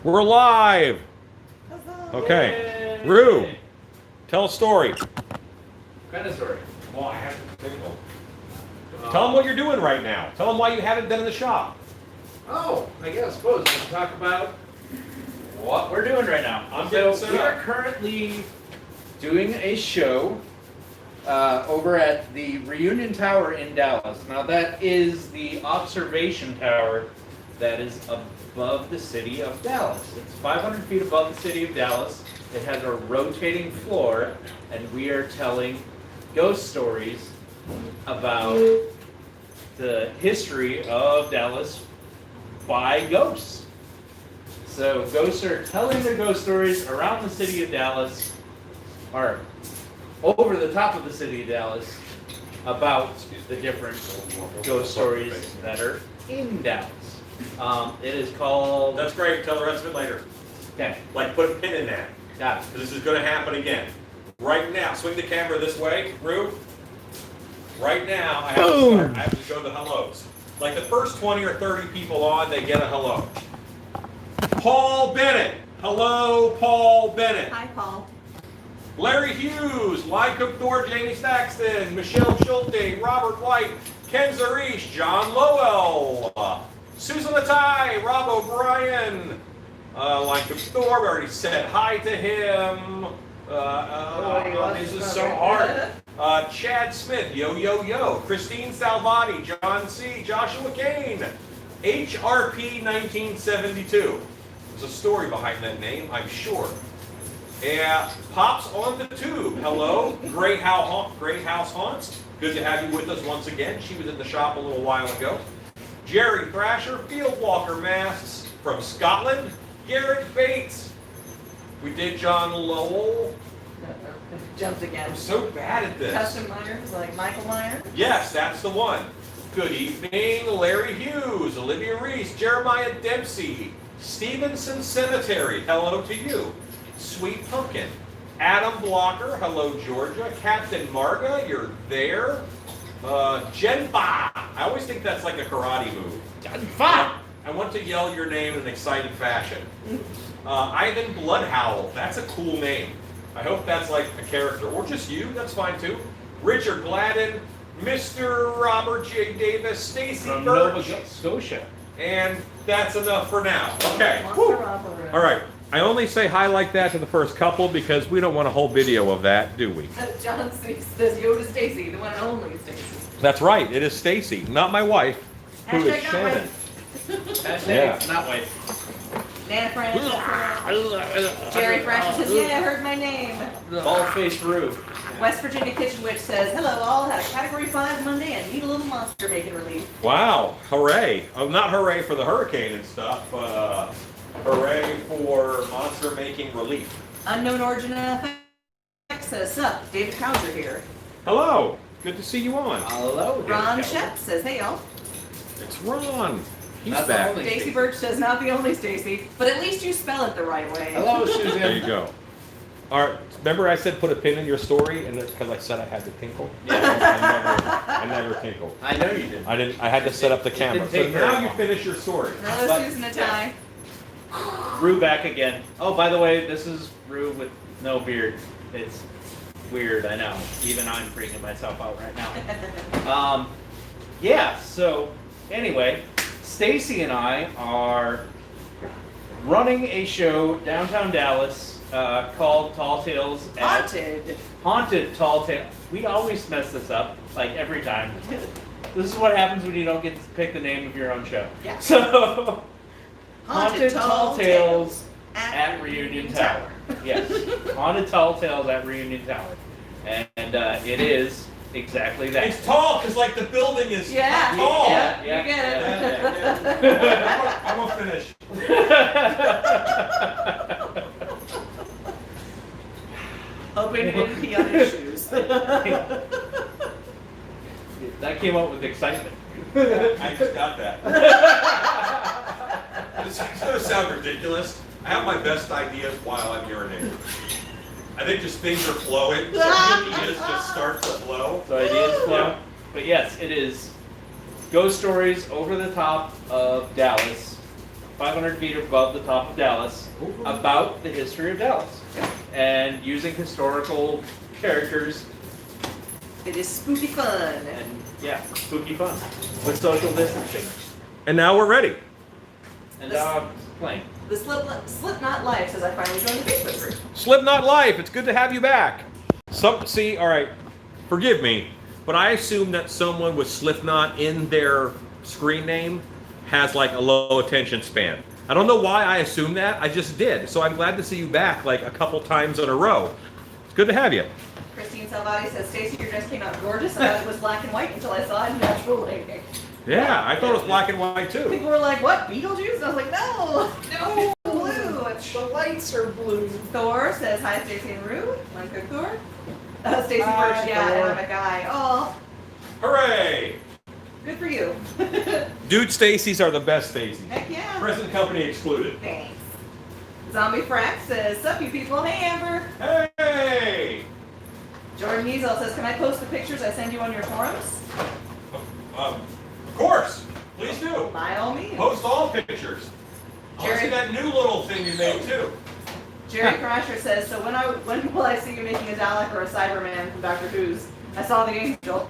We're live. Okay. Yay. Rue, tell a story. What kind of story? Well, I have to think. Tell them what you're doing right now. Tell them why you haven't been in the shop. Oh, I suppose we'll talk about what we're doing right now. We are currently doing a show over at the Reunion Tower in Dallas. Now that is the observation tower that is above the city of Dallas. It's 500 feet above the city of Dallas. It has a rotating floor, and we are telling ghost stories about the history of Dallas by ghosts. So ghosts are telling their ghost stories around the city of Dallas, or over the top of the city of Dallas, about the different ghost stories that are in Dallas. It is called... That's great. Tell the rest of it later. Okay. Like, put a pin in that. Got it. This is going to happen again. Right now, swing the camera this way, Rue. Right now, I have to go to hellos. Like the first 20 or 30 people on, they get a hello. Paul Bennett. Hello, Paul Bennett. Hi, Paul. Larry Hughes, Ly Cook Thor, Jamie Staxton, Michelle Schulte, Robert White, Ken Zarish, John Lowell, Susan Atai, Rob O'Brien, Ly Cook Thor, we already said hi to him. This is so hard. Chad Smith, yo, Christine Salvati, John C., Joshua Kane, HRP 1972. There's a story behind that name, I'm sure. Pops on the Tube, hello. Great House Haunts, good to have you with us once again. She was in the shop a little while ago. Jerry Thrasher, Fieldwalker Masks from Scotland. Garrett Bates. We did John Lowell. Jumped again. I'm so bad at this. Custom Myers, like Michael Myers? Yes, that's the one. Good evening, Larry Hughes, Olivia Reese, Jeremiah Dempsey, Stevenson Cemetery, hello to you. Sweet Pumpkin. Adam Blocker, hello Georgia. Captain Marga, you're there. Genfa. I always think that's like a karate move. Genfa. I want to yell your name in an exciting fashion. Ivan Bloodhowl, that's a cool name. I hope that's like a character, or just you, that's fine too. Richard Gladden, Mr. Robert J. Davis, Stacy From Birch. Nova Scotia. And that's enough for now. Okay. Monster All right. I only say hi like that to the first couple because we don't want a whole video of that, do we? John says Yoda Stacy, the one and only Stacy. That's right. It is Stacy, not my wife, who is Hashtag not Shannon. wife. Hashtag not white. Nana Francis. Jerry Francis says, yeah, I heard my name. Bald-faced Rue. West Virginia Kitchen Witch says, hello all, had a Category 5 Monday and need a little monster bacon relief. Wow. Hooray. Oh, not hooray for the hurricane and stuff. Hooray for monster making relief. Unknown Origin FX says, sup, David Cowser here. Hello. Good to see you on. Hello. Ron Shep says, hey y'all. It's Ron. He's Not the back. only- Stacy Birch says, not the only Stacy, but at least you spell it the right way. Hello, Susan. There you go. All right. Remember I said put a pin in your story, and because I said I had to tinkle. I never tinkled. I know you did. I didn't. I had to set up the camera. didn't So take very now you long. finish your story. Another But- Susan Atai. Rue back again. Oh, by the way, this is Rue with no beard. It's weird, I know. Even I'm freaking myself out right now. Yeah, so anyway, Stacy and I are running a show downtown Dallas called Tall Tales at Haunted Tall Tales. We always mess this up, like every time. This is what happens when you don't get to pick the name of your own show. Yeah. So Haunted Tall Tales at Reunion Tower. Yes. Haunted Tall Tales at Reunion Tower. And it is exactly that. It's tall because like the building is Yeah. tall. Yeah. Yeah, You get it. yeah, I won't finish. Hoping he didn't pee on his shoes. That came up with excitement. I just got that. This is going to sound ridiculous. I have my best ideas while I'm urinating. I think just things are flowing. So ideas just start to flow. So ideas flow. But yes, it is ghost stories over the top of Dallas 500 feet above the top of Dallas, about the history of Dallas, and using historical characters. It is spooky fun. And yeah, spooky fun with social distancing. And now we're ready. And dogs playing. The Slipknot Life says I finally joined the Facebook group. Slipknot Life, it's good to have you back. See, all right, forgive me, but I assume that someone with Slipknot in their screen name has like a low attention span. I don't know why I assumed that, I just did. So I'm glad to see you back like a couple times in a row. It's good to have you. Christine Salvati says, Stacey, your dress came out gorgeous. I thought it was black and white until I saw it in natural lighting. Yeah, I thought it was black and white too. People were like, what, Beetlejuice? And I was like, no, No, blue. It's the lights are blue. Thor says, hi, Stacey and Rue. One good Thor. Stacey Hi, Birch, yeah, Thor. and I'm a guy. Oh, Hooray! good for you. Dude Stacy's are the best Stacy's. Heck yeah. Present company excluded. Thanks. Zombie Frack says, sup, you people? Hey, Amber. Hey! Jordan Measle says, can I post the pictures I send you on your forums? Of course, please do. By all means. Post all pictures. I want to see that new little thing you made too. Jerry Crasher says, so when will I see you making a Dalek or a Cyberman from Doctor Who's? I saw the angel.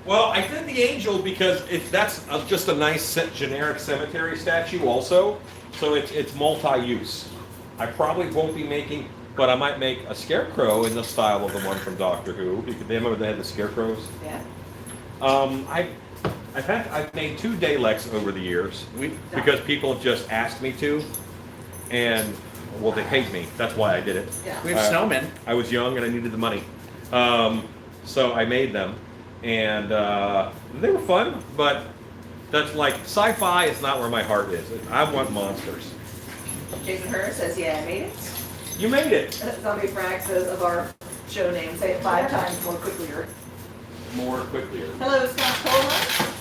Well, I did the angel because that's just a nice generic cemetery statue also, so it's multi-use. I probably won't be making, but I might make a scarecrow in the style of the one from Doctor Who. Because they remember they had the scarecrows. Yeah. I've made 2 Daleks over the years because people just asked me to, and well, they paid me. That's why I did it. Yeah. We have snowmen. I was young and I needed the money, so I made them, and they were fun. But that's like sci-fi is not where my heart is. I want monsters. Jason Herr says, yeah, I made it. You made it. Zombie Frag says, of our show name, say it 5 times more quickly. More quickly. Hello, Scott Cola.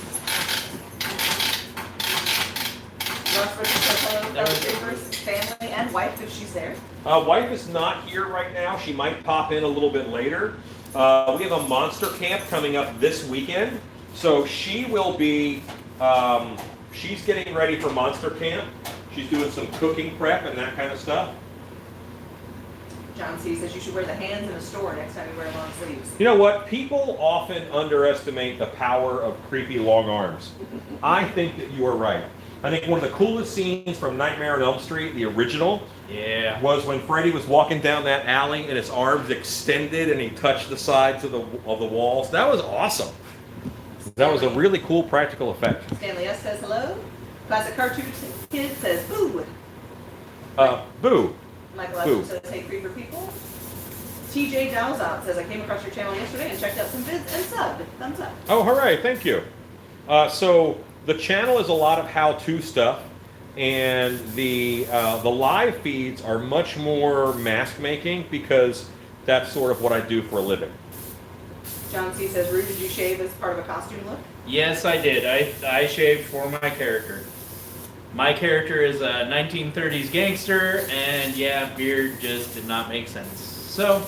Ross Richard says hello, fellow Creepers, family, and wife if she's there. Wife is not here right now. She might pop in a little bit later. We have a monster camp coming up this weekend, so she will be. She's getting ready for monster camp. She's doing some cooking prep and that kind of stuff. John C. says you should wear the hands in a store next time you wear long sleeves. You know what? People often underestimate the power of creepy long arms. I think that you are right. I think one of the coolest scenes from Nightmare on Elm Street, the original, was when Freddy was walking down that alley and his arms extended and he touched the sides of the walls. That was awesome. That was a really cool practical effect. Stanley S. says hello. Classic Cartoon Kid says boo. Boo. Michael Ashton says, hey, creeper people. TJ Dalzot says, I came across your channel yesterday and checked out some vids and subbed. Thumbs up. Oh, hooray, thank you. So the channel is a lot of how-to stuff, and the live feeds are much more mask making because that's sort of what I do for a living. John C. says, Rue, did you shave as part of a costume look? Yes, I did. I shaved for my character. My character is a 1930s gangster, and yeah, beard just did not make sense. So,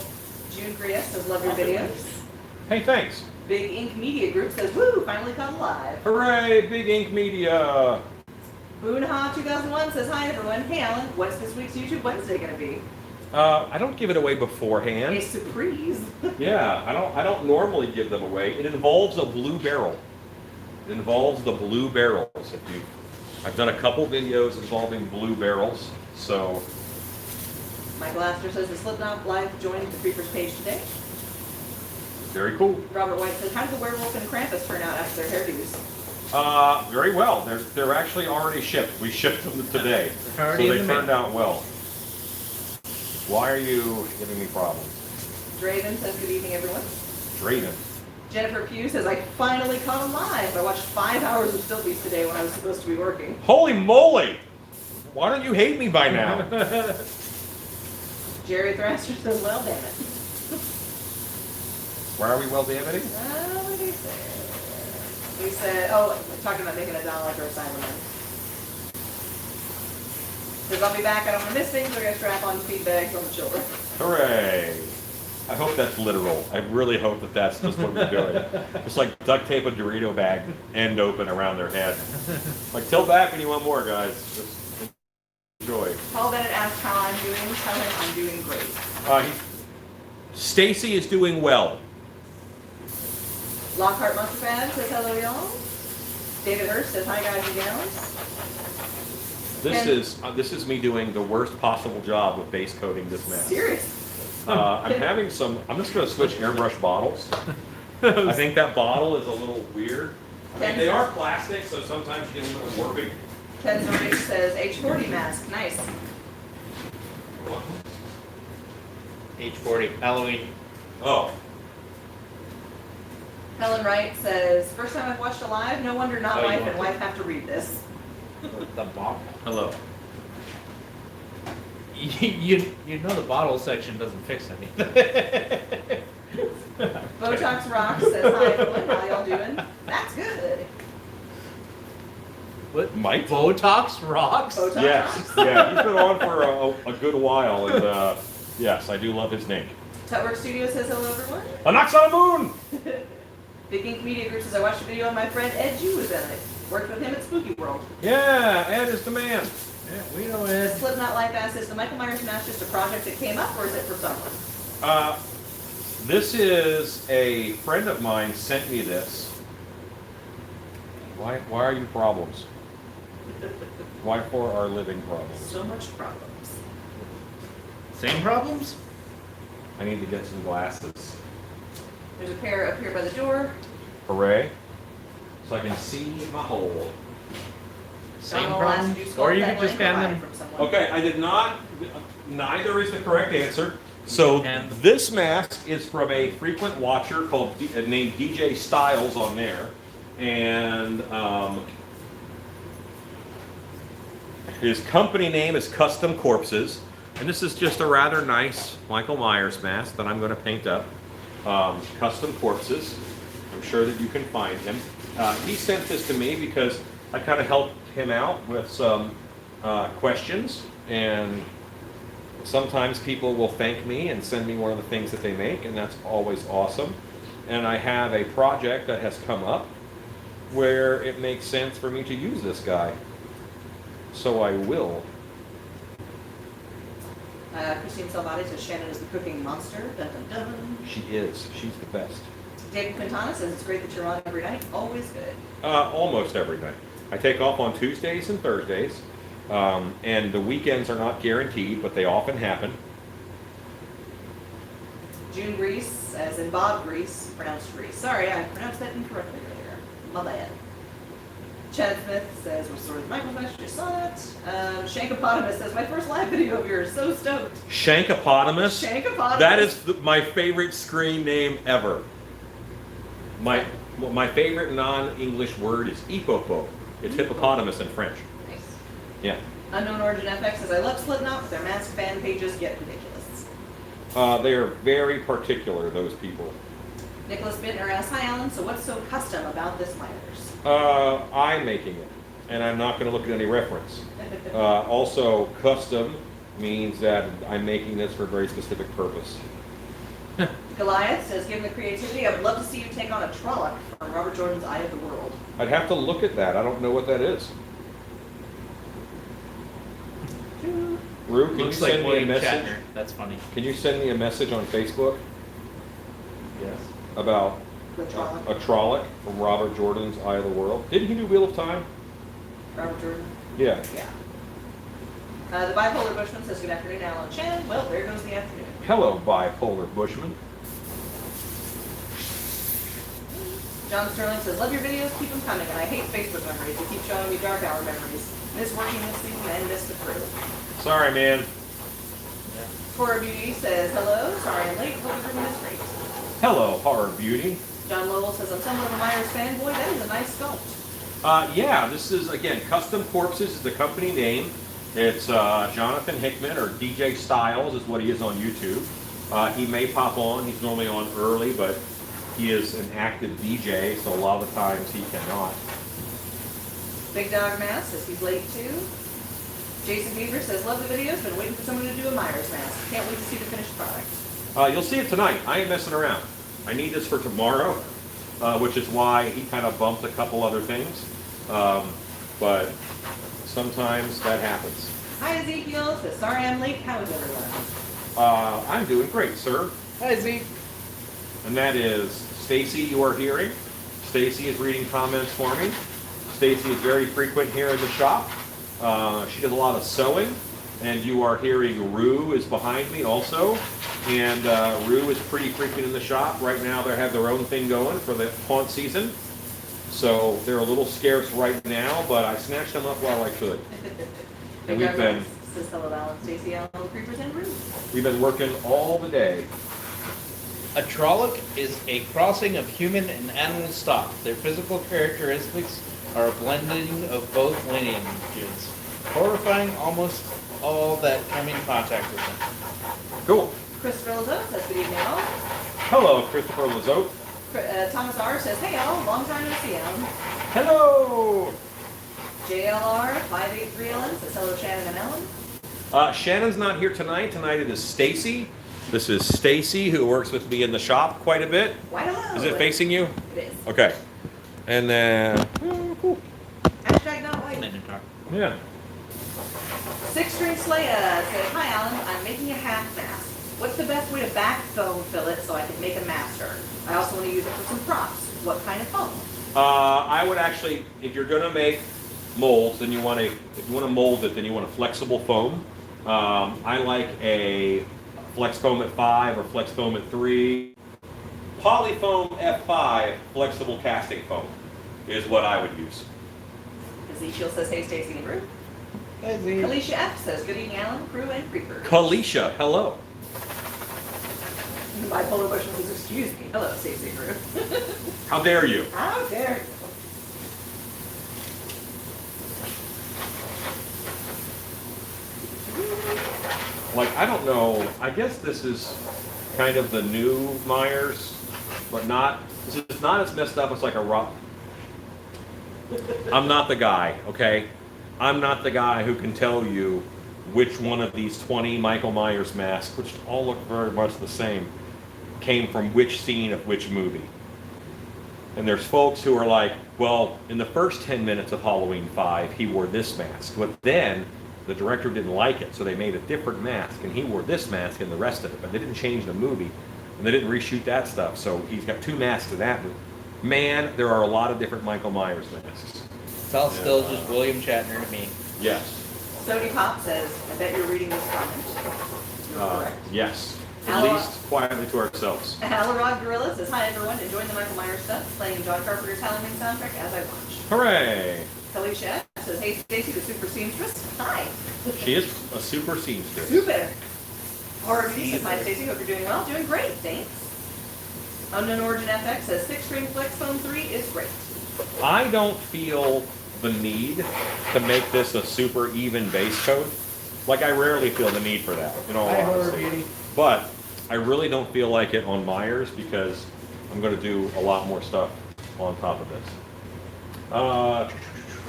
June Grias says, love your videos. Hey, thanks. Big Ink Media Group says, woo, finally caught alive. Hooray, Big Ink Media. Boonha 2001 says, hi everyone. Hey Alan, what's this week's YouTube Wednesday going to be? I don't give it away beforehand. A surprise. Yeah, I don't normally give them away. It involves a blue barrel. It involves the blue barrels. I've done a couple videos involving blue barrels, so. Michael Astor says, the Slipknot Live joined the Creepers page today. Very cool. Robert White says, how did the Werewolf and Krampus turn out after their hairdos? Very well. They're actually already shipped. We shipped them today, so they turned out well. Why are you giving me problems? Draven says, good evening, everyone. Draven. Jennifer Pugh says, I finally caught him live. I watched 5 hours of Stilbies today when I was supposed to be working. Holy moly! Why don't you hate me by now? Jerry Thrasher says, well, damn it. Why are we well damning? What did he say? He said, oh, we're talking about making a Dalek or a Cyberman. Says, I'll be back. I don't want to miss things. We're going to strap on feed bags on the children. Hooray! I hope that's literal. I really hope that that's just what we're doing. Just like duct tape a Dorito bag end open around their head. Like, till back when you want more, guys. Just Paul Bennett asked how I'm doing. Tell him I'm doing great. Stacy is doing well. Lockhart Monsterfan says hello, y'all. David Hurst says hi, guys and gals. This is me doing the worst possible job of base coating this mask. Serious. I'm having some. I'm just going to switch airbrush bottles. I think that bottle is a little weird. I mean, they are plastic, so sometimes you get a little warping. Ken Zorich says H40 mask. Nice. H40, Halloween. Oh, Helen Wright says, first time I've watched a live, no wonder not Oh, you wife want and wife have to read this. The bottle. hello. You know the bottle section doesn't fix anything. Botox Rocks says hi everyone, how y'all doing? That's good. What? Mike? Botox rocks? Botox Yes, Rocks. yeah, he's been on for a good while, and yes, I do love his name. Tutwork Studio says hello everyone. A Knocks on the Moon! Big Ink Media Group says I watched a video on my friend Ed Jew was in it. Worked with him at Spooky World. Yeah, Ed is the man. Yeah, we know The it. Slipknot Life asks, is the Michael Myers mask just a project that came up or is it for someone? This is a friend of mine sent me this. Why are you problems? Why for our living problems? So much problems. Same problems? I need to get some glasses. There's a pair up here by the door. Hooray. So I can see my hole. Same John will ask problems? you to Or sculpt you that could just blank hand line them. from someone. Okay, I did not, neither is the correct answer. So And- this mask is from a frequent watcher named DJ Styles on there. And his company name is Custom Corpses. And this is just a rather nice Michael Myers mask that I'm going to paint up. Custom Corpses. I'm sure that you can find him. He sent this to me because I kind of helped him out with some questions, and sometimes people will thank me and send me one of the things that they make, and that's always awesome. And I have a project that has come up where it makes sense for me to use this guy. So I will. Christine Salvati says Shannon is the cooking monster. Dun, dun, dun. She is. She's the best. David Quintana says it's great that you're on every night. Always good. Almost every night. I take off on Tuesdays and Thursdays, and the weekends are not guaranteed, but they often happen. June Grease, as in Bob Grease, pronounced Grease. Sorry, I pronounced that incorrectly earlier. My bad. Chad Smith says, Restored the Michael Flash, just saw that. Shankopotamus says, my first live video of yours, so stoked. Shankopotamus. Shankopotamus. That is my favorite screen name ever. My favorite non-English word is hippopo. It's hippopotamus in French. Nice. Yeah. Unknown Origin FX says, I love Slipknot, but their mask fan pages get ridiculous. They are very particular, those people. Nicholas Bittner asks, hi Alan, so what's so custom about this Myers? I'm making it, and I'm not going to look at any reference. Also, custom means that I'm making this for a very specific purpose. Goliath says, given the creativity, I would love to see you take on a Trolloc from Robert Jordan's Eye of the World. I'd have to look at that. I don't know what that is. Rue, can you Looks like send me a William message? Shatner. That's funny. Can you send me a message on Facebook Yes. about The Trolloc. a Trolloc from Robert Jordan's Eye of the World? Didn't he do Wheel of Time? Robert Jordan? Yeah. Yeah. The Bipolar Bushman says, good afternoon, Alan and Shannon. Well, there goes the afternoon. Hello, bipolar Bushman. John Sterling says, love your videos, keep them coming, and I hate Facebook memories. They keep showing me dark hour memories. Miss working this season and miss the crew. Sorry, man. Cora Beauty says, hello, sorry I'm late, hope everyone is great. Hello, Horror Beauty. John Lowell says, I'm somewhat of a Myers fanboy, that is a nice sculpt. Yeah, this is, again, Custom Corpses is the company name. It's Jonathan Hickman, or DJ Styles is what he is on YouTube. He may pop on. He's normally on early, but he is an active DJ, so a lot of the times he cannot. Big Dog Mask says he's late too. Jason Beaver says, love the videos, been waiting for someone to do a Myers mask. Can't wait to see the finished product. You'll see it tonight. I ain't messing around. I need this for tomorrow, which is why he kind of bumped a couple other things. But sometimes that happens. Hi, Ezekiel. Says, sorry I'm late. How is everyone? I'm doing great, sir. Hi, Zeke. And that is Stacy you are hearing. Stacy is reading comments for me. Stacy is very frequent here in the shop. She does a lot of sewing. And you are hearing Rue is behind me also. And Rue is pretty frequent in the shop. Right now they have their own thing going for the haunt season. So they're a little scarce right now, but I snatched them up while I could. And we've been... Says hello, Alan, Stacy, Alan, Creepers, and Rue. We've been working all the day. A Trolloc is a crossing of human and animal stock. Their physical characteristics are a blending of both lineages, horrifying almost all that come in contact with them. Cool. Christopher Lazote says, good evening, all. Hello, Christopher Lazote. Thomas R. says, hey, all, long time no see, Alan. Hello. JLR 583 Ellen says, hello, Shannon and Ellen. Shannon's not here tonight. Tonight it is Stacy. This is Stacy, who works with me in the shop quite a bit. Why hello? Is it facing you? It is. Okay. And then, cool. Hashtag not white. Yeah. Six String Slaya says, hi, Alan, I'm making a half mask. What's the best way to back foam fill it so I can make a master? I also want to use it for some props. What kind of foam? I would actually, if you're going to make molds, then you want to, if you want to mold it, then you want a flexible foam. I like a Flex Foam at 5 or Flex Foam at 3. Polyfoam F5 flexible casting foam is what I would use. Ezekiel says, hey, Stacy and Rue. Hi, Zeke. Alicia F says, good evening, Alan, Crew, and Creeper. Kalisha, hello. Bipolar Bushman says, excuse me. Hello, Stacy and Rue. How dare you? How dare you? Like, I don't know, I guess this is kind of the new Myers, but not, this is not as messed up as like a rock. I'm not the guy, okay? I'm not the guy who can tell you which one of these 20 Michael Myers masks, which all look very much the same, came from which scene of which movie. And there's folks who are like, well, in the first 10 minutes of Halloween 5, he wore this mask, but then the director didn't like it, so they made a different mask, and he wore this mask in the rest of it, but they didn't change the movie, and they didn't reshoot that stuff, so he's got 2 masks in that movie. Man, there are a lot of different Michael Myers masks. It's all still just William Shatner to me. Yes. Sody Pop says, I bet you're reading this comment. You're correct. Yes. At least quietly to ourselves. Alarod Gorilla says, hi everyone, enjoying the Michael Myers stuff, playing John Carpenter's Halloween soundtrack as I watch. Hooray! Kalisha says, hey Stacy, the super seamstress. Hi. She is a super seamstress. Super. Horror Beauty says, hi Stacy, hope you're doing well. Doing great, thanks. Unknown Origin FX says, 6-string Flex Foam 3 is great. I don't feel the need to make this a super even base coat. Like, I rarely feel the need for that, in all Hi, Horror honesty. Beauty. But I really don't feel like it on Myers because I'm going to do a lot more stuff on top of this.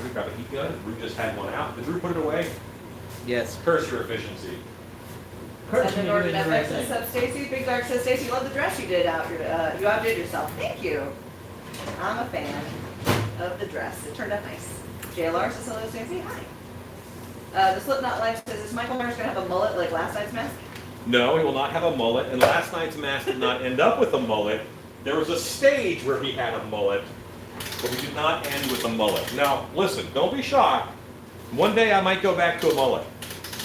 We got a heat gun. Drew just had one out. Did Drew put it away? Yes. Curse your efficiency. Unknown Origin FX says, sup Stacy. Big Dark says, Stacy, love the dress you did out. You outdid yourself. Thank you. I'm a fan of the dress. It turned out nice. JLR says, hello Stacy. Hi. The Slipknot Life says, is Michael Myers going to have a mullet like last night's mask? No, he will not have a mullet, and last night's mask did not end up with a mullet. There was a stage where he had a mullet, but we did not end with a mullet. Now, listen, don't be shocked. One day I might go back to a mullet.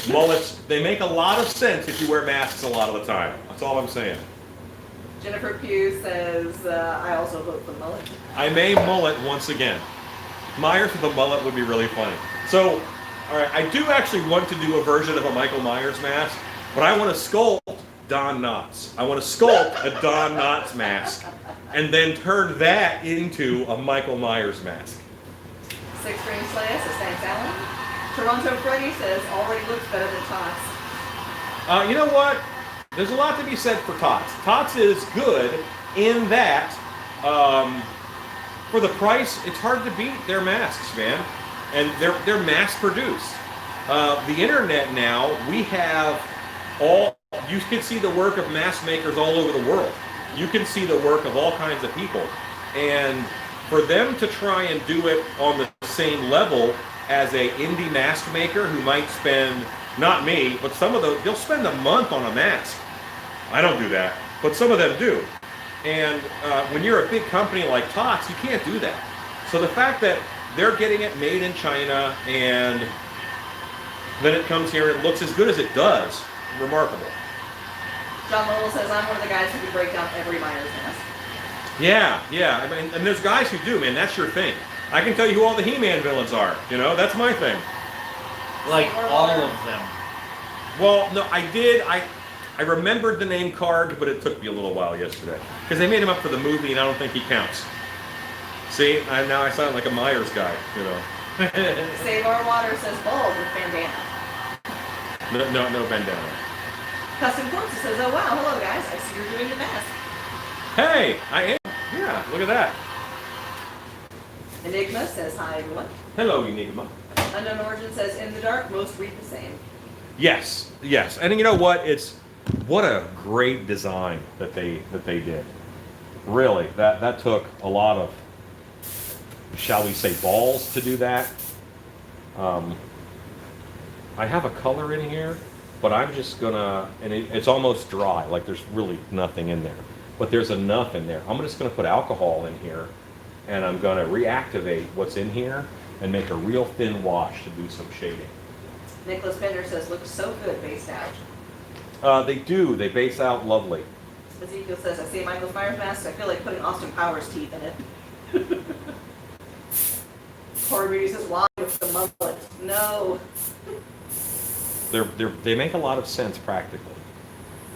Mullets, they make a lot of sense if you wear masks a lot of the time. That's all I'm saying. Jennifer Pugh says, I also vote for mullet. I may mullet once again. Myers with a mullet would be really funny. So, all right, I do actually want to do a version of a Michael Myers mask, but I want to sculpt Don Knotts. I want to sculpt a Don Knotts mask and then turn that into a Michael Myers mask. 6-string Slaya says, thanks Alan. Toronto Freddy says, already looks better than Tots. You know what? There's a lot to be said for Tots. Tots is good in that, for the price, it's hard to beat their masks, man. And they're mass produced. The internet now, we have you can see the work of mask makers all over the world. You can see the work of all kinds of people. And for them to try and do it on the same level as a indie mask maker who might spend not me, but some of those, they'll spend a month on a mask. I don't do that, but some of them do. And when you're a big company like Tots, you can't do that. So the fact that they're getting it made in China and then it comes here, it looks as good as it does, remarkable. John Lowell says, I'm one of the guys who can break down every Myers mask. Yeah. I mean, and there's guys who do, man. That's your thing. I can tell you who all the He-Man villains are. You know, that's my thing. Like all of them. Well, no, I did. I remembered the name Karg, but it took me a little while yesterday because they made him up for the movie, and I don't think he counts. See, now I sound like a Myers guy. You know. Save Our Water says bald with bandana. No bandana. Custom Corpses says, oh wow, hello guys, I see you're doing the mask. Hey, I am. Yeah, look at that. Enigma says, hi everyone. Hello, Enigma. Unknown Origin says, in the dark, most read the same. Yes. And you know what? What a great design that they did. Really, that took a lot of, shall we say, balls to do that. I have a color in here, but I'm just gonna, and it's almost dry, like there's really nothing in there. But there's enough in there. I'm just gonna put alcohol in here, and I'm gonna reactivate what's in here and make a real thin wash to do some shading. Nicholas Bender says, looks so good based out. They do, they base out lovely. Ezekiel says, I see a Michael Myers mask, I feel like putting Austin Powers teeth in it. Corey Beauty says, why with the mullet? No. They make a lot of sense practically.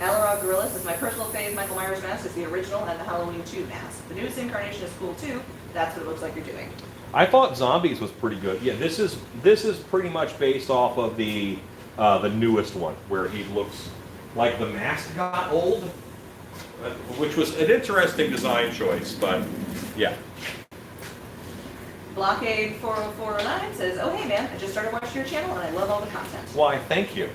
Alarog Gorilla says, my personal fave Michael Myers mask is the original and the Halloween 2 mask. The newest incarnation is cool too. That's what it looks like you're doing. I thought Zombies was pretty good. Yeah, this is pretty much based off of the newest one, where he looks like the mask got old, which was an interesting design choice. But yeah. Blockade 40409 says, oh hey man, I just started watching your channel and I love all the content. Why, thank you.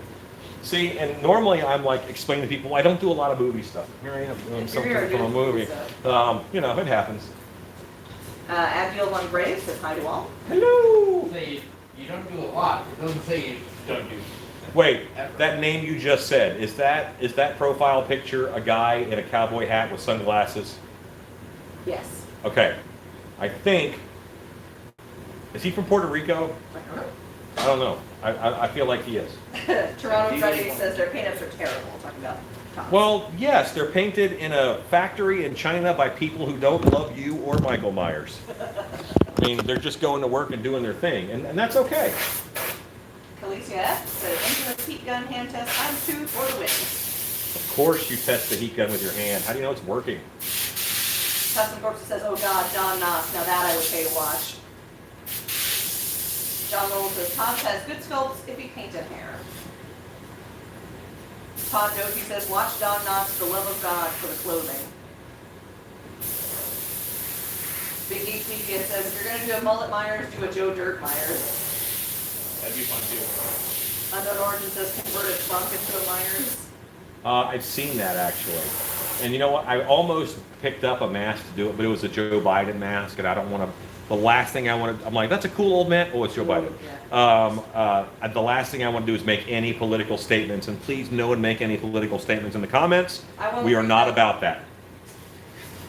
See, and normally I'm like explaining to people I don't do a lot of movie stuff. Here I am doing something from a movie. You know, it happens. Abigail Von Brave says hi to all. Hello. Say you don't do a lot. It doesn't say you don't do. Wait, that name you just said, is that profile picture a guy in a cowboy hat with sunglasses? Yes. Okay. I think, is he from Puerto Rico? I don't know. I feel like he is. Toronto Friday says their paint-ups are terrible. Talking about Tops. Well, yes, they're painted in a factory in China by people who don't love you or Michael Myers. I mean, they're just going to work and doing their thing, and that's okay. Calicia F says, infamous heat gun hand test, I'm 2 for the win. Of course you test the heat gun with your hand. How do you know it's working? Custom Corpse says, oh god, Don Knotts, now that I would pay to watch. John Lowell says, Todd has good sculpts if he painted hair. Todd Doty says, watch Don Knotts, the love of God, for the clothing. Big Geek Media says, if you're going to do a Mullet Myers, do a Joe Dirt Myers. That'd be fun too. Unknown Origin says, convert a trunk into a Myers. I've seen that actually. And you know what? I almost picked up a mask to do it, but it was a Joe Biden mask, and I don't want to. The last thing I want to, I'm like, that's a cool old man. Oh, it's Joe Biden. Yeah. The last thing I want to do is make any political statements, and please no one make any political statements in the comments. We are not about that.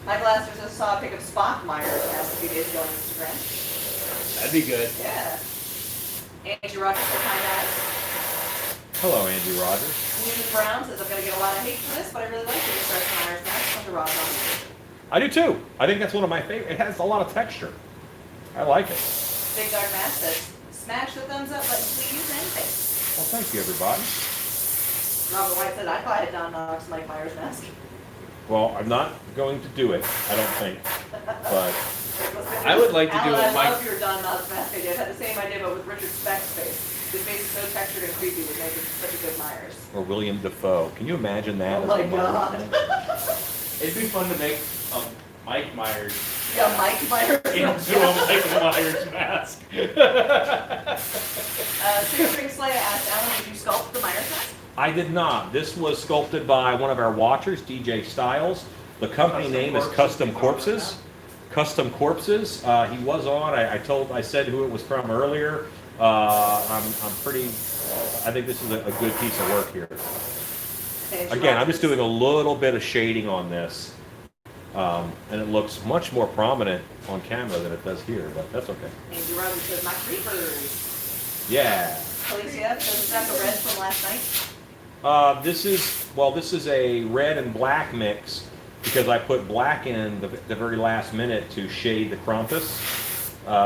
Michael Astor says, saw a pic of Spock Myers mask a few days ago on Instagram. That'd be good. Yeah. Angie Rogers says, hi guys. Hello, Angie Rogers. Newman Brown says, I'm going to get a lot of hate for this, but I really like it. It starts Myers mask from the raw zombie. I do too. I think that's one of my favorite. It has a lot of texture. I like it. Big Dark Mass says, smash the thumbs up button, please, and thanks. Well, thank you, everybody. Robert White said, I'd buy a Don Knotts Mike Myers mask. Well, I'm not going to do it, I don't think. But I would like to do Alan, a I love your Don Knotts mask idea. I've had the same idea, but with Richard Speck's face. His face is so textured and creepy would make it such a good Myers. or William Dafoe. Can you imagine that? Oh my god. It'd be fun to make Mike Myers Yeah, Mike Myers. into a Michael Myers mask. String Slaya asked, Alan, did you sculpt the Myers mask? I did not. This was sculpted by one of our watchers, DJ Styles. The company name is Custom Corpses. Custom Corpses. He was on. I said who it was from earlier. I'm pretty. I think this is a good piece of work here. Again, I'm just doing a little bit of shading on this, and it looks much more prominent on camera than it does here, but that's okay. Andrew Robbins says, my creepers. Yeah. Alicia says, is that the red from last night? This is a red and black mix because I put black in the very last minute to shade the Krampus.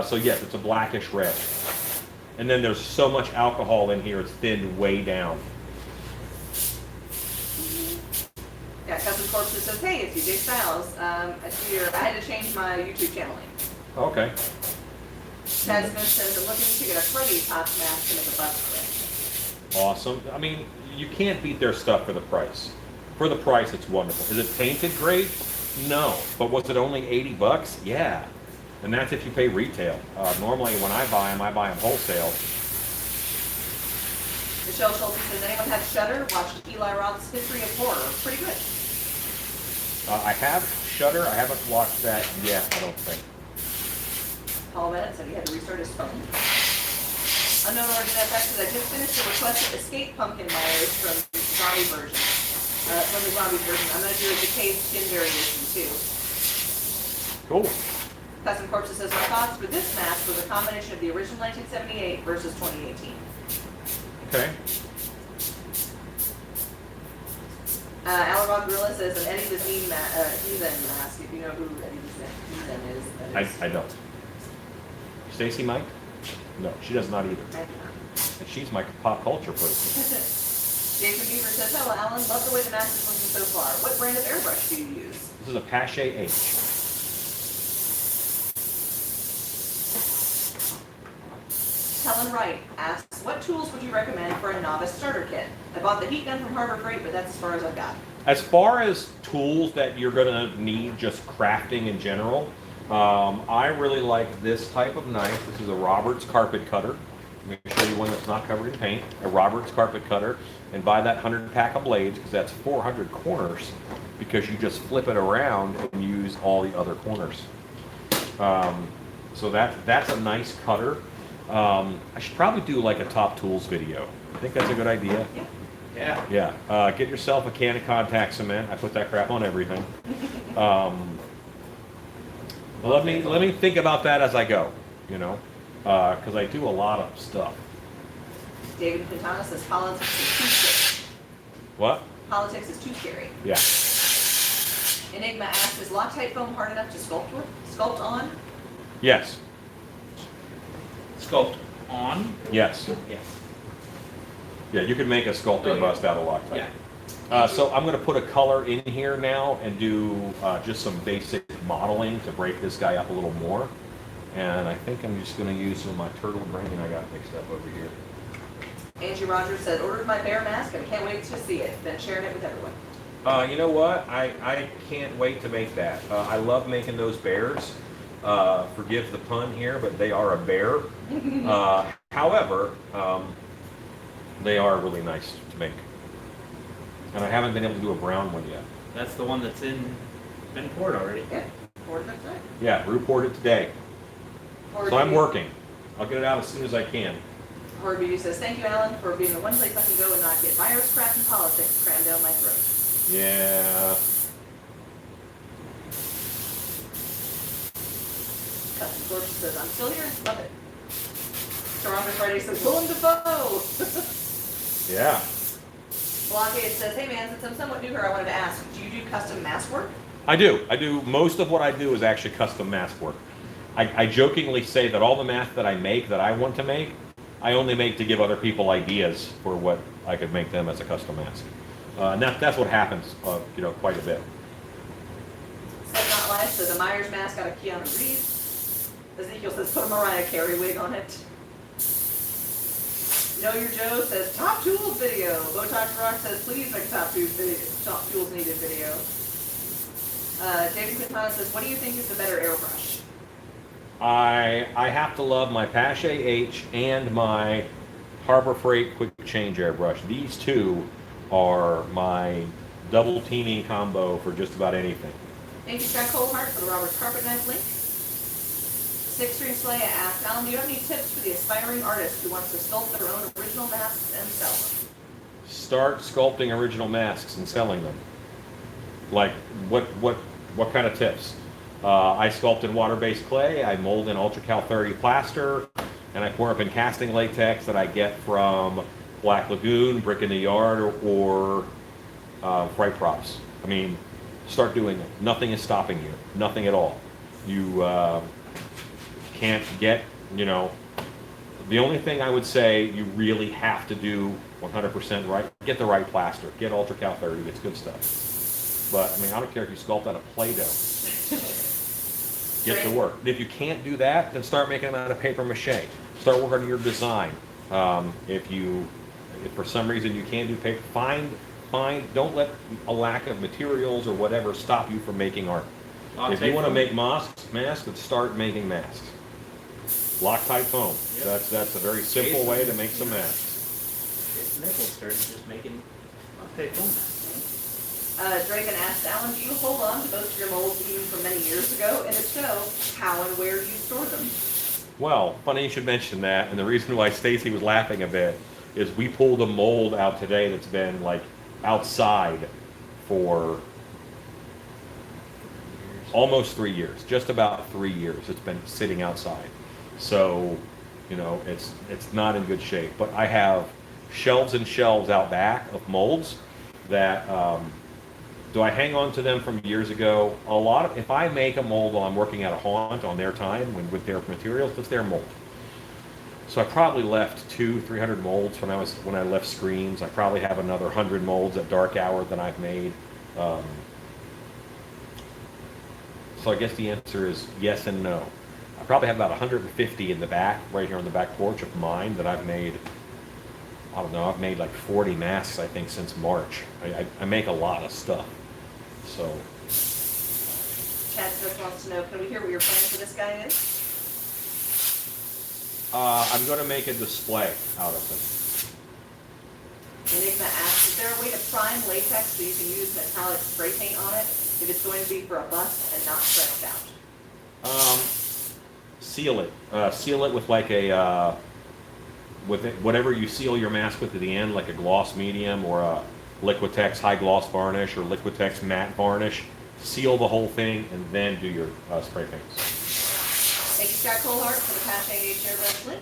So yes, it's a blackish red. And then there's so much alcohol in here, it's thinned way down. Yeah, Custom Corpses says, hey, it's DJ Styles. I had to change my YouTube channel name. Okay. Chad Smith says, I'm looking to get a Freddy Pops mask to make a bust with. Awesome. I mean, you can't beat their stuff for the price. For the price, it's wonderful. Is it painted great? No. But was it only 80 bucks? Yeah. And that's if you pay retail. Normally, when I buy them wholesale. Michelle Schulte says, anyone had Shudder? Watched Eli Roth's History of Horror. Pretty good. I have Shudder. I haven't watched that yet, I don't think. Paul Bennett said he had to restart his phone. Unknown Origin FX says, I just finished the requested Escape Pumpkin Myers from the zombie version. From the zombie version. I'm going to do a Decayed Skin variation too. Cool. Custom Corpses says, my thoughts for this mask was a combination of the original 1978 versus 2018. Okay. Alarog Gorilla says, an Eddie the Zine mask, if you know who Eddie the Zine is. That is. I don't. Stacy Mike? No, she does not either. I do not. And she's my pop culture person. Jason Beaver says, hello Alan, love the way the mask is looking so far. What brand of airbrush do you use? This is a Pache H. Helen Wright asks, what tools would you recommend for a novice starter kit? I bought the heat gun from Harbor Freight, but that's as far as I've got. As far as tools that you're going to need just crafting in general, I really like this type of knife. This is a Roberts carpet cutter. I'm going to show you one that's not covered in paint. A Roberts carpet cutter. And buy that 100 pack of blades because that's 400 corners because you just flip it around and use all the other corners. So that's a nice cutter. I should probably do like a Top Tools video. I think that's a good idea. Yeah. Yeah. Get yourself a can of contact cement. I put that crap on everything. Let me think about that as I go, you know, because I do a lot of stuff. David Quintana says, politics is too scary. What? Politics is too scary. Yeah. Enigma asks, is Loctite foam hard enough to sculpt on? Yes. Sculpt on? Yes. Yes. Yeah, you can make a sculptor bust out of Loctite. Yeah. So I'm going to put a color in here now and do just some basic modeling to break this guy up a little more. And I think I'm just going to use some of my turtle grain I got mixed up over here. Angie Rogers said, ordered my bear mask and can't wait to see it. Been sharing it with everyone. You know what? I can't wait to make that. I love making those bears. Forgive the pun here, but they are a bear. However, they are really nice to make. And I haven't been able to do a brown one yet. That's the one that's been poured already. Yeah, poured it today. Yeah, Rue poured it today. So I'm working. I'll get it out as soon as I can. Horror Beauty says, thank you, Alan, for being the one place I can go and not get virus, crap, and politics crammed down my throat. Yeah. Custom Torch says, I'm still here. Love it. Toronto Friday says, Willem Dafoe. Yeah. Blockade says, hey man, since I'm somewhat new here, I wanted to ask, do you do custom mask work? I do. Most of what I do is actually custom mask work. I jokingly say that all the masks that I make, that I want to make, I only make to give other people ideas for what I could make them as a custom mask. And that's what happens, quite a bit. Said Not Life says, a Myers mask out of Keanu Reeves. Ezekiel says, put a Mariah Carey wig on it. Know Your Joe says, Top Tools video. Botox Rock says, please make Top Tools needed video. David Quintana says, what do you think is the better airbrush? I have to love my Pache H and my Harbor Freight Quick Change airbrush. These two are my double teaming combo for just about anything. Thank you, Scott Colehart, for the Robert's Carpet Knife link. Six Stream Slaya asked, Alan, do you have any tips for the aspiring artist who wants to sculpt their own original masks and sell them? Start sculpting original masks and selling them. Like, what kind of tips? I sculpt in water-based clay, I mold in UltraCal 30 plaster, and I pour up in casting latex that I get from Black Lagoon, Brick in the Yard, or Fright Props. I mean, start doing it. Nothing is stopping you. Nothing at all. You can't get, the only thing I would say you really have to do 100% right, get the right plaster. Get UltraCal 30, it's good stuff. But, I mean, I don't care if you sculpt out of Play-Doh. Get to work. If you can't do that, then start making them out of paper mache. Start working on your design. If for some reason you can't do paper, don't let a lack of materials or whatever stop you from making art. If you want to make masks, then start making masks. Loctite foam. Yep. That's a very simple way to make some masks. Nichols started just making Loctite foam masks. Draven asked, Alan, do you hold on to most of your molds even from many years ago? And if so, how and where do you store them? Well, funny you should mention that, and the reason why Stacy was laughing a bit is we pulled a mold out today that's been like outside for almost 3 years, just about 3 years. It's been sitting outside, so it's not in good shape. But I have shelves and shelves out back of molds that do I hang on to them from years ago? If I make a mold while I'm working at a haunt on their time with their materials, it's their mold. So I probably left 200-300 molds when I left screens. I probably have another 100 molds at dark hour that I've made. So I guess the answer is yes and no. I probably have about 150 in the back, right here on the back porch of mine that I've made. I don't know, I've made like 40 masks, I think, since March. I make a lot of stuff. So. Chad Smith wants to know, can we hear what your plan for this guy is? I'm going to make a display out of them. Enigma asks, is there a way to prime latex so you can use metallic spray paint on it if it's going to be for a bust and not stretched out? Seal it. Seal it with like a, with it, whatever you seal your mask with at the end, like a gloss medium or a Liquitex high gloss varnish or Liquitex matte varnish. Seal the whole thing and then do your spray paints. Thank you, Scott Colehart, for the Pache Airbrush link.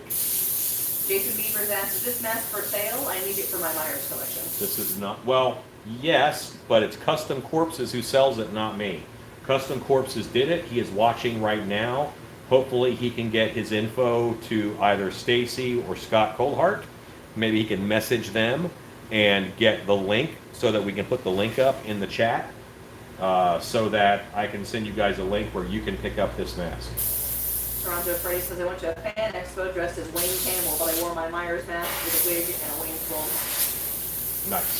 Jason Beavers asked, is this mask for sale? I need it for my Myers collection. This is not, well, yes, but it's Custom Corpses who sells it, not me. Custom Corpses did it. He is watching right now. Hopefully he can get his info to either Stacy or Scott Colehart. Maybe he can message them and get the link so that we can put the link up in the chat so that I can send you guys a link where you can pick up this mask. Toronto Freddy says, I went to a fan expo dressed as Wayne Campbell, but I wore my Myers mask with a wig and a Wayne skull. Nice.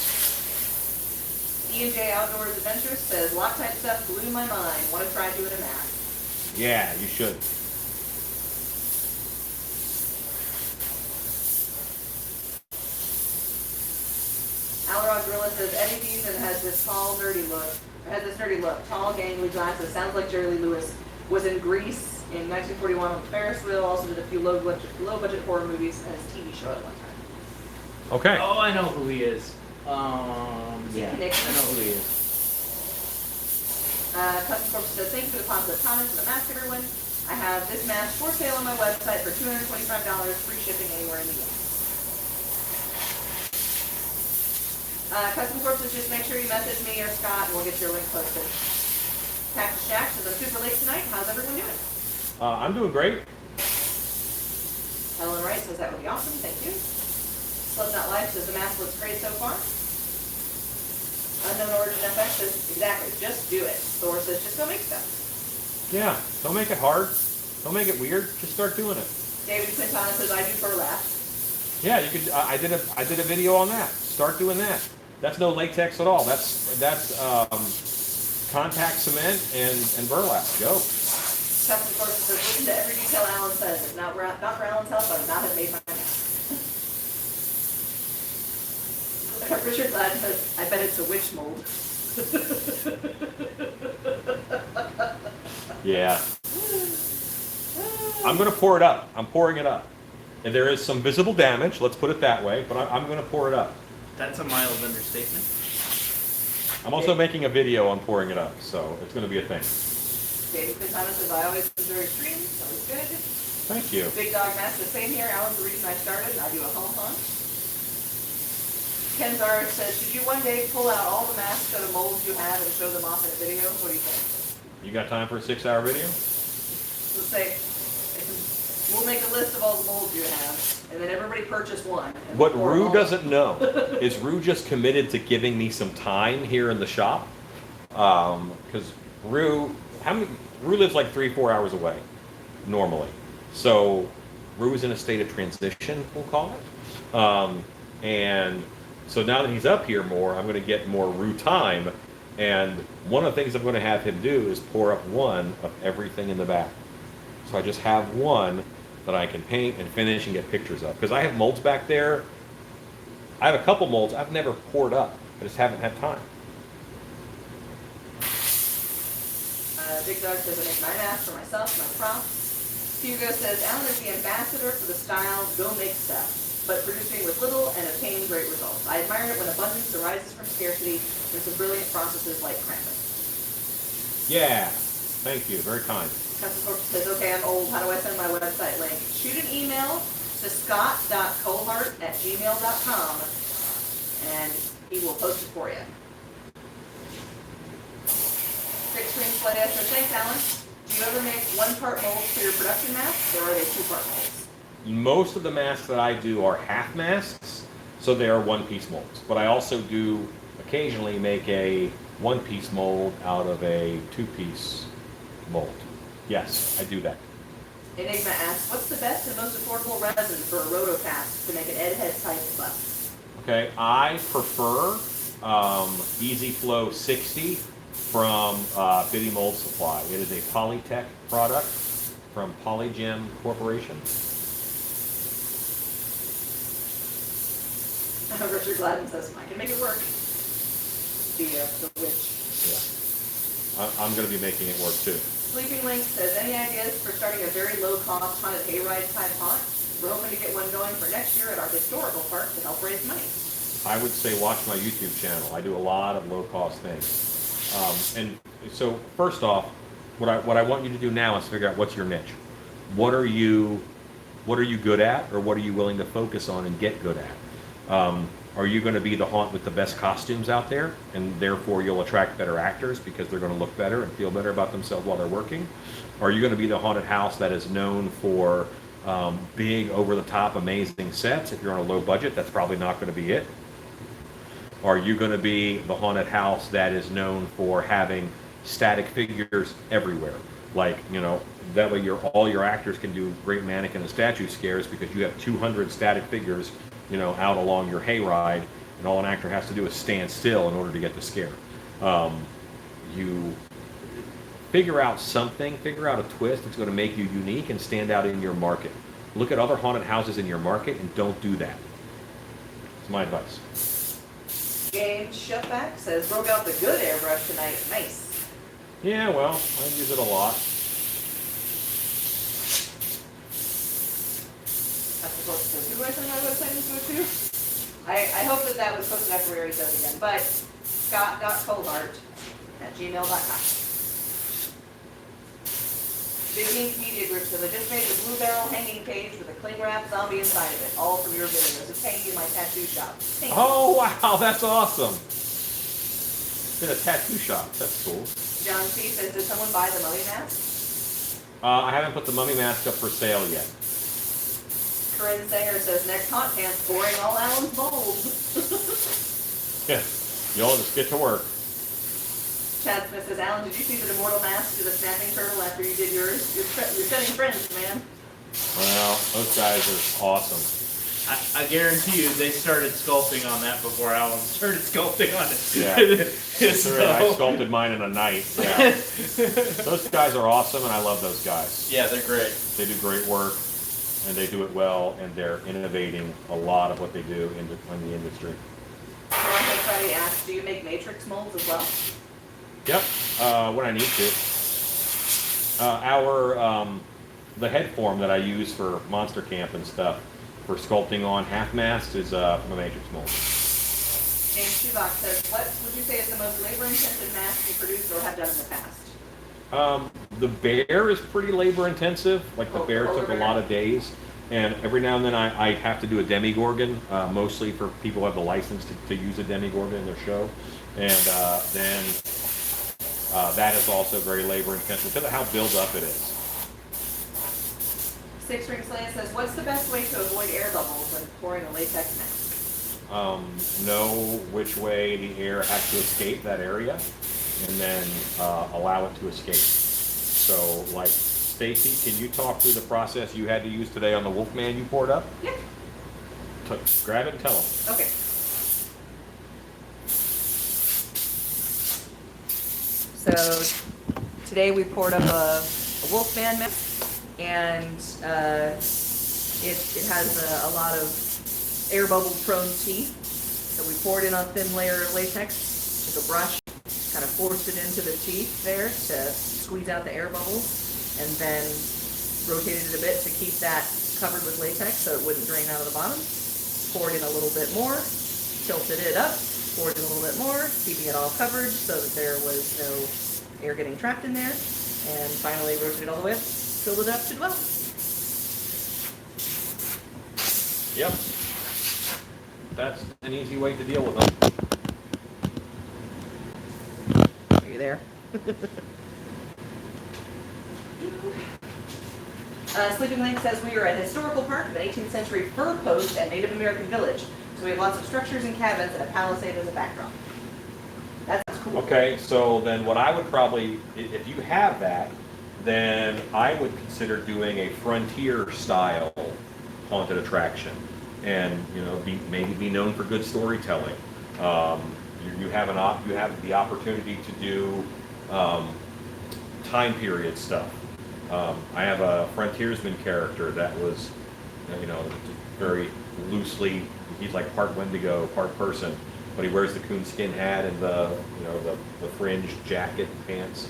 Ian J. Outdoors Adventures says, Loctite stuff blew my mind. Want to try doing a mask? Yeah, you should. Alarod Gorilla says, Eddie Beeson has this nerdy look. Tall, gangly glasses. Sounds like Jerry Lee Lewis. Was in Greece in 1941 on the Ferris wheel. Also did a few low-budget horror movies and his TV show at one time. Okay. Oh, I know who he is. Yeah, I know who he is. Custom Corp says, thanks for the positive comments on the mask, everyone. I have this mask for sale on my website for $225, free shipping anywhere in the US. Custom Corp says, just make sure you message me or Scott and we'll get your link posted. Cactus Jack says, I'm super late tonight. How's everyone doing? I'm doing great. Ellen Wright says, that would be awesome. Thank you. Slipknot Life says, the mask looks great so far. Unknown Origin FX says, exactly, just do it. Thor says, just go make stuff. Yeah, don't make it hard. Don't make it weird. Just start doing it. David Quintana says, I do burlap. Yeah, you could. I did a video on that. Start doing that. That's no latex at all. That's contact cement and burlap. Go. Custom Corp says, listen to every detail Alan says. If not for Alan's help, I would not have made my mask. Richard Ladd says, I bet it's a witch mold. I'm going to pour it up. I'm pouring it up. And there is some visible damage, let's put it that way, but I'm going to pour it up. That's a mild understatement. I'm also making a video on pouring it up, so it's going to be a thing. David Quintana says, I always enjoy streams, always good. Thank you. Big Dog Master, same here. Alan's the reason I started. I do a home hunt. Ken Zara says, should you one day pull out all the masks of the molds you have and show them off in a video? What do you think? You got time for a 6-hour video? Let's say, we'll make a list of all the molds you have, and then everybody purchase one. And What we'll pour Rue all- doesn't know is Rue just committed to giving me some time here in the shop. Because Rue lives like 3-4 hours away, normally. So Rue is in a state of transition, we'll call it. And so now that he's up here more, I'm going to get more Rue time. And one of the things I'm going to have him do is pour up one of everything in the back. So I just have one that I can paint and finish and get pictures of. Because I have molds back there. I have a couple molds I've never poured up. I just haven't had time. Big Dog says, I make my masks for myself, my props. Hugo says, Alan is the ambassador for the style, go make stuff, but producing with little and obtaining great results. I admire it when abundance arises from scarcity and some brilliant processes like Krampus. Yeah, thank you, very kind. Custom Corp says, okay, I'm old, how do I send my website link? Shoot an email to scott.colhart@gmail.com and he will post it for you. Six Screen Sled says, thanks, Alan. Do you ever make one-part molds for your production masks, or are they two-part molds? Most of the masks that I do are half masks, so they are one-piece molds. But I also do occasionally make a one-piece mold out of a two-piece mold. Yes, I do that. Enigma asks, what's the best and most affordable resin for a rotocast to make an Ed Head type bust? Okay, I prefer Easy Flow 60 from Biddy Mold Supply. It is a Polytech product from Polygem Corporation. Richard Gladden says, I can make it work. The witch. Yeah, I'm going to be making it work too. Sleeping Link says, any ideas for starting a very low-cost haunted hayride type haunt? We're hoping to get one going for next year at our historical park to help raise money. I would say watch my YouTube channel. I do a lot of low-cost things. And so first off, what I want you to do now is figure out what's your niche. What are you good at, or what are you willing to focus on and get good at? Are you going to be the haunt with the best costumes out there, and therefore you'll attract better actors because they're going to look better and feel better about themselves while they're working? Or are you going to be the haunted house that is known for big, over-the-top, amazing sets? If you're on a low budget, that's probably not going to be it. Are you going to be the haunted house that is known for having static figures everywhere? Like, you know, that way all your actors can do great mannequin and statue scares because you have 200 static figures, you know, out along your hayride, and all an actor has to do is stand still in order to get the scare. You figure out something, figure out a twist that's going to make you unique and stand out in your market. Look at other haunted houses in your market and don't do that. It's my advice. James Shutback says, broke out the good airbrush tonight. Nice. Yeah, well, I use it a lot. That's the post says, who do I send my website info to? I hope that was posted after we already said it again, but scott.colhart@gmail.com. Big Ink Media Group says, I just made the Blue Barrel hanging page with a cling wrap zombie inside of it, all from your videos. It's hanging in my tattoo shop. Thank you. Oh, wow, that's awesome. In a tattoo shop, that's cool. John C. says, did someone buy the mummy mask? I haven't put the mummy mask up for sale yet. Corinne Sanger says, next haunt camp's boring all Alan's molds. Yeah, y'all just get to work. Chad Smith says, Alan, did you see the immortal mask to the snapping turtle after you did yours? You're setting friends, man. Well, those guys are awesome. I guarantee you they started sculpting on that before Alan started sculpting on it. Yeah. Sure, I sculpted mine in a night. Yeah. Those guys are awesome, and I love those guys. Yeah, they're great. They do great work, and they do it well, and they're innovating a lot of what they do in the industry. Toronto Friday asks, do you make matrix molds as well? Yep, when I need to. Our the head form that I use for Monster Camp and stuff for sculpting on half masks is from a matrix mold. James Shoebox says, what would you say is the most labor-intensive mask you produced or have done in the past? The bear is pretty labor intensive. Like the bear took a lot of days, and every now and then I have to do a demigorgon, mostly for people who have the license to use a demigorgon in their show, and then that is also very labor intensive because of how built up it is. Six Ring Slaya says, what's the best way to avoid air bubbles when pouring a latex mask? Know which way the air has to escape that area, and then allow it to escape. So, like, Stacy, can you talk through the process you had to use today on the Wolfman you poured up? Yeah. Grab it and tell them. Okay. So today we poured up a Wolfman mask, and it has a lot of air bubble prone teeth. So we poured in a thin layer of latex, took a brush, kind of forced it into the teeth there to squeeze out the air bubbles, and then rotated it a bit to keep that covered with latex so it wouldn't drain out of the bottom. Poured in a little bit more, tilted it up, poured in a little bit more, keeping it all covered so that there was no air getting trapped in there, and finally rotated all the way up, filled it up to dwell. Yep. That's an easy way to deal with them. Are you there? Sleeping Link says we are at a historical park with an 18th century fur post and Native American village. So we have lots of structures and cabins and a palisade as a backdrop. That's cool. Okay, so then what I would probably, if you have that, then I would consider doing a frontier style haunted attraction, and maybe be known for good storytelling. You have the opportunity to do time period stuff. I have a frontiersman character that was, very loosely. He's like part Wendigo, part person, but he wears the coonskin hat and the fringed jacket and pants,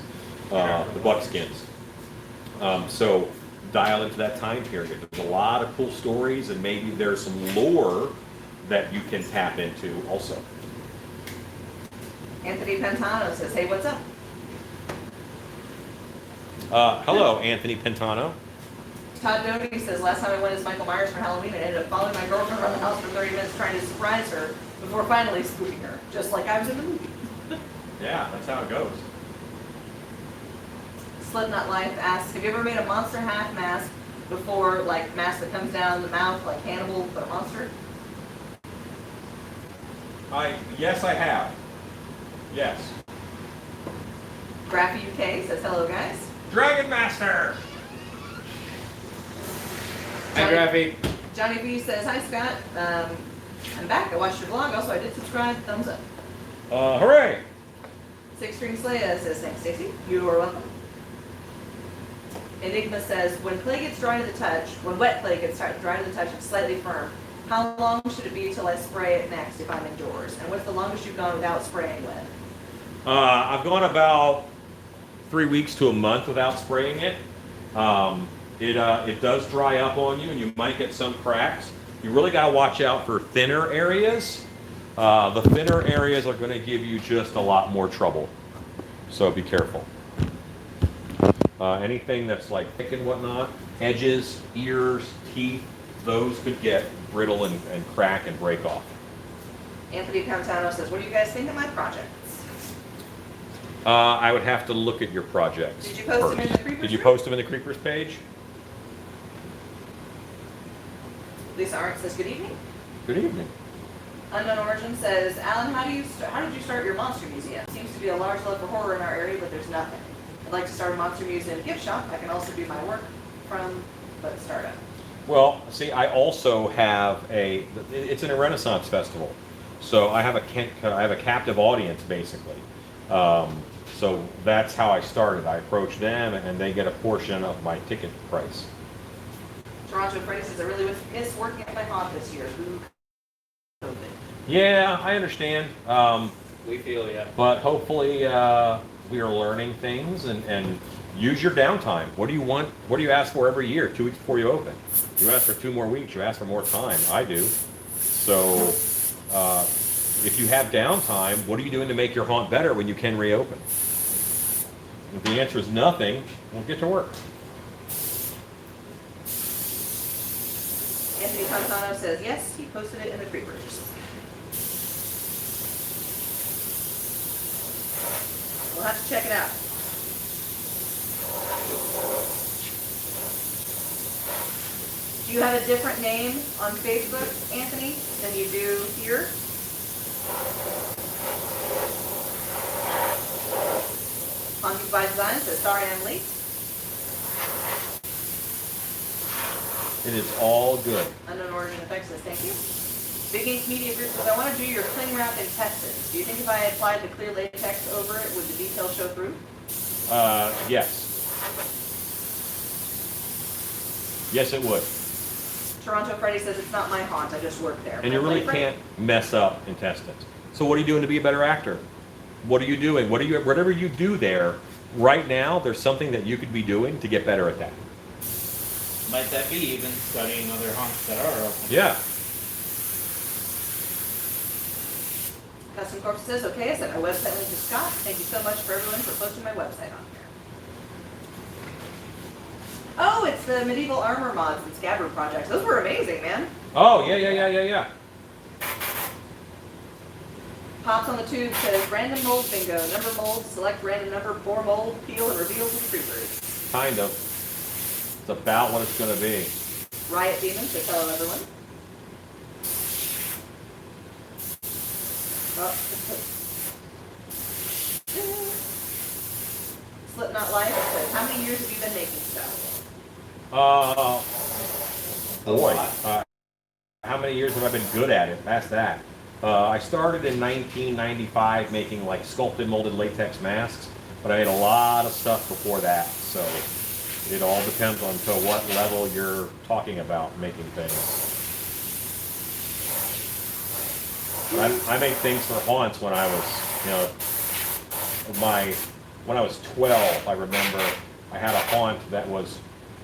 the buckskins. So dial into that time period. There's a lot of cool stories, and maybe there's some lore that you can tap into also. Anthony Pantano says, hey, what's up? Hello, Anthony Pantano. Todd Doty says, last time I went as Michael Myers for Halloween, I ended up following my girlfriend around the house for 30 minutes trying to surprise her before finally spooking her, just like I was in the movie. Yeah, that's how it goes. Slipknot Life asks, have you ever made a monster half mask before, like mask that comes down the mouth like Hannibal but a monster? Yes, I have. Yes. Graffy UK says, hello guys. Dragon Master. Hi, Graffy. Johnny B says, hi Scott. I'm back. I watched your vlog. Also, I did subscribe. Thumbs up. Hooray! Six String Slaya says, thanks, Stacy. You are welcome. Enigma says, when clay gets dry to the touch, when wet clay gets dry to the touch, it's slightly firm. How long should it be till I spray it next if I'm indoors? And what's the longest you've gone without spraying with? I've gone about 3 weeks to a month without spraying it. It does dry up on you, and you might get some cracks. You really got to watch out for thinner areas. The thinner areas are going to give you just a lot more trouble, so be careful. Anything that's like thick and whatnot, edges, ears, teeth, those could get brittle and crack and break off. Anthony Pantano says, what do you guys think of my projects? I would have to look at your projects. Did you post them in the Creepers? Did you post them in the Creepers page? Lisa Arndt says, good evening. Good evening. Unknown Origin says, Alan, how did you start your monster museum? Seems to be a large love for horror in our area, but there's nothing. I'd like to start a monster museum gift shop. I can also do my work from the startup. Well, see, I also have it's in a Renaissance festival, so I have a captive audience basically. So that's how I started. I approach them, and they get a portion of my ticket price. Toronto Freddy says, I really miss working at my haunt this year. Ooh, COVID. Yeah, I understand. We feel ya. But hopefully we are learning things and use your downtime. What do you want? What do you ask for every year? 2 weeks before you open. You ask for 2 more weeks. You ask for more time. I do. So if you have downtime, what are you doing to make your haunt better when you can reopen? If the answer is nothing, we'll get to work. Anthony Fontano says yes, he posted it in the creepers. We'll have to check it out. Do you have a different name on Facebook, Anthony, than you do here? Haunted by Design says, sorry I'm late. It is all good. Unknown Origin Effects says, thank you. Big Ink Media Group says, I want to do your cling wrap intestines. Do you think if I applied the clear latex over it, would the detail show through? Yes. Yes, it would. Toronto Freddy says, it's not my haunt, I just work there. And you really can't mess up intestines. So what are you doing to be a better actor? What are you doing? Whatever you do there, right now, there's something that you could be doing to get better at that. Might that be even studying other haunts that are open? Yeah. Custom Corp says, okay, I sent my website link to Scott. Thank you so much for everyone for posting my website on here. Oh, it's the medieval armor mods and scabbard projects. Those were amazing, man. Oh, yeah. Pops on the Tube says, random mold bingo, number mold, select random number, pour mold, peel, and reveal to the creepers. Kind of. It's about what it's going to be. Riot Demon says, hello, everyone. Slipknot Life says, how many years have you been making stuff? Boy. How many years have I been good at it? That's that. I started in 1995 making like sculpted molded latex masks, but I made a lot of stuff before that. So it all depends on to what level you're talking about making things. I made things for haunts when I was, when I was 12, I remember I had a haunt that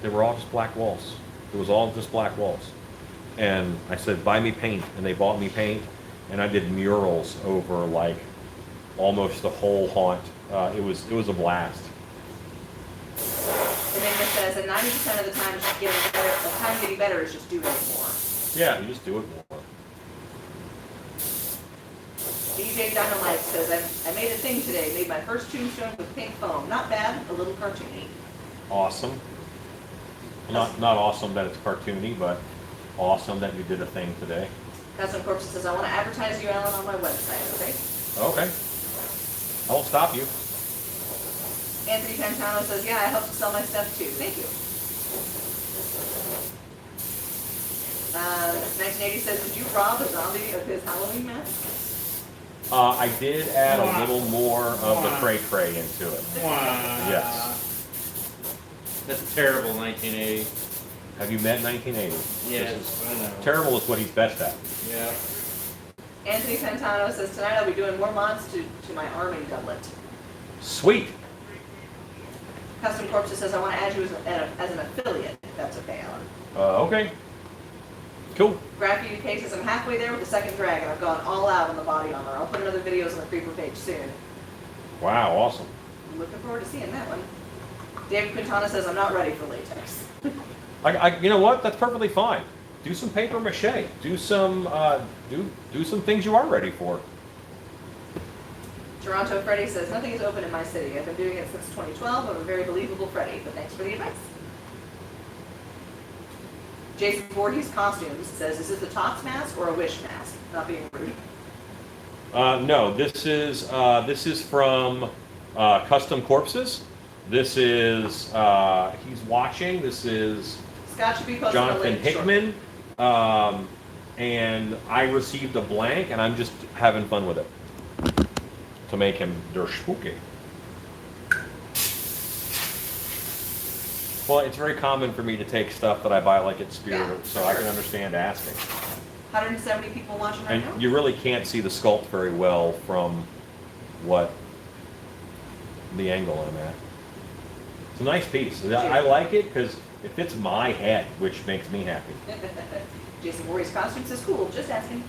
they were all just black walls. It was all just black walls. And I said, buy me paint. And they bought me paint. And I did murals over like almost the whole haunt. It was a blast. Enigma says, and 90% of the time it's just getting better. The time getting better is just doing more. Yeah, you just do it more. DJ Dynamite says, I made a thing today. Made my first tombstone with pink foam. Not bad, a little cartoony. Awesome. Not awesome that it's cartoony, but awesome that you did a thing today. Custom Corpse says, I want to advertise you, Alan, on my website, okay? Okay. I won't stop you. Anthony Pantano says, yeah, I help to sell my stuff too. Thank you. 1980 says, did you rob a zombie of his Halloween mask? I did add a little more of the cray-cray into it. Wow. Yes. That's a terrible 1980. Have you met 1980? Yes, I know. Terrible is what he's best at. Yeah. Anthony Pantano says, tonight I'll be doing more mods to my arming doublet. Sweet. Custom Corpse says, I want to add you as an affiliate, if that's okay, Alan. Okay. Cool. Graphy UK says, I'm halfway there with the second dragon. I've gone all out on the body armor. I'll put another videos on the Creeper page soon. Wow, awesome. I'm looking forward to seeing that one. David Quintana says, I'm not ready for latex. You know what? That's perfectly fine. Do some paper mache. Do some do some things you are ready for. Toronto Freddy says, nothing is open in my city. I've been doing it since 2012. I'm a very believable Freddy, but thanks for the advice. Jason Voorhees Costumes says, is this a Tots mask or a Wish mask? Not being rude. No, this is from Custom Corpses. This is he's watching. This is Scott should be posting a Jonathan link Hickman, and I received a blank, and I'm just having fun with it to make him der spooky. Well, it's very common for me to take stuff that I buy like at Spirit, Yeah, so I can understand asking. 170 people watching right now. And you really can't see the sculpt very well from the angle I'm at. It's a nice piece. I like it because it fits my head, which makes me happy. Jason Voorhees costume says cool, just asking.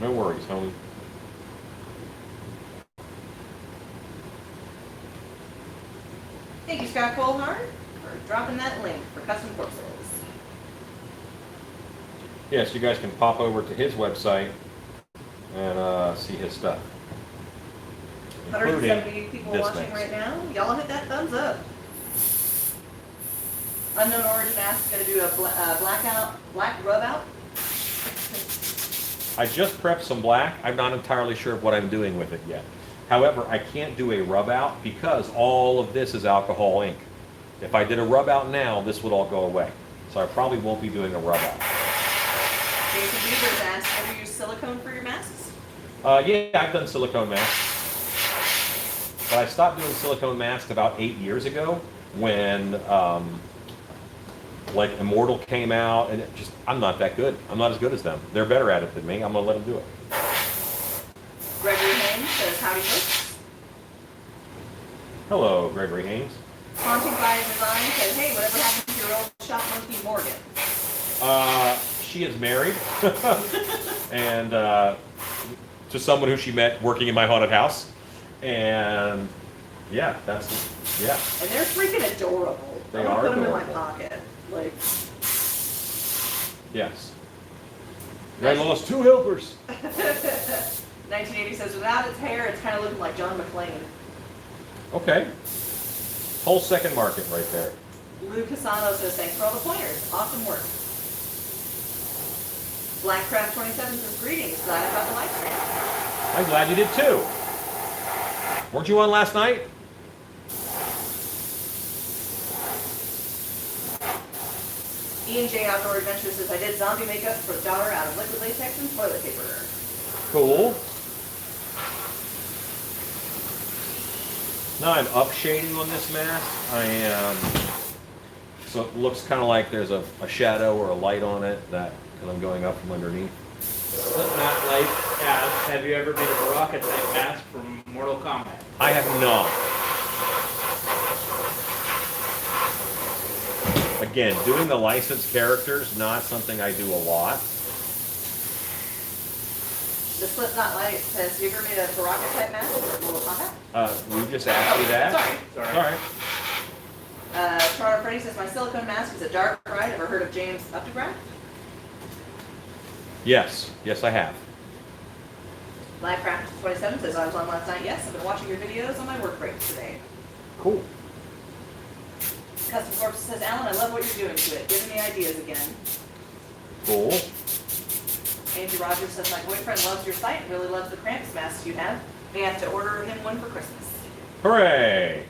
No worries, homie. Thank you, Scott Colhart, for dropping that link for custom corpses. Yes, you guys can pop over to his website and see his stuff. 170 people this watching mix. right now. Y'all hit that thumbs up. Unknown Origin asks, gonna do a black rub out. I just prepped some black. I'm not entirely sure what I'm doing with it yet. However, I can't do a rub out because all of this is alcohol ink. If I did a rub out now, this would all go away. So I probably won't be doing a rub out. Jason Beavers asks, ever use silicone for your masks? Yeah, I've done silicone masks. But I stopped doing silicone masks about 8 years ago when like Immortal came out, and it just, I'm not that good. I'm not as good as them. They're better at it than me. I'm gonna let them do it. Gregory Haynes says, howdy folks. Hello, Gregory Haynes. Haunting by Design says, hey, whatever happened to your old shop monkey Morgan? She is married, and to someone who she met working in my haunted house, and yeah, that's yeah. And they're freaking adorable. They I'm gonna are put them in my adorable. pocket. Like, Yes. I lost 2 helpers. 1980 says, without its hair, it's kind of looking like John McClane. Okay. Whole second market right there. Lou Casano says, thanks for all the pointers. Awesome work. Blackcraft27 says, greetings. Glad I got the live stream. I'm glad you did too. Weren't you on last night? Ian J. Outdoor Adventures says, I did zombie makeup for a daughter out of liquid latex and toilet paper. Cool. Now I'm up shading on this mask. I am. So it looks kind of like there's a shadow or a light on it that because I'm going up from underneath. Slipknot Life asks, have you ever made a Baraka type mask from Mortal Kombat? I have not. Again, doing the licensed characters, not something I do a lot. The Slipknot Light says, have you ever made a Baraka type mask or Mortal Kombat? We just asked you that. Sorry. All right. Toronto Freddy says, my silicone mask is a dark ride. Ever heard of James Updegraft? Yes. Yes, I have. Blackcraft27 says, I was on last night. Yes, I've been watching your videos on my work breaks today. Cool. Custom Corpse says, Alan, I love what you're doing to it. Giving me ideas again. Cool. Andrew Rogers says, my boyfriend loves your site and really loves the Krampus masks you have. May have to order him one for Christmas. Hooray!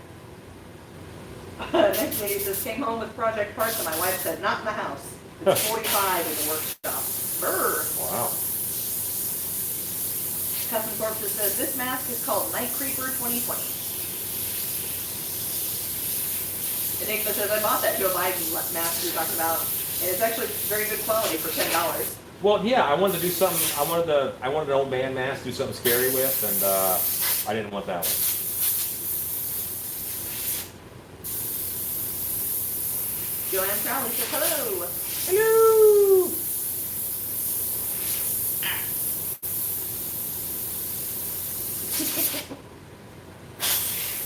Next lady says, came home with project parts and my wife said, not in the house. It's 45 in the workshop. Brr. Wow. Custom Corpse says, this mask is called Night Creeper 2020. Enigma says, I bought that Joe Biden mask we were talking about, and it's actually very good quality for $10. Well, yeah, I wanted to do something. I wanted an old man mask, do something scary with, and I didn't want that one. Joanne Crowley says, hello. Hello.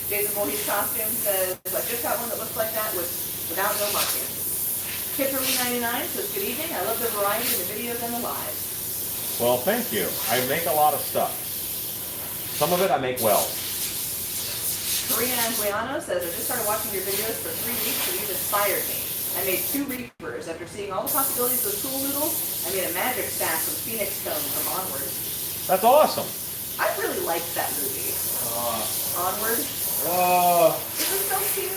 Jason Voorhees costume says, I just got one that looks like that without no marking. Kitterly99 says, good evening. I love the variety in the videos and the lives. Well, thank you. I make a lot of stuff. Some of it I make well. Karina Anguiano says, I just started watching your videos for 3 weeks and you've inspired me. I made 2 Reapers. After seeing all the possibilities of Tool Noodles, I made a magic staff with Phoenix Stone from Onward. That's awesome. I really liked that movie. Onward. It was so cute.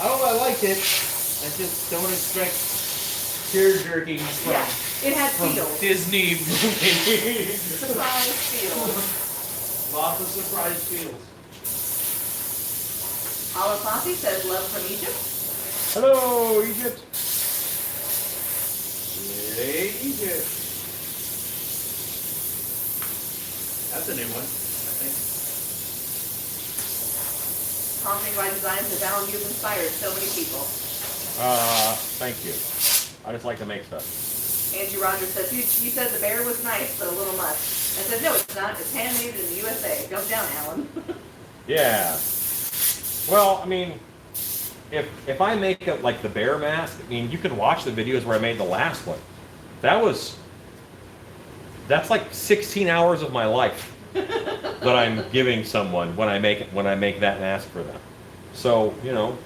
I liked it. I just don't expect tear jerking from, Yeah, it had from feels. Disney movies. Surprise feels. Lots of surprise feels. Olive Posse says, love from Egypt. Hello, Egypt. Yay, Egypt. That's a new one, I think. Haunting by Design says, Alan, you've inspired so many people. Thank you. I just like to make stuff. Angie Rogers says, you said the bear was nice, but a little much. I said, no, it's not. It's handmade in the USA. Go down, Alan. Yeah. Well, I mean, if I make it like the bear mask, I mean, you can watch the videos where I made the last one. That's like 16 hours of my life that I'm giving someone when I make that mask for them. So, you know,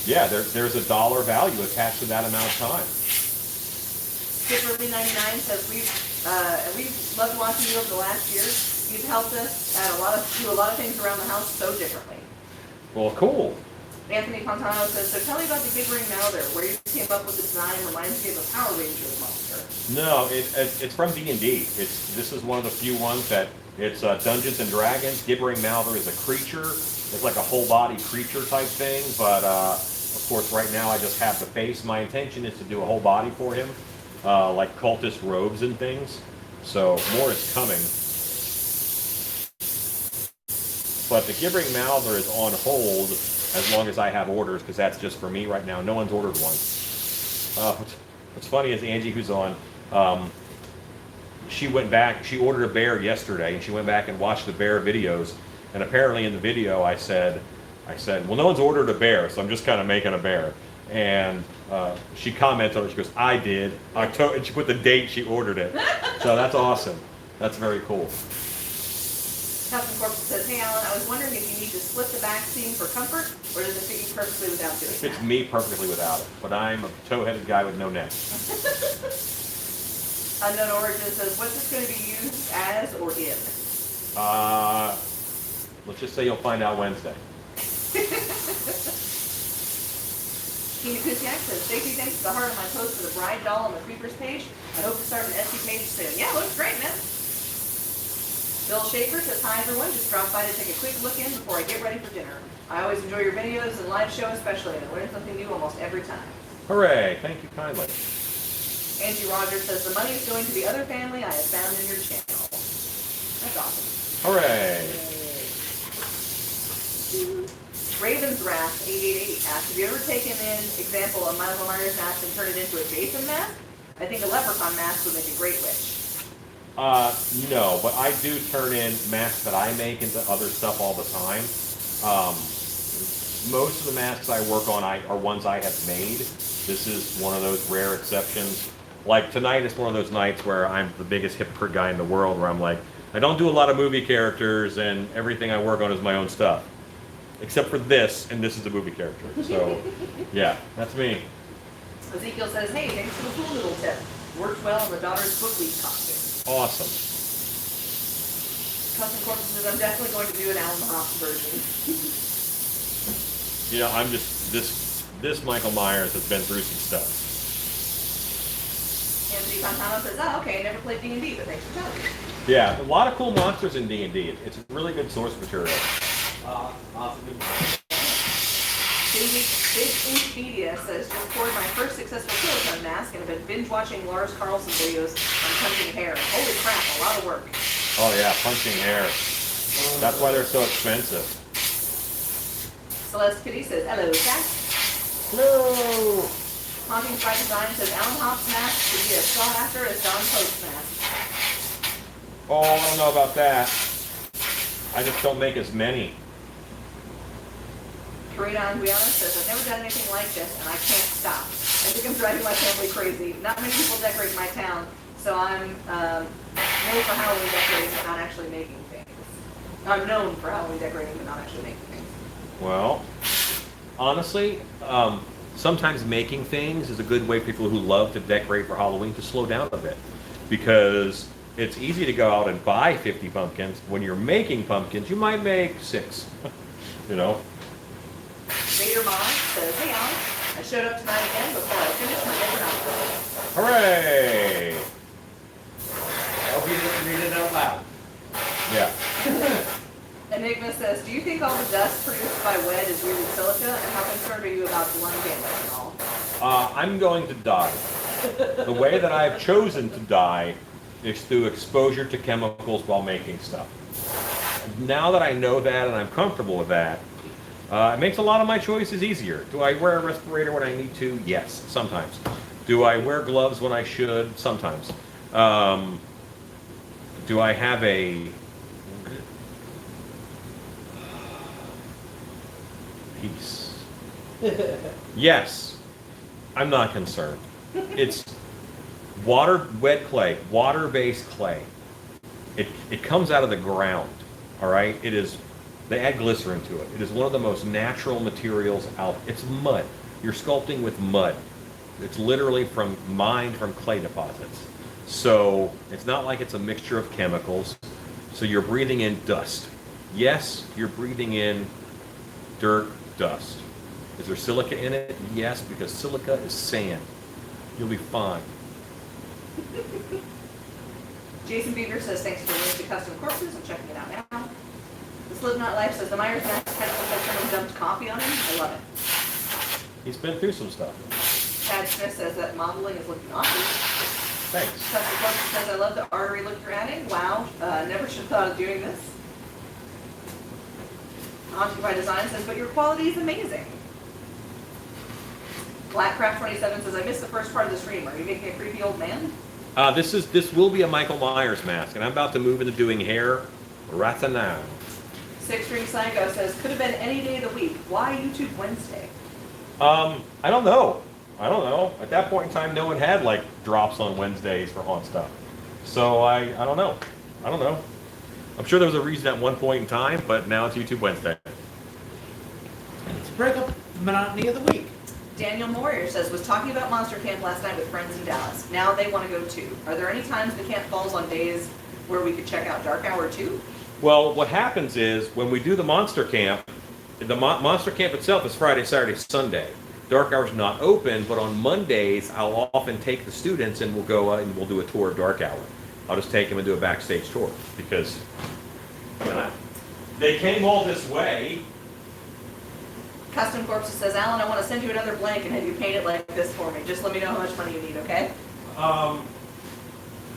yeah, there's a dollar value attached to that amount of time. Skipperly99 says, we've loved watching you over the last year. You've helped us do a lot of things around the house so differently. Well, cool. Anthony Fontano says, so tell me about the Gibbering Mouther, where you came up with the design. Reminds me of a Power Rangers monster. No, it's from D&D. This is one of the few ones that it's Dungeons and Dragons. Gibbering Mouther is a creature. It's like a whole body creature type thing, but of course right now I just have the face. My intention is to do a whole body for him, like cultist robes and things. So more is coming. But the Gibbering Mouther is on hold as long as I have orders, because that's just for me right now. No one's ordered one. What's funny is Angie, who's on, she went back, she ordered a bear yesterday, and she went back and watched the bear videos, and apparently in the video I said, well, no one's ordered a bear, so I'm just kind of making a bear. And she commented on it, she goes, I did, October, and she put the date she ordered it. So that's awesome. That's very cool. Custom Corpse says, hey Alan, I was wondering if you need to split the back seam for comfort, or does it fit you perfectly without doing It that? fits me perfectly without it, but I'm a toe-headed guy with no neck. Unknown Origin says, what's this going to be used as or in? Let's just say you'll find out Wednesday. Tina Kusiak says, Stacey, thanks for the heart on my post for the bride doll on the Creepers page. I hope to start an Etsy page soon. Yeah, looks great, man. Bill Schaefer says, hi everyone, just dropped by to take a quick look in before I get ready for dinner. I always enjoy your videos and live show especially, and I learn something new almost every time. Hooray, thank you kindly. Angie Rogers says, the money is going to the other family I have found in your channel. That's awesome. Hooray. Raven's Wrath 888 asks, have you ever taken an example of Michael Myers mask and turned it into a Jason mask? I think a leprechaun mask would make a great witch. No, but I do turn in masks that I make into other stuff all the time. Most of the masks I work on are ones I have made. This is one of those rare exceptions. Like tonight is one of those nights where I'm the biggest hypocrite guy in the world, where I'm like, I don't do a lot of movie characters, and everything I work on is my own stuff. Except for this, and this is a movie character. So, yeah, that's me. Ezekiel says, hey, thanks for the pool noodle tip. Worked well in the daughter's book week costume. Awesome. Custom Corpse says, I'm definitely going to do an Alan Hoff version. You know, I'm just, this Michael Myers has been through some stuff. Anthony Fontano says, oh, okay, I never played D&D, but thanks for telling me. Yeah, a lot of cool monsters in D&D. It's a really good source material. Awesome. Big Ink Media says, just poured my first successful silicone mask and have been binge watching Lars Carlson videos on punching hair. Holy crap, a lot of work. Oh yeah, punching hair. That's why they're so expensive. Celeste Kitty says, hello, Jack. Hello. Haunting by Design says, Alan Hopp's mask should be as sought after as Don Post's mask. Oh, I don't know about that. I just don't make as many. Kareena Anguiano says, I've never done anything like this, and I can't stop. I think I'm driving my family crazy. Not many people decorate my town, so I'm known for Halloween decorating, but not actually making things. I'm known for Halloween decorating, but not actually making things. Well, honestly, sometimes making things is a good way for people who love to decorate for Halloween to slow down a bit. Because it's easy to go out and buy 50 pumpkins. When you're making pumpkins, you might make 6. You know? Vader Mom says, hey Alan, I showed up tonight again before I finished my different outfit. Hooray! I hope you didn't read it out loud. Yeah. Enigma says, do you think all the dust produced by WED is really silica, and how concerned are you about lung damage and all? I'm going to die. The way that I've chosen to die is through exposure to chemicals while making stuff. Now that I know that and I'm comfortable with that, It makes a lot of my choices easier. Do I wear a respirator when I need to? Yes, sometimes. Do I wear gloves when I should? Sometimes. Do I have a piece? Yes. I'm not concerned. It's wet clay, water-based clay. It comes out of the ground, all right? They add glycerin to it. It is one of the most natural materials out. It's mud. You're sculpting with mud. It's literally mined from clay deposits. So it's not like it's a mixture of chemicals. So you're breathing in dust. Yes, you're breathing in dirt, dust. Is there silica in it? Yes, because silica is sand. You'll be fine. Jason Beaver says, thanks for the link to custom corpses. I'm checking it out now. The Slipknot Life says, the Myers mask kind of looks like someone dumped coffee on him. I love it. He's been through some stuff. Chad Smith says that modeling is looking awesome. Thanks. Custom corpses says, I love the artery look you're adding. Wow, never should have thought of doing this. Haunted by Design says, but your quality is amazing. Blackcraft27 says, I missed the first part of the stream. Are you making a creepy old man? This will be a Michael Myers mask, and I'm about to move into doing hair right now. Six String Psycho says, could have been any day of the week. Why YouTube Wednesday? I don't know. At that point in time, no one had like drops on Wednesdays for haunt stuff. So I don't know. I'm sure there was a reason at one point in time, but now it's YouTube Wednesday. Let's break up the monotony of the week. Daniel Moyer says, was talking about Monster Camp last night with friends in Dallas. Now they want to go too. Are there any times the camp falls on days where we could check out Dark Hour too? Well, what happens is when we do the Monster Camp, the Monster Camp itself is Friday, Saturday, Sunday. Dark Hour's not open, but on Mondays, I'll often take the students and we'll go and we'll do a tour of Dark Hour. I'll just take them and do a backstage tour because they came all this way. Custom Corpses says, Alan, I want to send you another blank and have you paint it like this for me. Just let me know how much money you need, okay?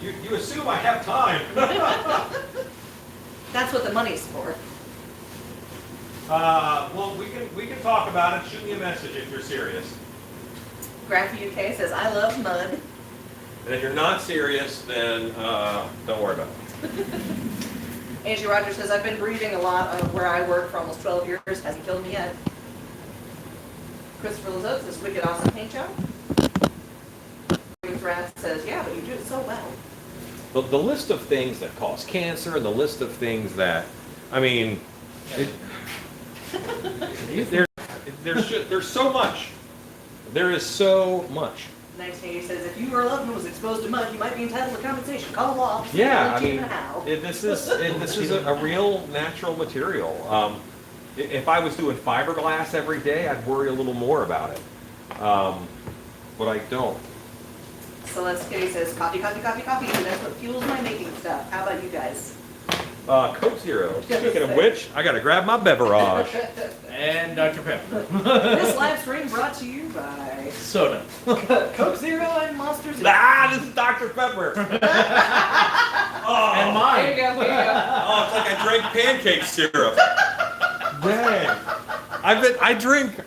You assume I have time. That's what the money's for. Well, we can talk about it. Shoot me a message if you're serious. Graphy UK says, I love mud. And if you're not serious, then don't worry about it. Angie Rogers says, I've been breathing a lot of where I work for almost 12 years. Hasn't killed me yet. Christopher Lazote says, wicked awesome paint job. Rat says, yeah, but you do it so well. The list of things that cause cancer and the list of things that, I mean, there's so much. There is so much. 1980 says, if you or a loved one was exposed to mud, you might be entitled to compensation. Call the law. Yeah, I mean, this is a real natural material. If I was doing fiberglass every day, I'd worry a little more about it. But I don't. Celeste Kitty says, copy, copy, copy, copy. That's what fuels my making stuff. How about you guys? Coke Zero. Speaking of which, I gotta grab my beverage. And Dr. Pepper. This live stream brought to you by Soda. Coke Zero and Monsters. This is Dr. Pepper. And mine. There you go, there you go. Oh, it's like I drank pancake syrup. Dang. I drink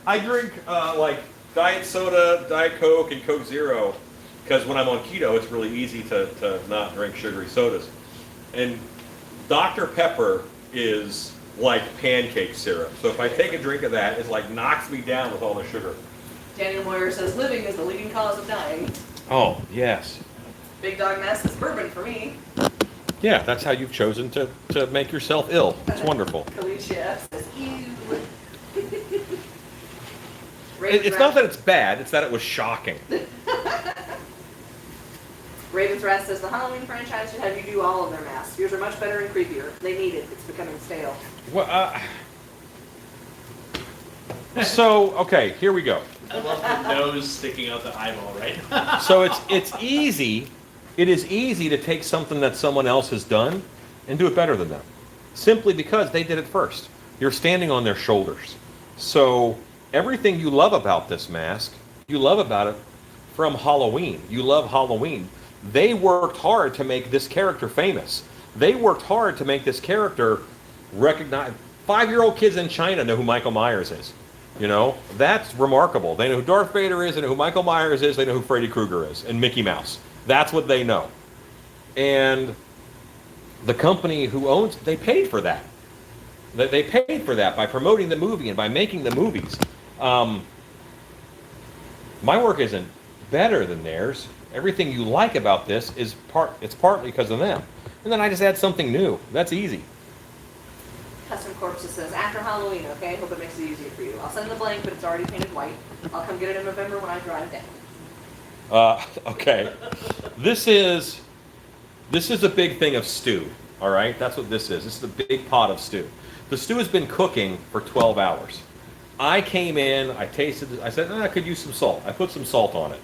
like diet soda, Diet Coke, and Coke Zero because when I'm on keto, it's really easy to not drink sugary sodas. And Dr. Pepper is like pancake syrup. So if I take a drink of that, it like knocks me down with all the sugar. Daniel Moyer says, living is the leading cause of dying. Oh, yes. Big Dog Mess says, bourbon for me. Yeah, that's how you've chosen to make yourself ill. It's wonderful. Felicia says, ew. It's not that it's bad, it's that it was shocking. Raven's Wrath says, the Halloween franchise should have you do all of their masks. Yours are much better and creepier. They need it. It's becoming stale. Well, so, okay, here we go. I love the nose sticking out the eyeball, right? So it's easy. It is easy to take something that someone else has done and do it better than them. Simply because they did it first. You're standing on their shoulders. So everything you love about this mask, you love about it from Halloween. You love Halloween. They worked hard to make this character famous. They worked hard to make this character recognized, 5-year-old kids in China know who Michael Myers is. You know, that's remarkable. They know who Darth Vader is, they know who Michael Myers is, they know who Freddy Krueger is, and Mickey Mouse. That's what they know. And the company who owns, they paid for that. They paid for that by promoting the movie and by making the movies. My work isn't better than theirs. Everything you like about this is it's partly because of them. And then I just add something new. That's easy. Custom Corpse just says, after Halloween, okay? Hope it makes it easier for you. I'll send the blank, but it's already painted white. I'll come get it in November when I drive down. Okay. This is a big thing of stew, all right? That's what this is. This is a big pot of stew. The stew has been cooking for 12 hours. I came in, I tasted it, I said, I could use some salt. I put some salt on it.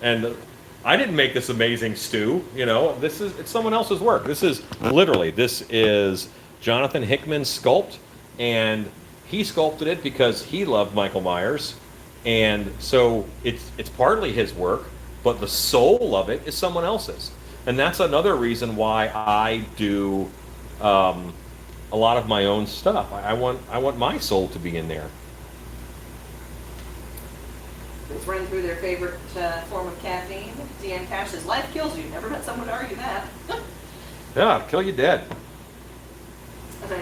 And I didn't make this amazing stew, you know. It's someone else's work. This is Jonathan Hickman's sculpt, and he sculpted it because he loved Michael Myers, and so it's partly his work, but the soul of it is someone else's, and that's another reason why I do a lot of my own stuff. I want my soul to be in there. Let's run through their favorite form of caffeine. DN Cash says, life kills you. Never met someone to argue that. Yeah, kill you dead.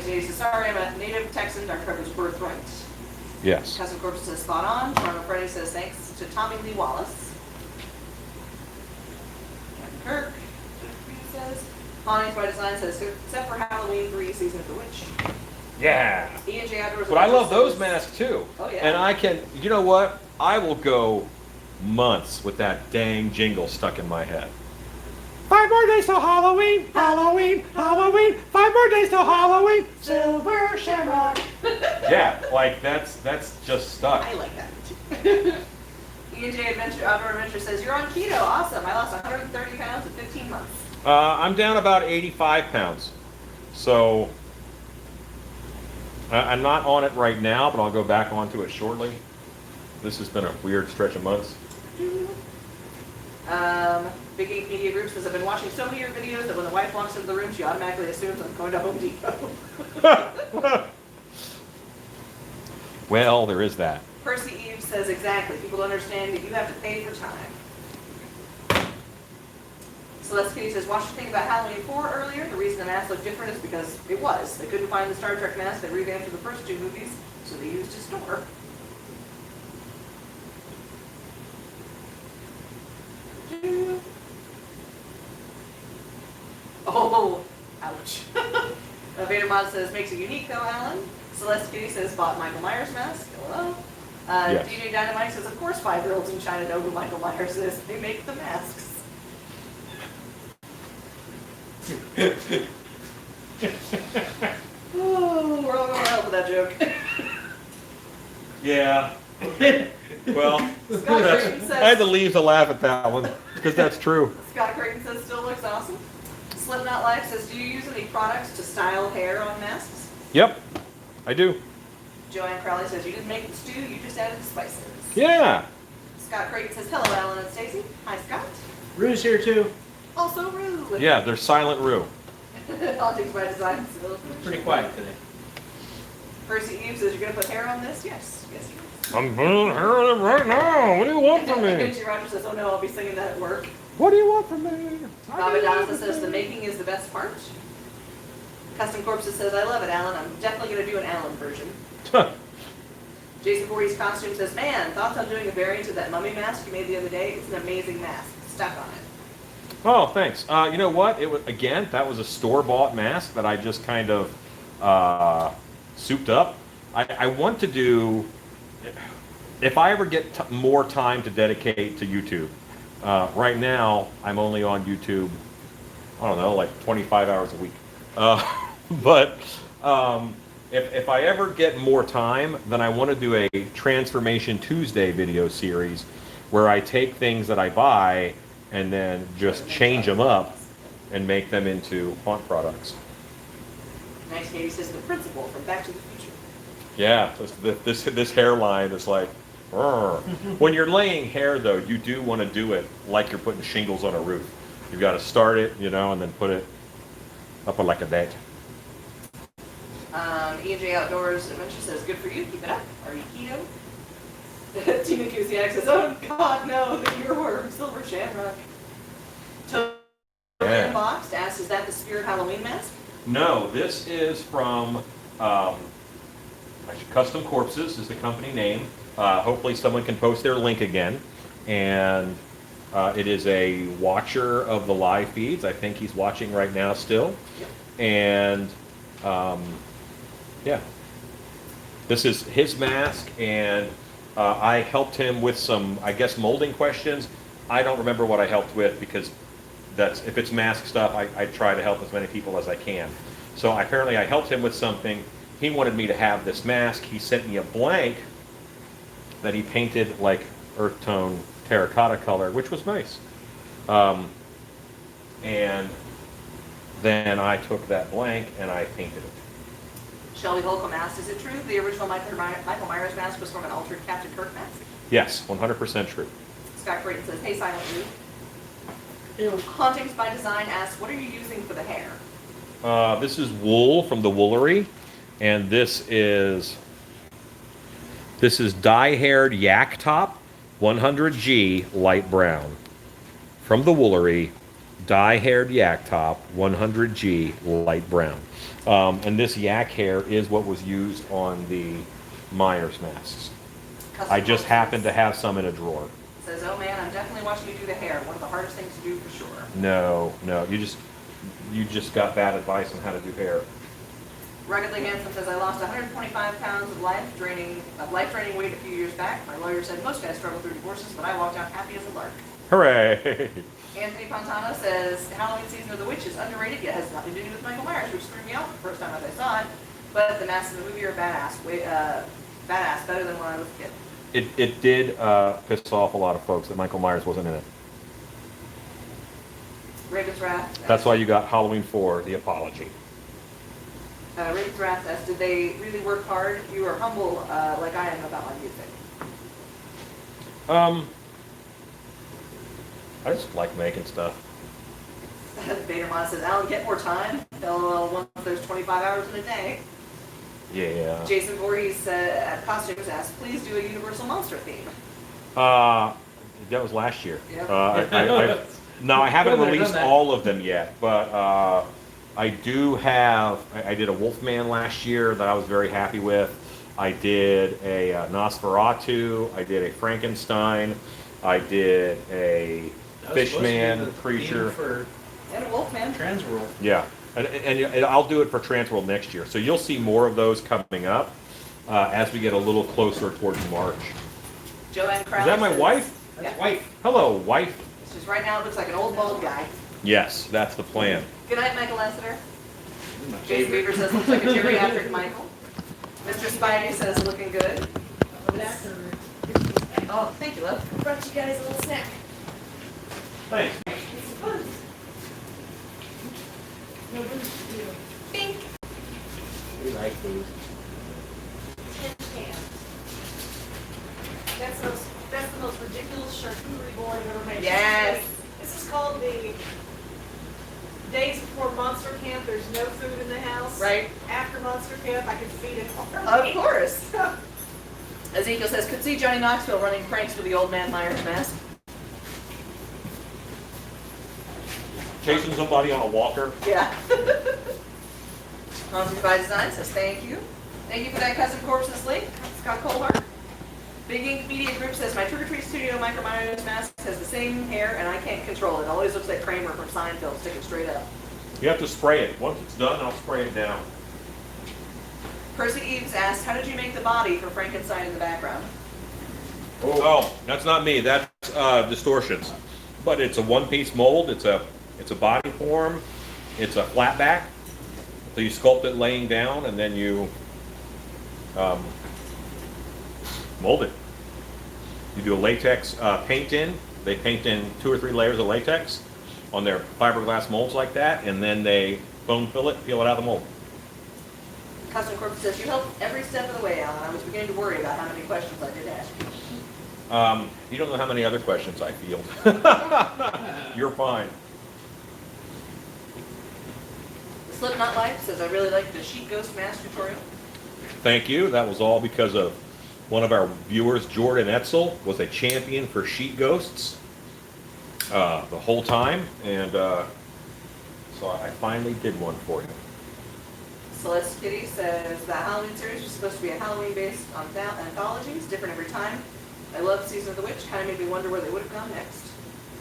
He says, sorry, I'm a native Texan. Dr. Pepper's birthright. Yes. Custom Corpse says, spot on. Toronto Freddy says, thanks to Tommy Lee Wallace. Captain Kirk says, Haunting by Design says, except for Halloween 3, Season of the Witch. Yeah. Ian J. Outdoors. But I love those masks too. Oh, yeah. And I can, you know what? I will go months with that dang jingle stuck in my head. 5 more days till Halloween, Halloween, Halloween. 5 more days till Halloween. Silver Shamrock. Yeah, like that's just stuck. I like that. Ian J. Outdoor Adventure says, you're on keto. Awesome. I lost 130 pounds in 15 months. I'm down about 85 pounds. So I'm not on it right now, but I'll go back onto it shortly. This has been a weird stretch of months. Big Ink Media Group says, I've been watching so many of your videos that when the wife walks into the room, she automatically assumes I'm going to Home Depot. Well, there is that. Percy Eve says, exactly. People don't understand that you have to pay for time. Celeste Kitty says, watched the thing about Halloween 4 earlier. The reason the mask looked different is because it was. They couldn't find the Star Trek mask that revamped for the first 2 movies, so they used a store. Oh, ouch. Vader Mod says, makes it unique though, Alan. Celeste Kitty says, bought Michael Myers mask. Hello. Yes. DJ Dynamite says, of course 5-year-olds in China know who Michael Myers is. They make the masks. Oh, we're all going to hell for that joke. Yeah. Well, Scott Creighton says, I had to leave to laugh at that one because that's true. Scott Creighton says, still looks awesome. Slipknot Life says, do you use any products to style hair on masks? Yep, I do. Joanne Crowley says, you didn't make the stew, you just added the spices. Yeah. Scott Creighton says, hello, Alan and Stacy. Hi, Scott. Rue's here too. Also Rue. Yeah, they're silent Rue. Hauntings by Design. Pretty quiet today. Percy Eve says, you're going to put hair on this? Yes. Yes, you I'm putting hair on it right now. What do you want from me? Gucci Rogers says, oh no, I'll be singing that at work. What do you want from me? Baba Donna says, the making is the best part. Custom Corpses says, I love it, Alan. I'm definitely going to do an Alan version. Jason Voorhees Costume says, man, thoughts on doing a variant of that mummy mask you made the other day? It's an amazing mask. Stuck on it. Oh, thanks. You know what? It was again. That was a store-bought mask that I just kind of souped up. I want to do. If I ever get more time to dedicate to YouTube, right now I'm only on YouTube. I don't know, like 25 hours a week. But if I ever get more time, then I want to do a Transformation Tuesday video series where I take things that I buy and then just change them up and make them into haunt products. Nice Katie says, the principal from Back to the Future. Yeah, this hairline is like, "Rrr." When you're laying hair though, you do want to do it like you're putting shingles on a roof. You've got to start it, you know, and then put it up like a that. E&J Outdoors Adventure says, good for you, keep it up. Are you keto? Tina Kusiak says, oh God, no, the earworm, silver shamrock. Yeah. Boxed asks, is that the Spirit Halloween mask? No, this is from actually Custom Corpses is the company name. Hopefully someone can post their link again. And it is a watcher of the live feeds. I think he's watching right now still. Yep. And yeah, this is his mask, and I helped him with some, I guess, molding questions. I don't remember what I helped with because if it's mask stuff, I try to help as many people as I can. So apparently I helped him with something. He wanted me to have this mask. He sent me a blank that he painted like earth tone terracotta color, which was nice. And then I took that blank and I painted it. Shelby Holcomb asked, is it true the original Michael Myers mask was from an altered Captain Kirk mask? Yes, 100% true. Scott Creighton says, hey, Silent Dude. Hauntings by Design asks, what are you using for the hair? This is wool from the Woolery, and this is dye-haired yak top, 100G light brown. From the Woolery, dye-haired yak top, 100G light brown. And this yak hair is what was used on the Myers masks. I just happened to have some in a drawer. Says, oh man, I'm definitely watching you do the hair. One of the hardest things to do for sure. No, you just got bad advice on how to do hair. Ruggedly Handsome says, I lost 125 pounds of life-draining weight a few years back. My lawyer said most guys struggle through divorces, but I walked out happy as a lark. Hooray! Anthony Fontana says, Halloween Season of the Witch is underrated, yet has nothing to do with Michael Myers, which threw me off the first time as I saw it. But the masks in the movie are badass. Badass, better than when I was a kid. It did piss off a lot of folks that Michael Myers wasn't in it. Raven's Wrath. That's why you got Halloween 4, The Apology. Raven's Wrath says, did they really work hard? You are humble like I am about my music. I just like making stuff. Vadermont says, Alan, get more time. LOL, once there's 25 hours in a day. Yeah. Jason Voorhees at Costumes asks, please do a Universal Monster theme. That was last year. Yep. No, I haven't Well, they've released done that. all of them yet, but I do have. I did a Wolfman last year that I was very happy with. I did a Nosferatu. I did a Frankenstein. I did a Fishman creature. And a Wolfman. Transworld. Yeah, and I'll do it for Transworld next year. So you'll see more of those coming up as we get a little closer towards March. Joanne Crowley Is that my says- wife? Yeah. Wife. Hello, wife. It's just right now it looks like an old bald guy. Yes, that's the plan. Good night, Michael Lassiter. Jason Beaver says, looks like a geriatric Michael. Mr. Spidey says, looking good. Oh, thank you, love. Brought you guys a little snack. Thanks. No booze for you. Pink. We like food. Tin can. That's the most ridiculous charcuterie board I've ever made. Yes. This is called the days before Monster Camp. There's no food in the house. Right. After Monster Camp, I can feed it all. Of course. Ezekiel says, could see Johnny Knoxville running pranks with the old man Myers mask. Chasing somebody on a walker. Yeah. Haunted by Design says, thank you. Thank you for that Custom Corpses link, Scott Colhart. Big Ink Media Group says, my trick-or-treat studio Michael Myers mask has the same hair and I can't control it. It always looks like Kramer from Seinfeld sticking straight up. You have to spray it. Once it's done, I'll spray it down. Percy Eves asked, how did you make the body for Frankenstein in the background? Oh, that's not me. That's Distortions. But it's a one-piece mold. It's a body form. It's a flat back. So you sculpt it laying down, and then you mold it. You do a latex paint in. They paint in 2 or 3 layers of latex on their fiberglass molds like that, and then they foam fill it, peel it out of the mold. Custom Corp says, you helped every step of the way, Alan. I was beginning to worry about how many questions I did ask you. You don't know how many other questions I field. You're fine. The Slipknot Life says, I really like the sheet ghost mask tutorial. Thank you. That was all because of one of our viewers, Jordan Etzel, was a champion for sheet ghosts the whole time, and so I finally did one for you. Celeste Kitty says, the Halloween series was supposed to be a Halloween-based anthologies, different every time. I love Season of the Witch, kind of made me wonder where they would have gone next.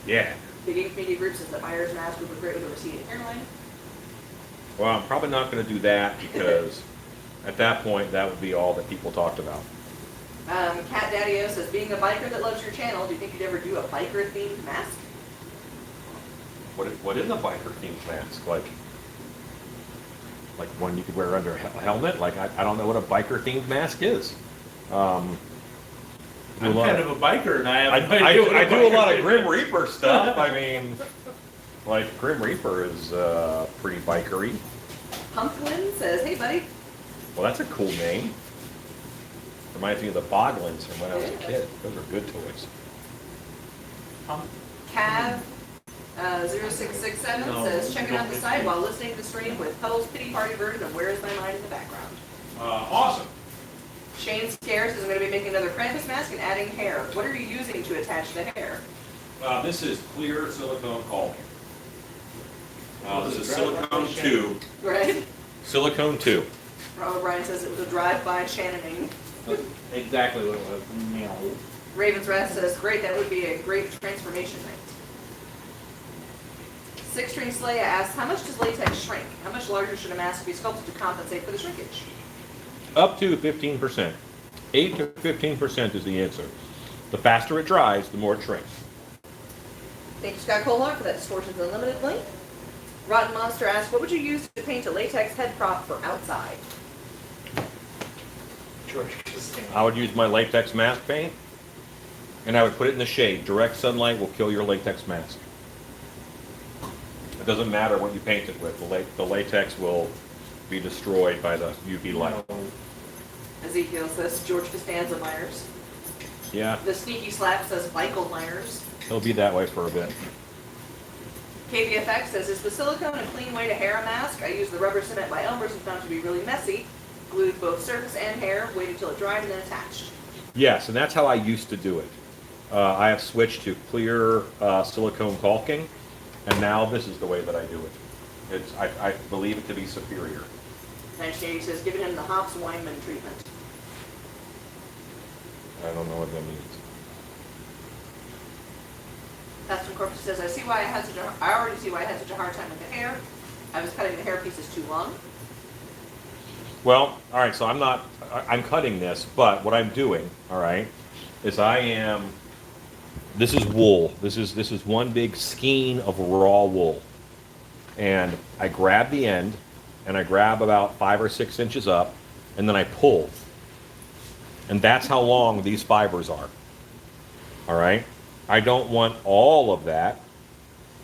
Yeah. The Game Community Group says that Myers mask would look great with a receding hairline. Well, I'm probably not going to do that because at that point, that would be all that people talked about. Cat Daddy-O says, being a biker that loves your channel, do you think you'd ever do a biker-themed mask? What is a biker-themed mask? Like one you could wear under a helmet? Like, I don't know what a biker-themed mask is. I'm kind of a biker, and I have no I idea what do a biker lot of is. Grim Reaper stuff. I mean, like, Grim Reaper is pretty bikery. Pumpkin says, hey buddy. Well, that's a cool name. Reminds me of the Boglins from when I was a kid. Those are good toys. Cav 0667 says, checking out the site while listening to the stream with Poe's pity party version of Where Is My Mind in the background. Awesome. Shane Scares is going to be making another Krampus mask and adding hair. What are you using to attach the hair? This is clear silicone caulking. This is silicone 2. Right? Silicone 2. Robert Bryan says it was a drive-by Shannoning. Exactly what it was. Meow. Raven's Rest says, great, that would be a great transformation night. Six String Slaya asks, how much does latex shrink? How much larger should a mask be sculpted to compensate for the shrinkage? Up to 15%. 8 to 15% is the answer. The faster it dries, the more it shrinks. Thank you, Scott Kohler, for that Distortions Unlimited link. Rotten Monster asks, what would you use to paint a latex head prop for outside? I would use my latex mask paint, and I would put it in the shade. Direct sunlight will kill your latex mask. It doesn't matter what you paint it with. The latex will be destroyed by the UV light. Ezekiel says, George Costanza Myers. Yeah, The Sneaky Slap says, Michael Myers. it'll be that way for a bit. KVFX says, is the silicone a clean way to hair a mask? I used the rubber cement by Elmer's and found it to be really messy. Glued both surface and hair, waited till it dried, and then attached. Yes, and that's how I used to do it. I have switched to clear silicone caulking, and now this is the way that I do it. I believe it to be superior. 1980 says, giving him the Hops Weinman treatment. I don't know what that means. Custom Corpus says, I already see why I had such a hard time with the hair. I was cutting the hair pieces too long. Well, all right, so I'm cutting this, but what I'm doing, all right, is this is wool. This is one big skein of raw wool. And I grab the end, and I grab about 5 or 6 inches up, and then I pull. And that's how long these fibers are. All right? I don't want all of that.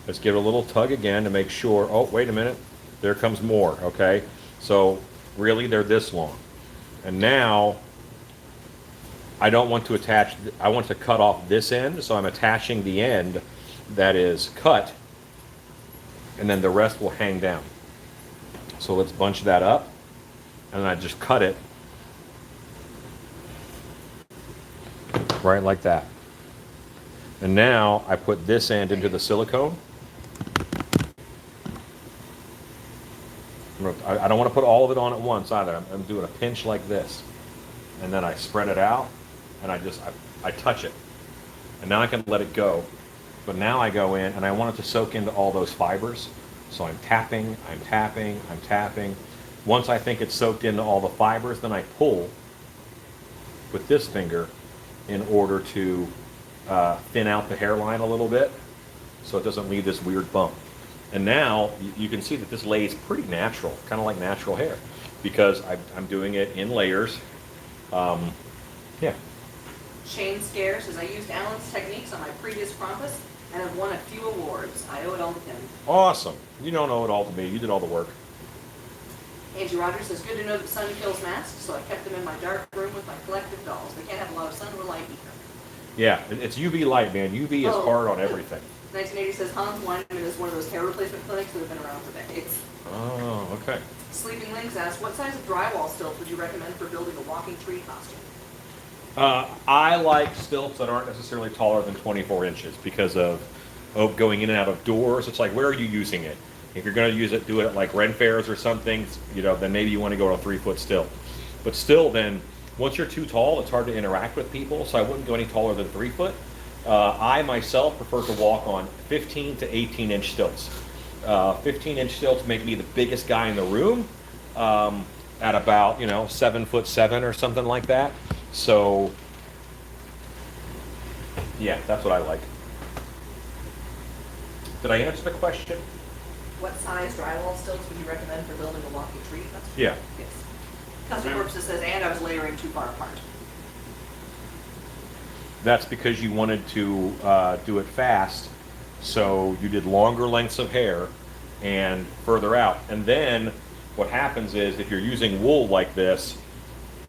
Let's give it a little tug again to make sure. Oh, wait a minute. There comes more, okay? So really, they're this long. And now, I don't want to attach, I want to cut off this end, so I'm attaching the end that is cut, and then the rest will hang down. So let's bunch that up, and I just cut it right like that. And now I put this end into the silicone. I don't want to put all of it on at once either. I'm doing a pinch like this. And then I spread it out, and I touch it. And now I can let it go. But now I go in, and I want it to soak into all those fibers. So I'm tapping, I'm tapping, I'm tapping. Once I think it's soaked into all the fibers, then I pull with this finger in order to thin out the hairline a little bit so it doesn't leave this weird bump. And now you can see that this lays pretty natural, kind of like natural hair, because I'm doing it in layers. Yeah. Shane Scare says, I used Alan's techniques on my previous Krampus and have won a few awards. I owe it all to him. Awesome. You don't owe it all to me. You did all the work. Angie Rogers says, good to know that sun kills masks, so I kept them in my dark room with my collective dolls. They can't have a lot of sun or light either. Yeah, it's UV light, man. UV is hard on everything. 1980 says, Hans Weinman is one of those hair replacement clinics that have been around for decades. Oh, Okay. Sleeping Links asks, what size of drywall stilts would you recommend for building a walking tree costume? I like stilts that aren't necessarily taller than 24 inches because of going in and out of doors. It's like, where are you using it? If you're going to use it, do it at like Ren fairs or something, then maybe you want to go to a 3-foot stilt. But still, then, once you're too tall, it's hard to interact with people, so I wouldn't go any taller than 3 foot. I myself prefer to walk on 15 to 18-inch stilts. 15-inch stilts make me the biggest guy in the room at about, 7'7" or something like that. So, yeah, that's what I like. Did I answer the question? What size drywall stilts would you recommend for building a walking tree costume? Yeah. Yes. Custom Corpses says, and I was layering too far apart. That's because you wanted to do it fast, so you did longer lengths of hair and further out. And then what happens is if you're using wool like this,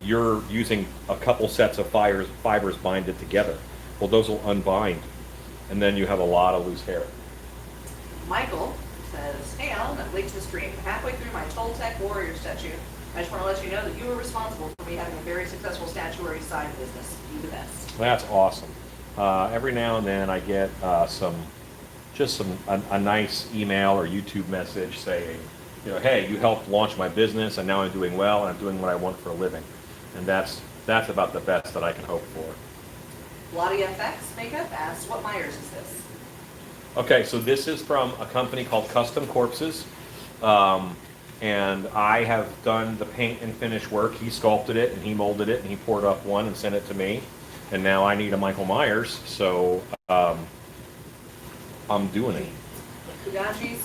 you're using a couple sets of fibers binded together. Well, those will unbind, and then you have a lot of loose hair. Michael says, hey Alan, I'm late to the stream. Halfway through my Toltec warrior statue. I just want to let you know that you were responsible for me having a very successful statuary side business. You the best. That's awesome. Every now and then I get a nice email or YouTube message saying, hey, you helped launch my business and now I'm doing well and I'm doing what I want for a living. And that's about the best that I can hope for. Lottie FX Makeup asks, what Myers is this? Okay, so this is from a company called Custom Corpses. And I have done the paint and finish work. He sculpted it and he molded it and he poured up one and sent it to me. And now I need a Michael Myers, so I'm doing it. Kugaji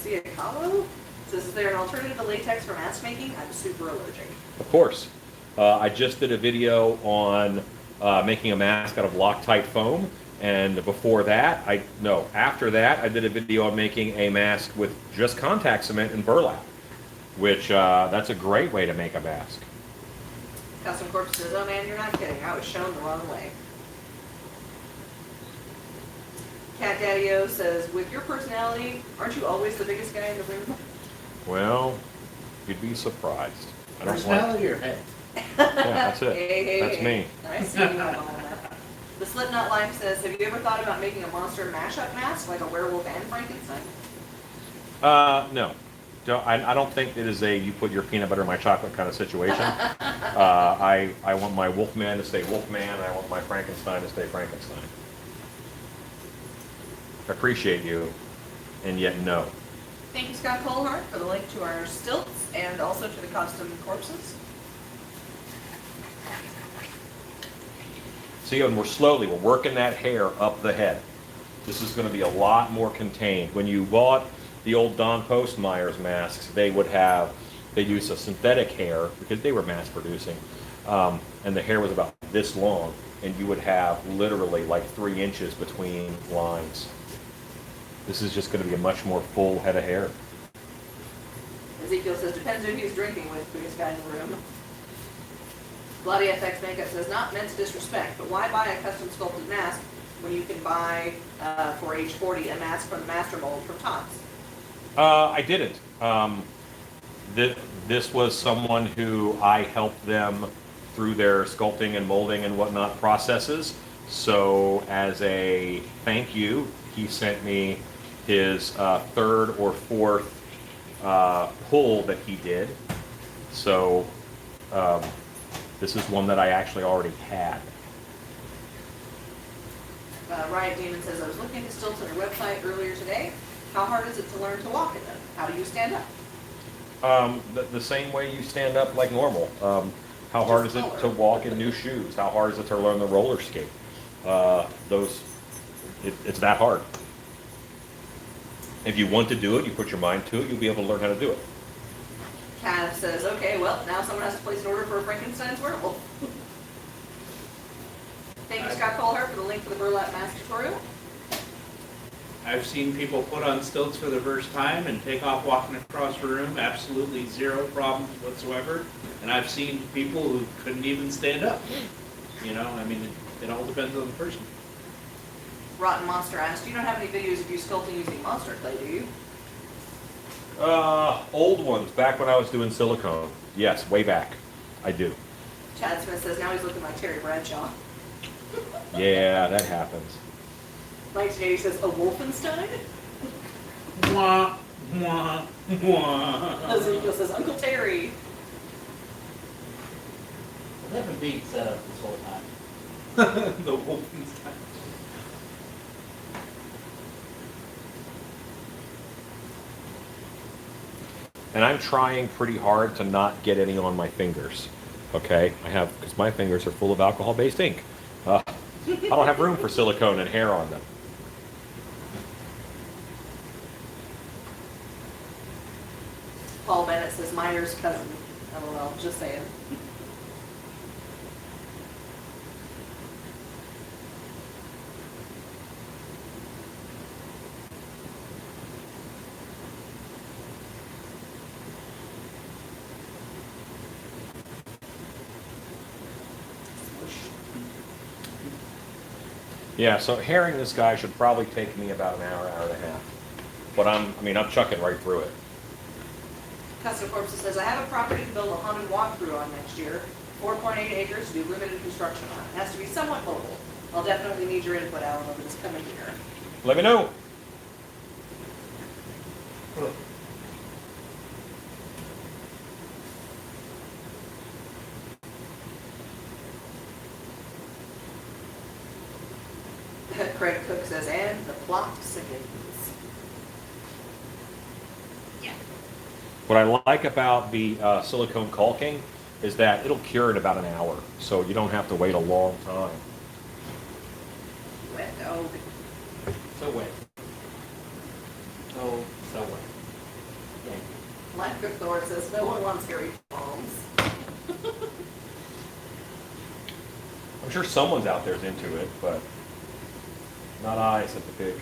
Siakawa says, is there an alternative to latex for mask making? I'm super allergic. Of course. I just did a video on making a mask out of Loctite foam. And before that, after that, I did a video on making a mask with just contact cement and burlap, which that's a great way to make a mask. Custom Corp says, oh man, you're not kidding. I was shown the wrong way. Cat Daddy-O says, with your personality, aren't you always the biggest guy in the room? Well, you'd be surprised. I don't Personality or head? Yeah, that's it. Hey, That's me. I see you have all that. The Slipknot Life says, have you ever thought about making a monster mashup mask like a werewolf and Frankenstein? No. I don't think it is a you put your peanut butter in my chocolate kind of situation. I want my Wolfman to stay Wolfman, and I want my Frankenstein to stay Frankenstein. I appreciate you, and yet no. Thank you, Scott Colehart, for the link to our stilts and also to the custom corpses. See, and we're working that hair up the head. This is going to be a lot more contained. When you bought the old Don Postmeyer's masks, they used a synthetic hair because they were mass producing, and the hair was about this long, and you would have literally like 3 inches between lines. This is just going to be a much more full head of hair. Ezekiel says, depends who he's drinking with, biggest guy in the room. Bloody FX Makeup says, not meant to disrespect, but why buy a custom sculpted mask when you can buy, for age 40, a mask from the master mold from Tots? I didn't. This was someone who I helped them through their sculpting and molding and whatnot processes. So as a thank you, he sent me his third or fourth pull that he did. So this is one that I actually already had. Riot Demon says, I was looking at the stilts on your website earlier today. How hard is it to learn to walk in them? How do you stand up? The same way you stand up like normal. How hard is it to walk in new shoes? How hard is it to learn the roller skate? It's that hard. If you want to do it, you put your mind to it, you'll be able to learn how to do it. Cav says, okay, well, now someone has to place an order for a Frankenstein's werewolf. Thank you, Scott Colehart, for the link to the burlap mask tutorial. I've seen people put on stilts for the first time and take off walking across the room, absolutely zero problems whatsoever. And I've seen people who couldn't even stand up. It all depends on the person. Rotten Monster asked, you don't have any videos of you sculpting using monster clay, do you? Old ones, back when I was doing silicone. Yes, way back. I do. Chad Smith says now he's looking like Terry Bradshaw. Yeah, that happens. 1980 says a Wolfenstein. Wah, wah, wah. Ezekiel says Uncle Terry. They haven't been set up this whole time. The Wolfenstein. And I'm trying pretty hard to not get any on my fingers. Okay? Because my fingers are full of alcohol-based ink. I don't have room for silicone and hair on them. Paul Bennett says Myers' cousin. LOL, just saying. Yeah, so hairing this guy should probably take me about an hour, hour and a half. But I'm chucking right through it. Custom Corpses says, I have a property to build a haunted walkthrough on next year. 4.8 acres to do limited construction on. It has to be somewhat mobile. I'll definitely need your input, Alan, over this coming year. Let me know. Craig Cook says, and the plot thickens. Yeah. What I like about the silicone caulking is that it'll cure in about an hour, so you don't have to wait a long time. Wet dog. So wet. So wet. Yeah. Life Cook Thor says, no one wants hairy palms. I'm sure someone's out there's into it, but not I, said the pig.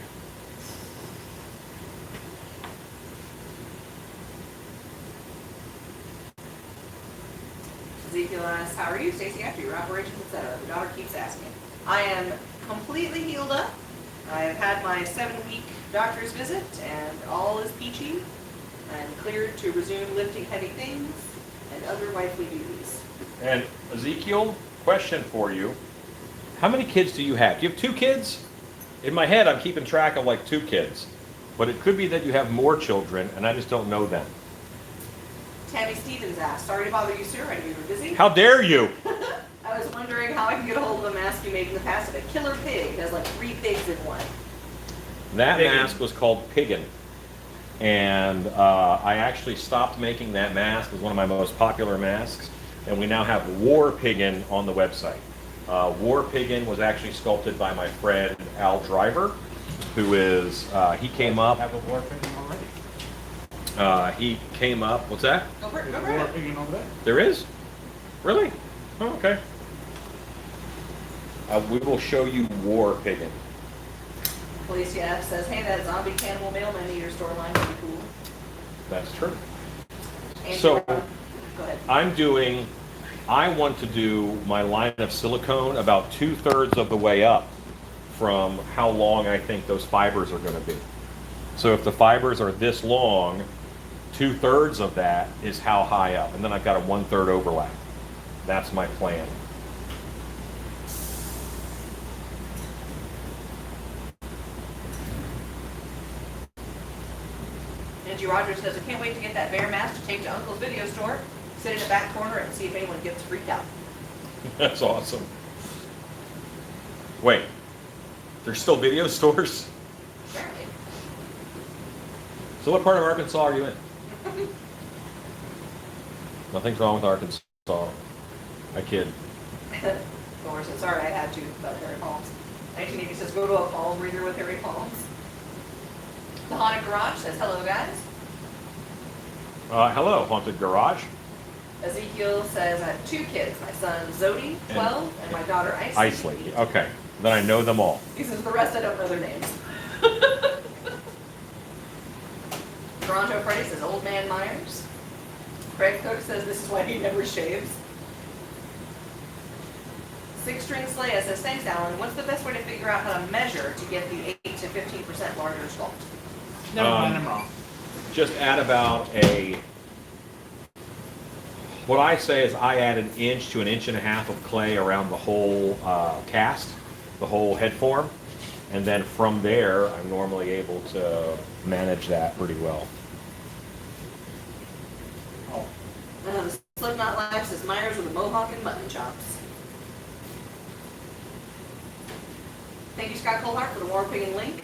Ezekiel asks, how are you, Stacy, after your operations, etc.? The daughter keeps asking. I am completely healed up. I've had my 7-week doctor's visit, and all is peachy. I'm cleared to resume lifting heavy things and other wifely duties. And Ezekiel, question for you. How many kids do you have? Do you have 2 kids? In my head, I'm keeping track of like 2 kids. But it could be that you have more children, and I just don't know them. Tammy Stevens asked, sorry to bother you, sir. I knew you were busy. How dare you? I was wondering how I can get a hold of a mask you made in the past of a killer pig. It has like 3 pigs in one. That Piggin. mask was called Piggin. And I actually stopped making that mask. It was one of my most popular masks. And we now have War Piggin on the website. War Piggin was actually sculpted by my friend Al Driver, who is, he came up. Have a war picking already. He came up, what's that? Go for it, There's go a war for it. picking over there. There is? Really? Oh, okay. We will show you War Piggin. Felicia F says, hey, that zombie cannibal mailman eater storyline would be cool. That's true. And So, go ahead. I want to do my line of silicone about 2/3 of the way up from how long I think those fibers are going to be. So if the fibers are this long, 2/3 of that is how high up. And then I've got a 1/3 overlap. That's my plan. Angie Rogers says, I can't wait to get that bear mask to take to Uncle's video store, sit in the back corner and see if anyone gets freaked out. That's awesome. Wait, there's still video stores? Apparently. So what part of Arkansas are you in? Nothing's wrong with Arkansas. I kid. Thor says, sorry, I had to about hairy palms. 1980 says, go to a palm reader with hairy palms. The Haunted Garage says, hello, guys. Hello, Haunted Garage. Ezekiel says, I have 2 kids. My son, Zodi, 12, and my daughter, Isley. Isley. Okay, then I know them all. He says, the rest I don't know their names. Toronto Freddy says, Old Man Myers. Craig Cook says, this is why he never shaves. Six String Slaya says, thanks, Alan. What's the best way to figure out how to measure to get the 8 to 15% larger sculpt? Never mind, I'm wrong. just add about what I say is I add 1 inch to 1.5 inches of clay around the whole cast, the whole head form, and then from there I'm normally able to manage that pretty well. Slipknot Life says Myers with a mohawk and mutton chops. Thank you, Scott Colhart, for the War Pig link.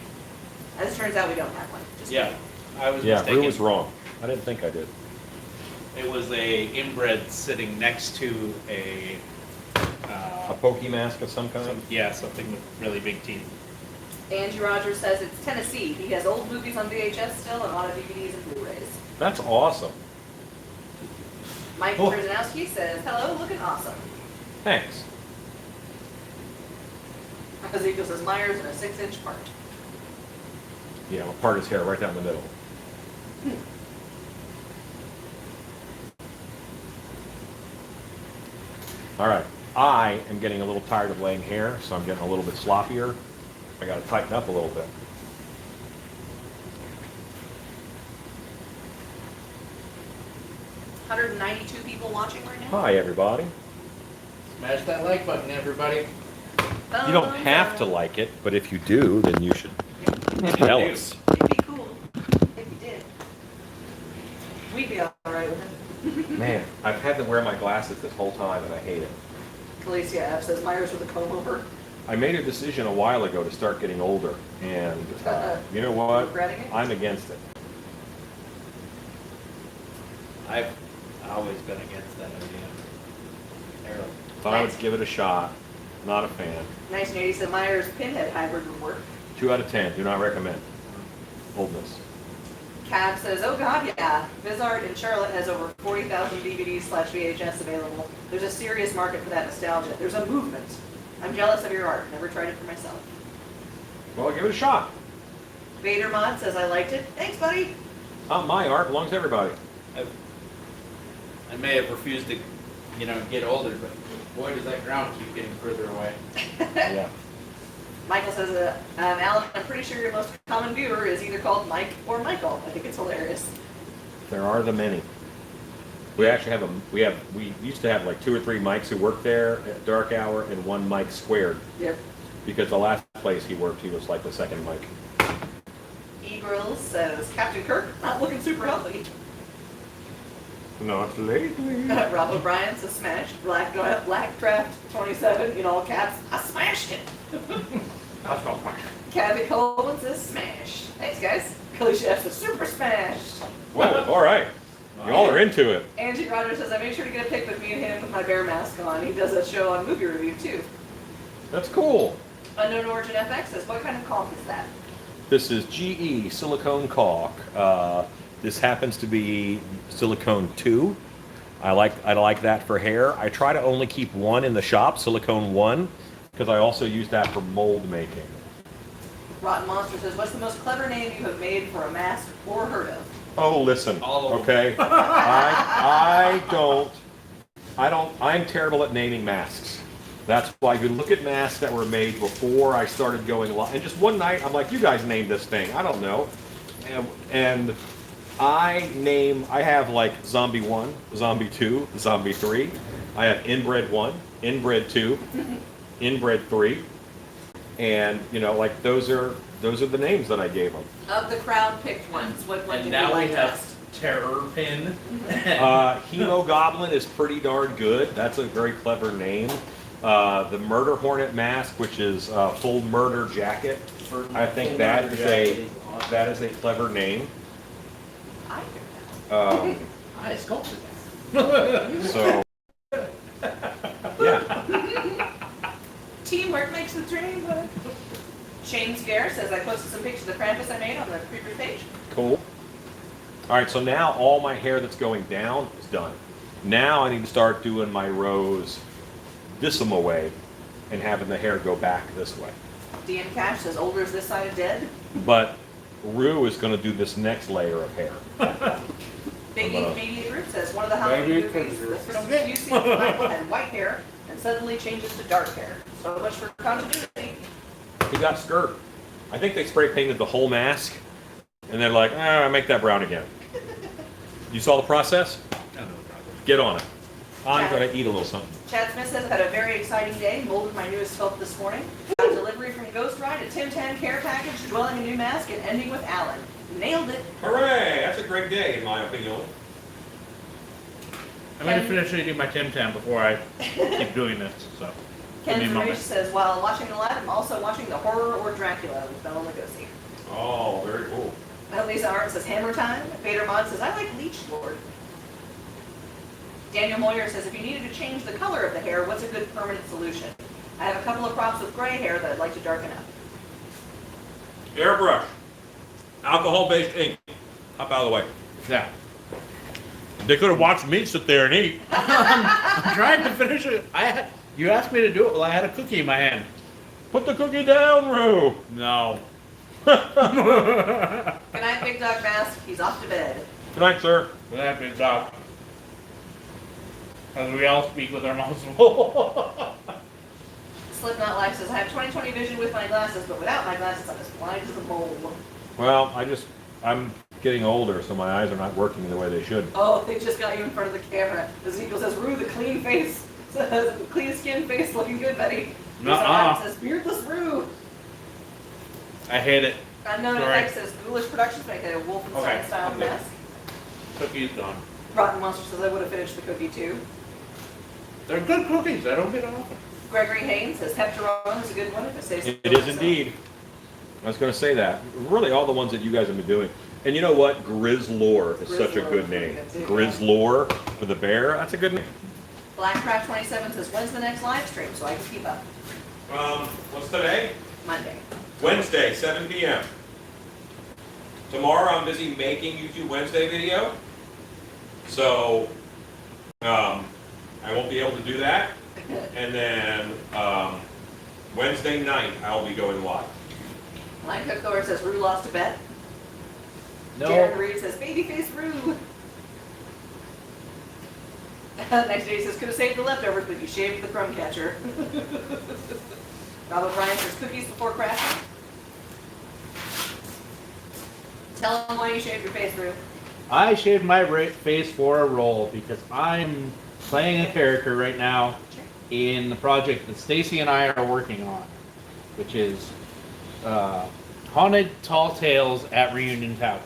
As it turns out, we don't have one. Just Yeah, I was Yeah, mistaken. Rue was wrong. I didn't think I did. It was a inbred sitting next to a, A pokey mask of some kind? something with really big teeth. Angie Rogers says it's Tennessee. He has old movies on VHS still and a lot of DVDs and Blu-rays. That's awesome. Mike Cool. Trzynowski says, hello, looking awesome. Thanks. Ezekiel says Myers in a 6-inch part. Yeah, I'll part his hair right down the middle. All right, I am getting a little tired of laying hair, so I'm getting a little bit sloppier. I got to tighten up a little bit. $192 people watching right now. Hi, everybody. Smash that like button, everybody. You don't have to like it, but if you do, then you should tell us. It'd be cool if you did. We'd be all right with it. Man, I've had to wear my glasses this whole time, and I hate it. Calicia F says Myers with a comb over. I made a decision a while ago to start getting older, and you know what? Regretting it? I'm against it. I've always been against that idea. Harold. Thought I would give it a shot. Not a fan. 1980 said Myers pinhead hybrid would work. 2 out of 10. Do not recommend. Oldness. Cab says, oh god, yeah. Vizard in Charlotte has over 40,000 DVDs/VHS available. There's a serious market for that nostalgia. There's a movement. I'm jealous of your art. Never tried it for myself. Well, give it a shot. Vader Mod says, I liked it. Thanks, buddy. My art belongs to everybody. I may have refused to, get older, but boy, does that ground keep getting further away. Yeah. Michael says, Alan, I'm pretty sure your most common viewer is either called Mike or Michael. I think it's hilarious. There are the many. We actually have we used to have like 2 or 3 Mikes who worked there at dark hour and 1 Mike squared. Yep. Because the last place he worked, he was like the second Mike. E-Grills says, Captain Kirk, not looking super healthy. Not lately. Rob O'Brien says, smashed. Black Draft 27 in all caps. I smashed it. Kathy Coleman says, smash. Thanks, guys. Kalisha F says, super smashed. Whoa, all right. Y'all are into it. Angie Rogers says, I made sure to get a pic with me and him with my bear mask on. He does a show on movie review, too. That's cool. Unknown Origin FX says, what kind of caulk is that? This is GE silicone caulk. This happens to be silicone 2. I like that for hair. I try to only keep 1 in the shop, silicone 1, because I also use that for mold making. Rotten Monster says, what's the most clever name you have made for a mask or heard of? Oh, listen. All of Okay. I'm terrible at naming masks. That's why you look at masks that were made before I started going live. And just one night, I'm like, you guys named this thing. I don't know. And I have like Zombie 1, Zombie 2, Zombie 3. I have Inbred 1, Inbred 2, Inbred 3. And, like those are the names that I gave them. Of the crowd picked ones, what And did you now we like have best? Terror Pin. Hemo Goblin is pretty darn good. That's a very clever name. The Murder Hornet mask, which is full murder jacket. I think that is a clever name. I hear I sculpted that. So, yeah. Teamwork makes the dream work. Shane Scare says, I posted some pictures of Krampus I made on the previous page. Cool. All right, so now all my hair that's going down is done. Now I need to start doing my rows decimal way and having the hair go back this way. DM Cash says, older is this side of dead. But Rue is going to do this next layer of hair. Big Ink Media Group says, one of the Halloween movies, the film you see Michael had white hair and suddenly changes to dark hair. So much for continuity. He got skirt. I think they spray painted the whole mask, and they're like, make that brown again. You saw the process? No problem. Get on it. I'm gonna eat a little something. Chad Smith says, I've had a very exciting day, molded my newest sculpt this morning. Got a delivery from Ghost Ride, a Tim Tam care package, dwelling a new mask, and ending with Alan. Nailed it. Hooray! That's a great day, in my opinion. I'm gonna finish eating my Tim Tam before I keep doing this, so. Give me a Ken Zarish moment. says, while watching the live, I'm also watching The Horror or Dracula with Bela Lugosi. Oh, very cool. Lisa Art says, Hammer Time. Vader Mod says, I like Leech Lord. Daniel Moyer says, if you needed to change the color of the hair, what's a good permanent solution? I have a couple of props with gray hair that I'd like to darken up. Airbrush. Alcohol-based ink. Hop out of the way. Yeah. They could have watched me sit there and eat. I'm trying to finish it. You asked me to do it while I had a cookie in my hand. Put the cookie down, Roo. No. Good night, Big Dog Mask. He's off to bed. Good night, sir. That big dog. As we all speak with our mouths full. Slipknot Life says, I have 20/20 vision with my glasses, but without my glasses, I'm as blind as a mole. Well, I'm getting older, so my eyes are not working the way they should. Oh, they just got you in front of the camera. Ezekiel says, Rue, the clean face. Says, clean skin face looking good, buddy. Nuh-uh. Says, beardless Rue. I hate it. Unknown Sorry. FX says, Ghoulish Productions make a Wolfenstein Okay, style I'm good. mask. Cookie's done. Rotten Monster says, I would have finished the cookie too. They're good cookies. I don't get them often. Gregory Haynes says, Heptaron is a good one if it says It is indeed. I was going to say that. Really, all the ones that you guys have been doing. And you know what? Grizzlore is such a good name. Grizzlore for the bear. That's a good name. Blackcraft27 says, when's the next live stream so I can keep up? What's today? Monday. Wednesday, 7 p.m. Tomorrow I'm busy making YouTube Wednesday video. So, I won't be able to do that. And then, Wednesday night I'll be going live. Line Cook Thor says, Rue lost a bet. No. Darren Reed says, babyface Rue. Next day he says, could have saved the leftovers, but you shaved the crumb catcher. Robert Bryan says, cookies before crashing. Tell him why you shaved your face, Rue. I shaved my face for a role because I'm playing a character right now in the project that Stacy and I are working on, which is Haunted Tall Tales at Reunion Tower.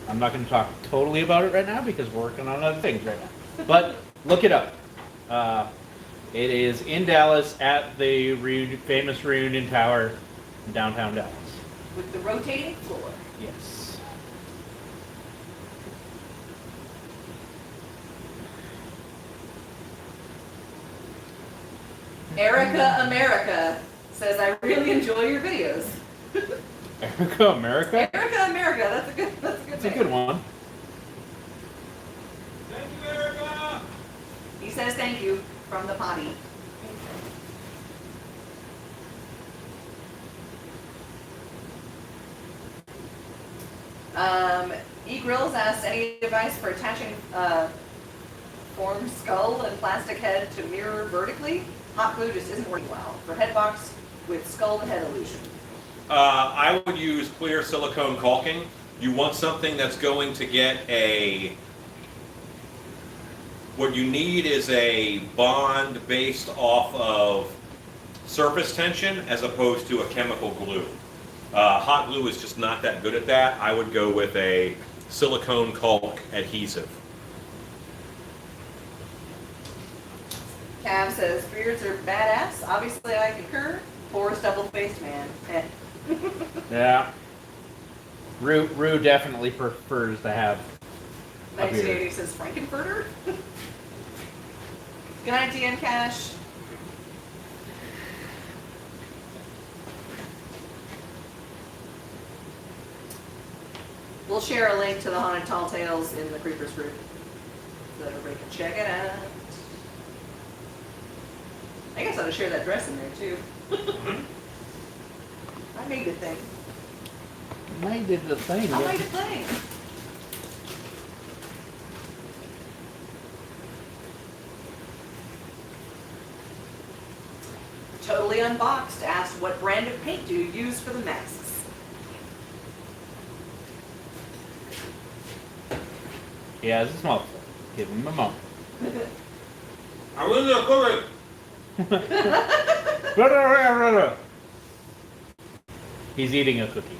I'm not going to talk totally about it right now because we're working on other things right now. But look it up. It is in Dallas at the famous Reunion Tower in downtown Dallas. With the rotating floor. Yes. Erica America says, I really enjoy your videos. Erica America? Erica America, that's a good That's a name. good one. Thank you, Erica. He says thank you from the potty. E-Grills asks, any advice for attaching formed skull and plastic head to mirror vertically? Hot glue just isn't working well. For head box with skull and head illusion. I would use clear silicone caulking. You want something that's going to get what you need is a bond based off of surface tension as opposed to a chemical glue. Hot glue is just not that good at that. I would go with a silicone caulk adhesive. Cav says, beards are badass. Obviously I concur. Forrest double-faced man. Eh. Yeah. Rue definitely prefers to have a beard. 1980 says, Frankenfurter? Good night, DN Cash. We'll share a link to the Haunted Tall Tales in the Creepers group so that everybody can check it out. I guess I ought to share that dress in there too. I made the thing. Made it the thing. I made a thing. Totally Unboxed asked, what brand of paint do you use for the masks? He has his mouth full. Give him a moment. I was in there cooking. He's eating a cookie.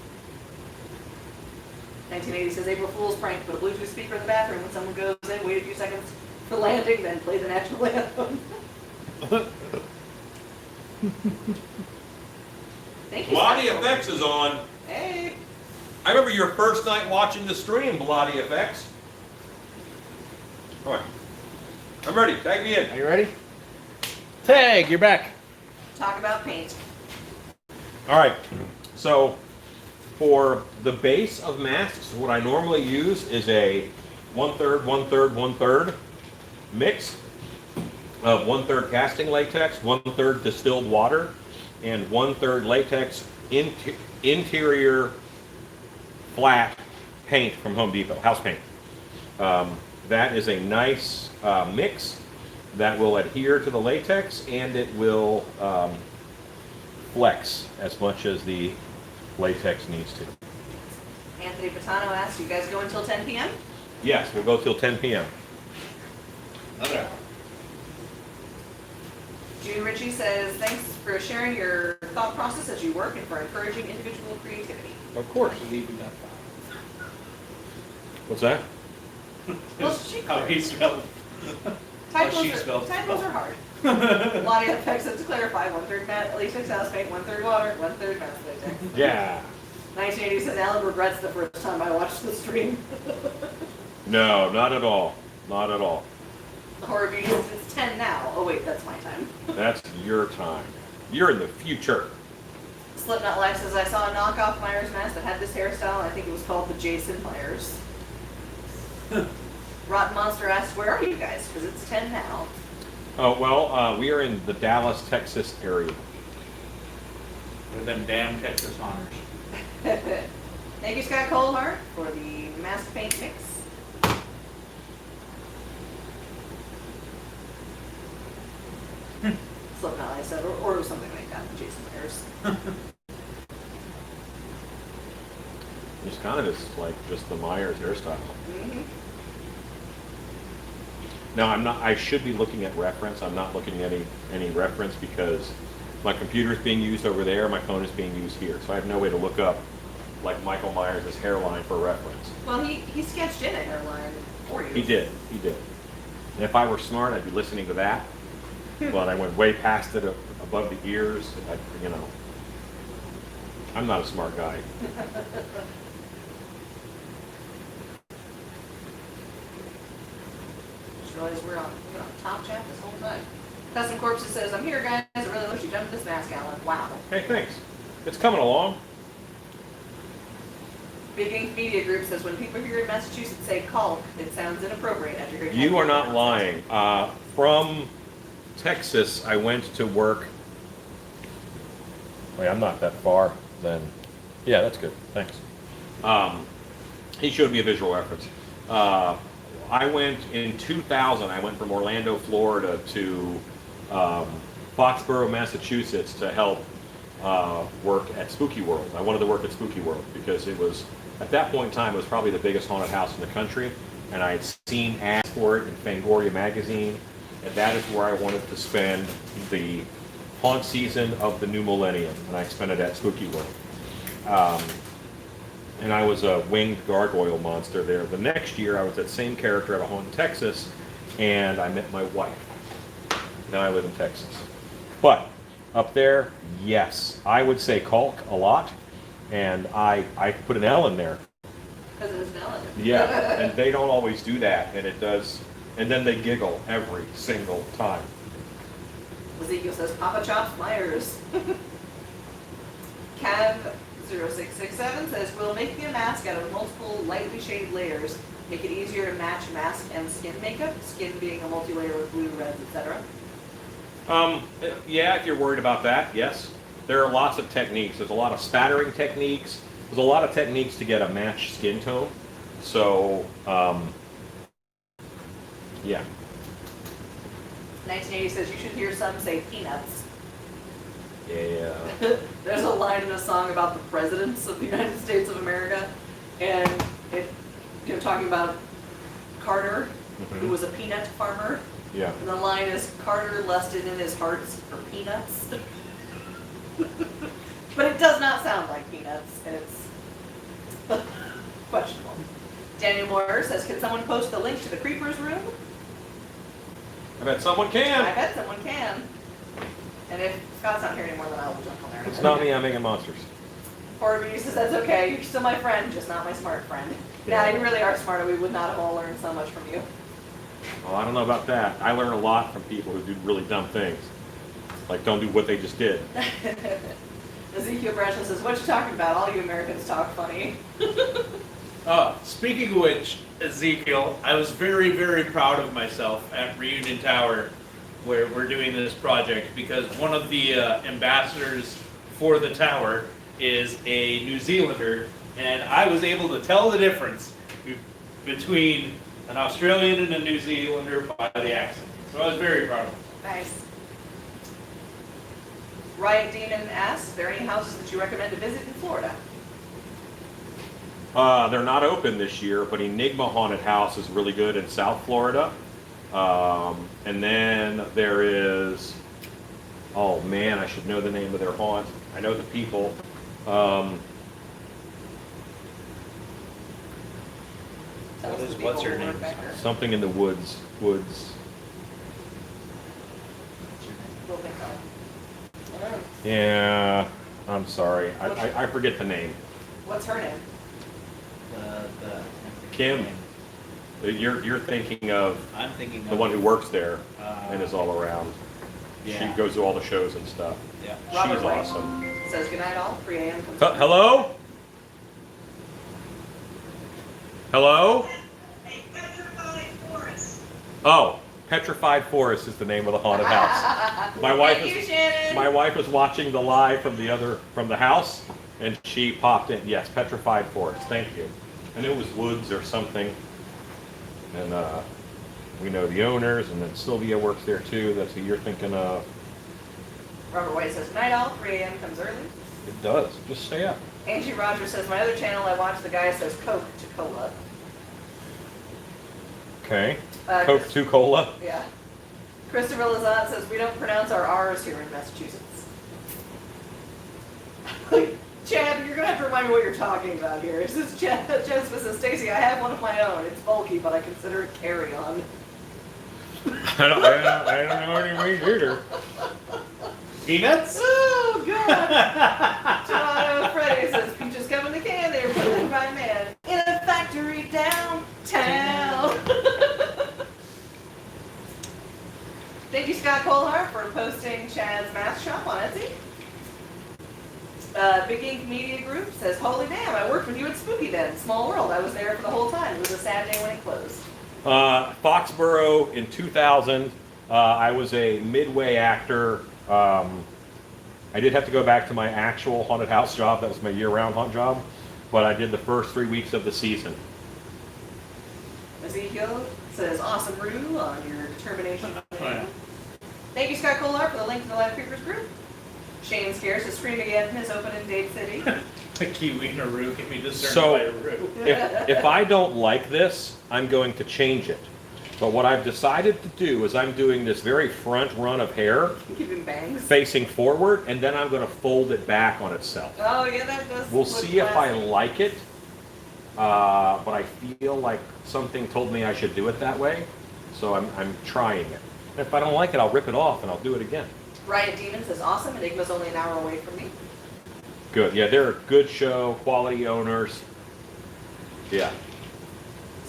1980 says April Fool's prank, put a Bluetooth speaker in the bathroom when someone goes in, wait a few seconds for landing, then play the national anthem. Thank you. Bloody Effects is on. Hey. I remember your first night watching the stream, Bloody Effects. All right. I'm ready. Tag me in. Are you ready? Tag, you're back. Talk about paint. All right. So for the base of masks, what I normally use is a 1/3, 1/3, 1/3 mix of 1/3 casting latex, 1/3 distilled water, and 1/3 latex interior flat paint from Home Depot, house paint. That is a nice mix that will adhere to the latex, and it will flex as much as the latex needs to. Anthony Patano asks, you guys go until 10 p.m.? Yes, we'll go till 10 p.m. Another hour. June Ritchie says, thanks for sharing your thought process as you work and for encouraging individual creativity. Of course. Leaving that What's that? Well, she How he spelled. typos, she spelled. typos are hard. A lot of effects to clarify, 1/3 matte latex house paint, 1/3 water, 1/3 matte latex. Yeah. 1980 says, Alan regrets the first time I watched the stream. No, not at all. Not at all. Horror Beauty says, it's 10 now. Oh wait, that's my time. That's your time. You're in the future. Slipknot Life says, I saw a knockoff Myers mask that had this hairstyle, and I think it was called the Jason Myers. Rotten Monster asks, where are you guys? Because it's 10 now. Oh, well, we are in the Dallas, Texas area. With them damn Texas honors. Thank you, Scott Colehart, for the mask paint mix. Slipknot Life said, or something like that, Jason Myers. It's kind of just like just the Myers hairstyle. Mm-hmm. Now, I should be looking at reference. I'm not looking at any reference because my computer is being used over there, my phone is being used here. So I have no way to look up like Michael Myers' hairline for reference. Well, he sketched in a hairline for you. He did. And if I were smart, I'd be listening to that. But I went way past it, above the ears. I'm not a smart guy. Just realized we're on top chat this whole time. Custom Corpses says, I'm here, guys. I really wish you jumped this mask, Alan. Wow. Hey, thanks. It's coming along. Big Ink Media Group says, when people here in Massachusetts say caulk, it sounds inappropriate after hearing You are not lying. From Texas, I went to work. Wait, I'm not that far then. Yeah, that's good. Thanks. He showed me a visual reference. I went in 2000. I went from Orlando, Florida to Foxborough, Massachusetts to help work at Spooky World. I wanted to work at Spooky World because it was, at that point in time, it was probably the biggest haunted house in the country. And I had seen ads for it in Fangoria magazine. And that is where I wanted to spend the haunt season of the new millennium. And I spent it at Spooky World. And I was a winged gargoyle monster there. The next year, I was that same character at a haunt in Texas, and I met my wife. Now I live in Texas. But up there, yes, I would say caulk a lot, and I put an L in there. Because it is an Ellen. Yeah, and they don't always do that, and it does. And then they giggle every single time. Ezekiel says, Papa Chops Myers. Cav0667 says, will making a mask out of multiple lightly shaded layers make it easier to match mask and skin makeup? Skin being a multi-layer with blue, reds, etc. Yeah, if you're worried about that, yes. There are lots of techniques. There's a lot of spattering techniques. There's a lot of techniques to get a matched skin tone. So, yeah. 1980 says, you should hear some say peanuts. Yeah. There's a line in a song about the presidents of the United States of America, and it, talking about Carter, who Mhm. was a peanut farmer. Yeah. And the line is, Carter lusted in his hearts for peanuts. But it does not sound like peanuts, and it's questionable. Daniel Moore says, can someone post the link to the Creepers room? I bet someone I can. bet someone can. And if Scott's not here anymore, then I will jump on there. It's not me, I'm making monsters. Corby says, that's okay, you're still my friend, just not my smart friend. Yeah. Yeah, you really are smart, we would not have all learned so much from you. Well, I don't know about that. I learn a lot from people who do really dumb things. Like, don't do what they just did. Ezekiel Bradshaw says, what you talking about? All you Americans talk funny. Speaking of which, Ezekiel, I was very, very proud of myself at Reunion Tower where we're doing this project because one of the ambassadors for the tower is a New Zealander, and I was able to tell the difference between an Australian and a New Zealander by the accent. So I was very proud of myself. Nice. Riot Demon asks, are there any houses that you recommend to visit in Florida? They're not open this year, but Enigma Haunted House is really good in South Florida. And then there is, oh man, I should know the name of their haunt. I know the people. What's her name? Something in the woods. Yeah, I'm sorry. I forget the name. What's her name? Kim. You're thinking of I'm thinking the one who works there and is all around. Yeah. She goes to all the shows and stuff. Yeah. Robert She's White. awesome. Says goodnight all, 3 a.m. Hello? Hello? Oh, Petrified Forest is the name of the haunted house. My wife Thank you, is Shannon. my wife was watching the live from the house, and she popped in. Yes, Petrified Forest. Thank you. And it was woods or something. And we know the owners, and then Sylvia works there too. That's who you're thinking of. Robert White says night all, 3 a.m. comes early. It does. Just stay up. Angie Rogers says my other channel I watch the guy says Coke to cola. Okay. Chris- Coke 2 Cola. Yeah. Christopher Lazat says we don't pronounce our R's here in Massachusetts. Chad, you're gonna have to remind me what you're talking about here. This is Chad. Chad says, Stacy, I have one of my own. It's bulky, but I consider it carry-on. I don't know what you mean either. Peanuts? Oh God! Toronto Freddy says peaches come in the can. They were put in by man in a factory downtown. Thank you, Scott Colhart, for posting Chad's mask shop on Etsy. Big Ink Media Group says, holy damn, I worked with you at Spooky Den. Small world. I was there for the whole time. It was a sad day when it closed. Foxborough in 2000. I was a midway actor. I did have to go back to my actual haunted house job. That was my year-round haunt job. But I did the first 3 weeks of the season. Ezekiel says, awesome Rue on your determination. Yeah. Thank you, Scott Colhart, for the link to the Live Creepers group. Shane Scares says, Scream Again is open in Dade City. The Kiwi Naru can be discerned So- by a Roo. If I don't like this, I'm going to change it. But what I've decided to do is I'm doing this very front run of hair Keeping bangs. facing forward, and then I'm going to fold it back on itself. Oh, yeah, that does. We'll look see if I classy. like it, but I feel like something told me I should do it that way, so I'm trying it. If I don't like it, I'll rip it off and I'll do it again. Riot Demon says, awesome. Enigma's only an hour away from me. Good. Yeah, they're a good show, quality owners. Yeah.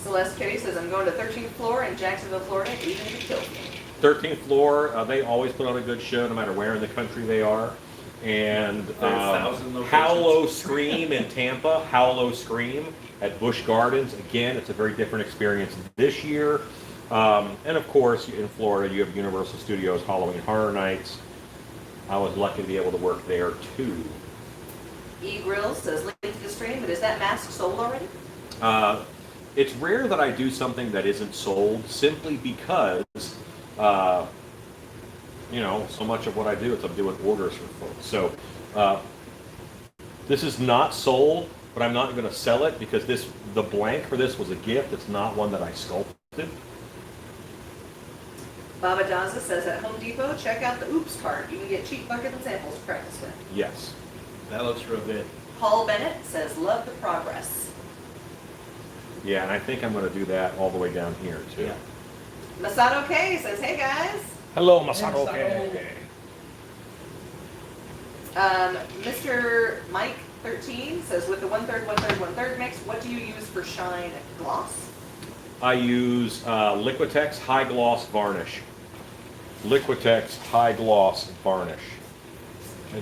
Celeste Kitty says, I'm going to 13th floor in Jacksonville, Florida, even if it kills me. 13th floor, they always put on a good show no matter where in the country they are. And There are 1,000 locations. Howlow Scream in Tampa, Howlow Scream at Busch Gardens. Again, it's a very different experience this year. And of course, in Florida, you have Universal Studios Halloween Horror Nights. I was lucky to be able to work there too. E Grills says, link to the stream, but is that mask sold already? It's rare that I do something that isn't sold simply because, so much of what I do is I'm doing orders for folks. So this is not sold, but I'm not going to sell it because the blank for this was a gift. It's not one that I sculpted. Baba Daza says at Home Depot, check out the Oops cart. You can get cheap buckets and samples to practice with. Yes. That looks real good. Paul Bennett says, love the progress. Yeah, and I think I'm going to do that all the way down here too. Yeah. Masato K says, hey guys. Hello, Masato. Okay. Mr. Mike 13 says, with the 1/3, 1/3, 1/3 mix, what do you use for shine gloss? I use Liquitex High Gloss Varnish. Liquitex High Gloss Varnish.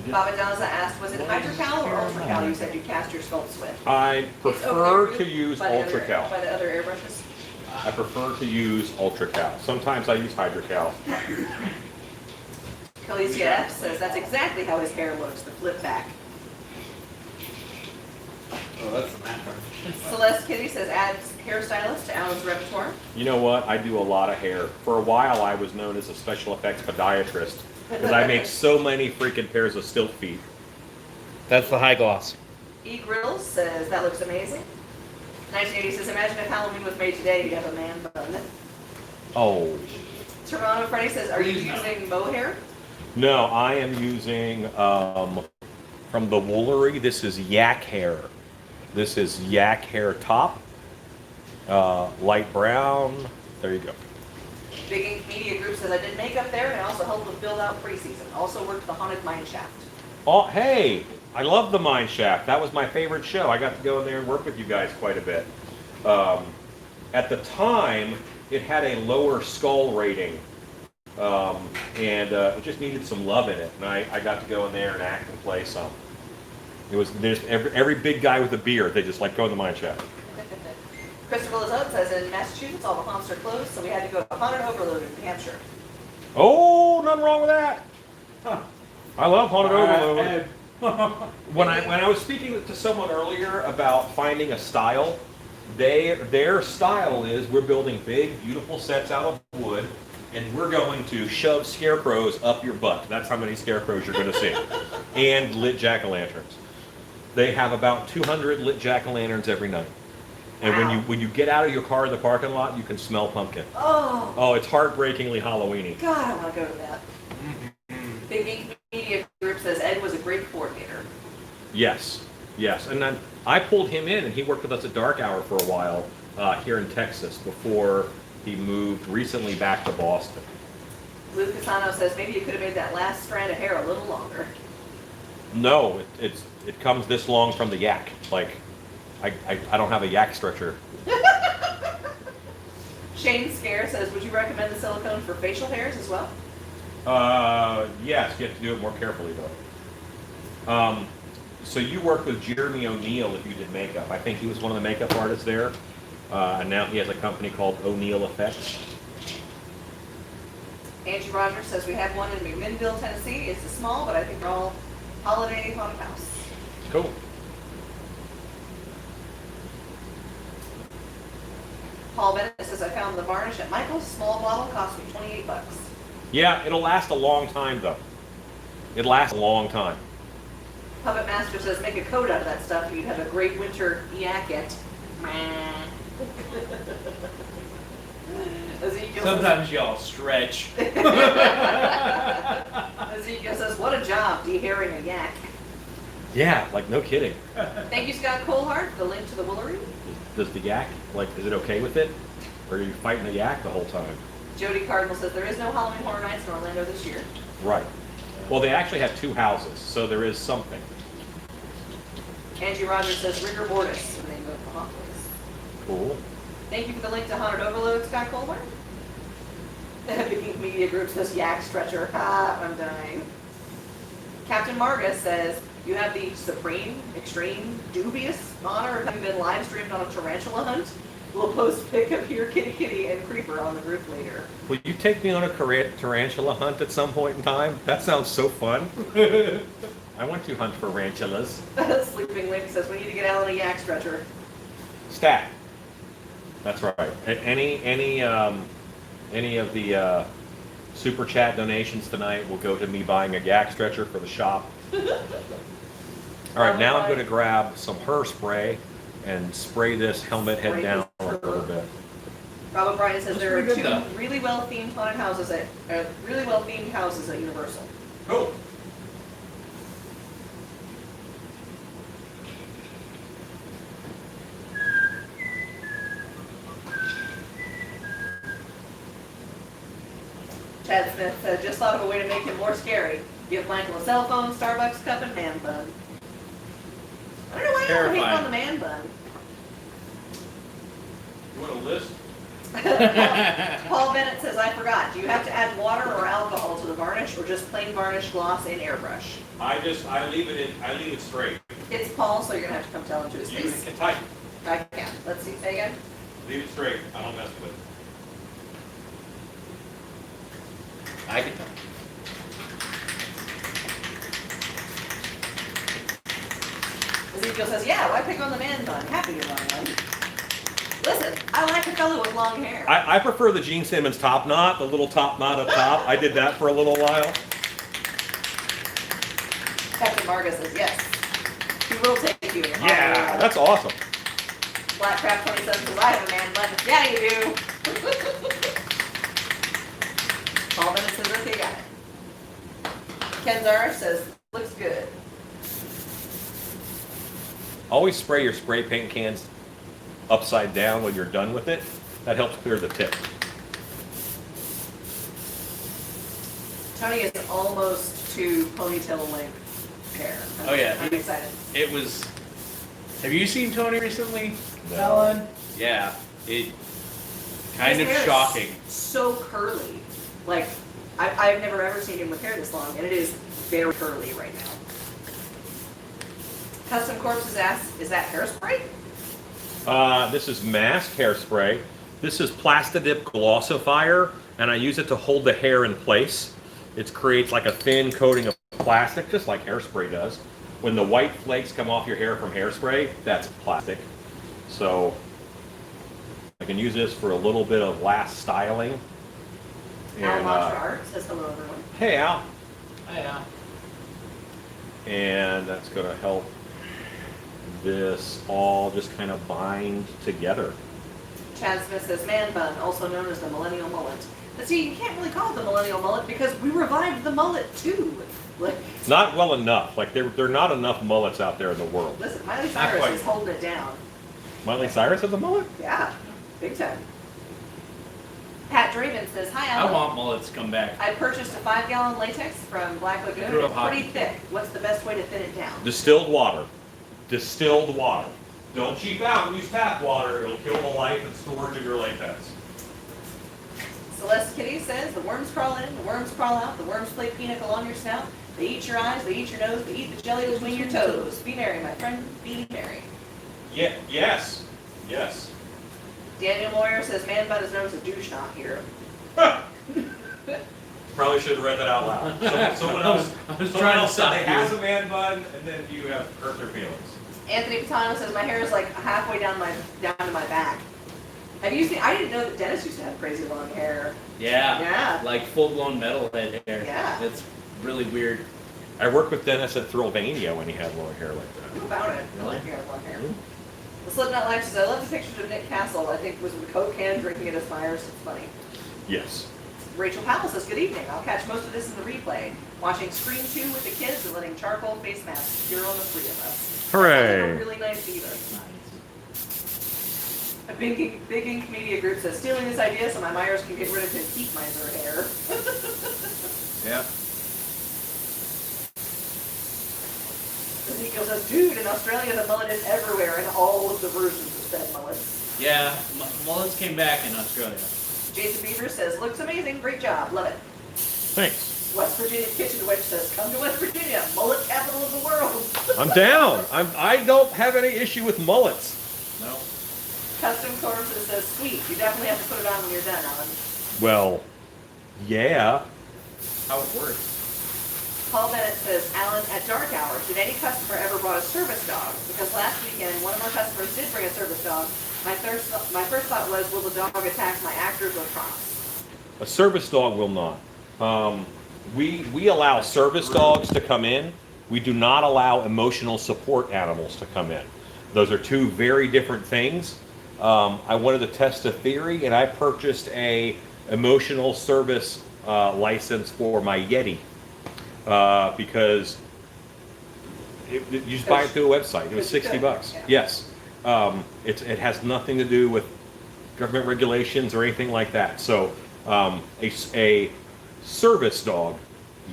Baba Daza asked, was it Hydrocal or Ultracal you said you cast your sculpts with? I prefer to use Ultracal. By the other airbrushes? I prefer to use Ultracal. Sometimes I use Hydrocal. Khaleesi F says, that's exactly how his hair looks, the flip back. Oh, that's the map. Celeste Kitty says, add hairstylist to Alan's repertoire. You know what? I do a lot of hair. For a while, I was known as a special effects podiatrist because I make so many freaking pairs of stilt feet. That's the high gloss. E. Grills says, that looks amazing. 1980 says, imagine if Halloween was made today, you'd have a man bun. Oh. Toronto Freddy says, are you Please no. using mohair? No, I am using, from the Woolery, this is yak hair. This is yak hair top, light brown. There you go. Big Ink Media Group says, I did makeup there and I also helped with build out preseason. Also worked the Haunted Mine Shaft. Oh, hey, I love the Mine Shaft. That was my favorite show. I got to go in there and work with you guys quite a bit. At the time, it had a lower skull rating, and it just needed some love in it. And I got to go in there and act and play some. It was there's every big guy with a beard. They just like go in the Mine Shaft. Christopher Lazone says, in Massachusetts, all the haunts are closed, so we had to go to Haunted Overload in New Hampshire. Oh, nothing wrong with that. I love Haunted Overload. When I was speaking to someone earlier about finding a style, their style is we're building big, beautiful sets out of wood, and we're going to shove scarecrows up your butt. That's how many scarecrows you're going to see, and lit jack-o'-lanterns. They have about 200 lit jack-o'-lanterns every night. And Wow. when you get out of your car in the parking lot, you can smell pumpkin. Oh, Oh, it's heartbreakingly Halloweeny. God, I want to go to that. Big Ink Media Group says, Ed was a great coordinator. Yes, yes. And then I pulled him in, and he worked with us at Dark Hour for a while here in Texas before he moved recently back to Boston. Lou Casano says, maybe you could have made that last strand of hair a little longer. No, it comes this long from the yak. Like, I don't have a yak stretcher. Shane Scare says, would you recommend the silicone for facial hairs as well? Yes, you have to do it more carefully though. So you worked with Jeremy O'Neill if you did makeup. I think he was one of the makeup artists there. And now he has a company called O'Neill Effects. Angie Rogers says, we have one in McMinnville, Tennessee. It's a small, but I think we're all holiday haunted house. Cool. Paul Bennett says, I found the varnish at Michael's. Small bottle cost me $28. Yeah, it'll last a long time though. It lasts a long time. Puppet Master says, make a coat out of that stuff. You'd have a great winter jacket. Ezekiel Sometimes y'all stretch. says, Ezekiel says, what a job de-hairing a yak. Yeah, like no kidding. Thank you, Scott Colehart, for the link to the Woolery. Does the yak, like, is it okay with it? Or are you fighting the yak the whole time? Jody Cardinal says, there is no Halloween Horror Nights in Orlando this year. Right. Well, they actually have 2 houses, so there is something. Angie Rogers says, rigor mortis, and they go to the haunt place. Cool. Thank you for the link to Haunted Overload, Scott Colehart. Big Ink Media Group says, yak stretcher. Ah, I'm dying. Captain Marga says, you have the supreme, extreme, dubious honor of having been live streamed on a tarantula hunt. We'll post a pic of your kitty and creeper on the group later. Will you take me on a tarantula hunt at some point in time? That sounds so fun. I want to hunt for tarantulas. Sleeping Link says, we need to get Alan a yak stretcher. Stat. That's right. Any of the super chat donations tonight will go to me buying a yak stretcher for the shop. All right, now I'm going to grab some hairspray and spray this helmet head down a little bit. Rob O'Brien says That's there are pretty two good, really well themed haunted houses at really well themed houses at Universal. Cool. Chad Smith says just thought of a way to make him more scary. Give Michael a cell phone, Starbucks cup, and man bun. I don't know why I don't hate Terrifying. on the man bun. You want a list? Paul Bennett says, I forgot. Do you have to add water or alcohol to the varnish, or just plain varnish, gloss, and airbrush? I leave it straight. It's Paul, so you're gonna have to come tell him to his You face. can type. I can. Let's see. Say again. Leave it straight. I don't mess with it. I can tell. Ezekiel says, yeah, why pick on the man bun? Happy to run one. Listen, I like a fellow with long hair. I prefer the Gene Simmons top knot, the little top knot up top. I did that for a little while. Captain Marga says, yes. He will take you. Yeah, that's awesome. Blackcraft 27 says, I have a man bun. Yeah, you do. Paul Bennett says, okay, got it. Ken Zara says, looks good. Always spray your spray paint cans upside down when you're done with it. That helps clear the tip. Tony is almost to ponytail length hair. Oh, yeah. I'm excited. It was. Have you seen Tony recently, No. Ellen? Yeah. It kind His of hair is shocking. So curly. Like, I've never ever seen him with hair this long, and it is very curly right now. Custom Corpses asks, is that hairspray? This is mask hairspray. This is Plastidip Glossifier, and I use it to hold the hair in place. It creates like a thin coating of plastic, just like hairspray does. When the white flakes come off your hair from hairspray, that's plastic. So I can use this for a little bit of last styling. Al Mantra Art says hello, everyone. Hey Al. Yeah. And that's going to help this all just kind of bind together. Chad Smith says man bun, also known as the millennial mullet. But see, you can't really call it the millennial mullet because we revived the mullet too. Like, Not well enough. Like there are not enough mullets out there in the world. listen, Miley Cyrus quite. is holding it down. Miley Cyrus has a mullet? Yeah, big time. Pat Draven says, hi I Alan. want mullets to come back. I purchased a 5-gallon latex from Black Lagoon. Grew up It's pretty hockey. thick. What's the best way to thin it down? Distilled water. Distilled water. Don't cheap out and use tap water. It'll kill the life and storage of your latex. Celeste Kitty says, the worms crawl in, the worms crawl out, the worms play pinochle on your snout, they eat your eyes, they eat your nose, they eat the jelly between your toes. Be merry, my friend, be merry. Yeah. Yes. Yes. Daniel Moyer says, man bun is known as a douche knot here. Probably should have read that out loud. Someone else. I was Someone trying to else said stop they you. has a man bun, and then you have hurt their feelings. Anthony Patano says, my hair is like halfway down to my back. Have you seen, I didn't know that Dennis used to have crazy long hair. Yeah. Yeah. Like full-blown metalhead hair. Yeah. It's really weird. I worked with Dennis at Thrillvania when he had long hair like that. Who about it? I like hair, long hair. The Slipknot Life says, I love the pictures of Nick Castle. I think was with a Coke can drinking it as fires. It's funny. Yes. Rachel Powell says, good evening. I'll catch most of this in the replay. Watching Scream 2 with the kids and letting charcoal face masks cure on the three of us. Hooray. Sounds like a really nice diva. A big ink media group says, stealing this idea so my Myers can get rid of his heat miser hair. Yep. Ezekiel says, dude, in Australia the mullet is everywhere in all of the versions of said mullets. Yeah, mullets came back in Australia. Jason Beaver says, looks amazing, great job, love it. Thanks. West Virginia Kitchen Witch says, come to West Virginia, mullet capital of the world. I'm down. I don't have any issue with mullets. No. Custom Corpses says, sweet, you definitely have to put it on when you're done, Alan. Well, yeah. How it works. Paul Bennett says, Alan, at dark hour, did any customer ever brought a service dog? Because last weekend, one of our customers did bring a service dog. My first thought was, will the dog attack my actors or props? A service dog will not. We allow service dogs to come in. We do not allow emotional support animals to come in. Those are two very different things. I wanted to test a theory, and I purchased a emotional service license for my Yeti because you just buy it through a website. It was $60. Yeah. Yes, it has nothing to do with government regulations or anything like that. So a service dog,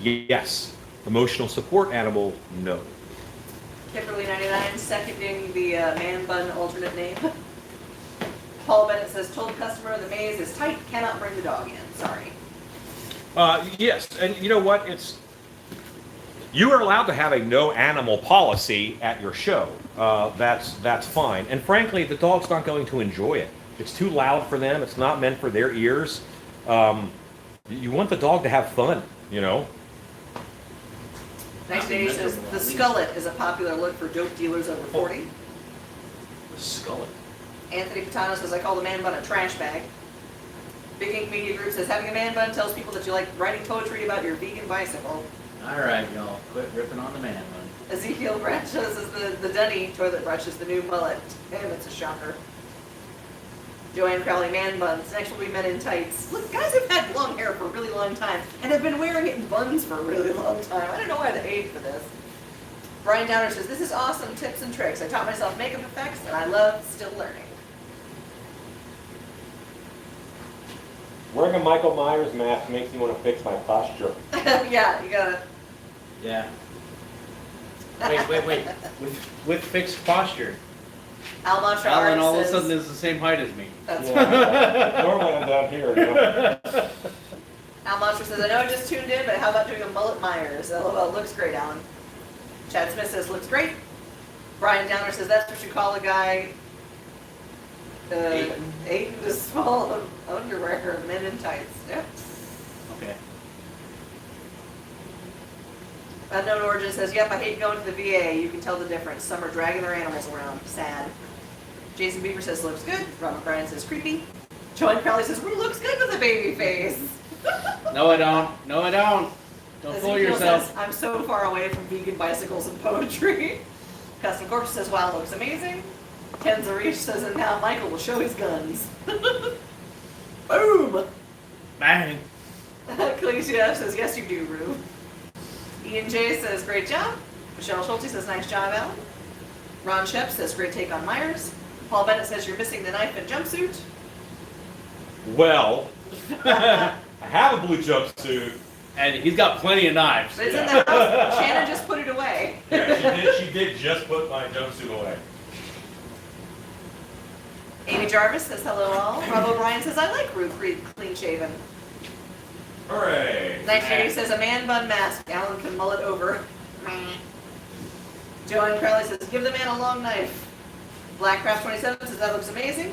yes. Emotional support animal, no. Kimberly 99 seconding the man bun alternate name. Paul Bennett says, told customer the maze is tight, cannot bring the dog in. Sorry. Yes, and you know what? You are allowed to have a no animal policy at your show. That's fine. And frankly, the dog's not going to enjoy it. It's too loud for them. It's not meant for their ears. You want the dog to have fun, you know. Next day says, the skullet is a popular look for dope dealers over 40. The skullet. Anthony Patano says, I call the man bun a trash bag. Big Ink Media Group says, having a man bun tells people that you like writing poetry about your vegan bicycle. All right, y'all, quit ripping on the man one. Ezekiel Branch says the Dunny toilet brush is the new mullet. Damn, it's a shocker. Joanne Crowley, man buns. Next will be men in tights. Look, guys have had long hair for a really long time and have been wearing it in buns for a really long time. I don't know why the age for this. Brian Downer says, this is awesome tips and tricks. I taught myself makeup effects and I love still learning. Wearing a Michael Myers mask makes me want to fix my posture. Yeah, you gotta. Yeah. Wait. With fixed posture. Al Mantra Alan Art all of a says, sudden is the same height as me. that's Normally I'm down here, you know. Al Mantra says, I know I just tuned in, but how about doing a mullet Myers? LOL, looks great, Alan. Chad Smith says, looks great. Brian Downer says, that's what you call a guy Aiden to small underwear, men in tights. Yep. Okay. Unknown Origin says, yep, I hate going to the VA. You can tell the difference. Some are dragging their animals around. Sad. Jason Beaver says, looks good. Robert Bryan says, creepy. Joanne Crowley says, ooh, looks good with a baby face. No, I don't. No, I don't. Don't fool Ezekiel yourself. says, I'm so far away from vegan bicycles and poetry. Custom Corpse says, wow, looks amazing. Ken Zarish says, and now Michael will show his guns. Boom! Bang. Khaleesi F says, yes, you do, Rue. Ian J says, great job. Michelle Schulte says, nice job, Alan. Ron Shep says, great take on Myers. Paul Bennett says, you're missing the knife and jumpsuit. Well, I have a blue jumpsuit. And he's got plenty of knives. But it's in the house. Shannon just put it away. Yeah, she did just put my jumpsuit away. Amy Jarvis says, hello all. Rob O'Brien says, I like Rue clean shaven. Hooray. 1980 says, a man bun mask. Alan can mull it over. Joanne Crowley says, give the man a long knife. Blackcraft 27 says, that looks amazing.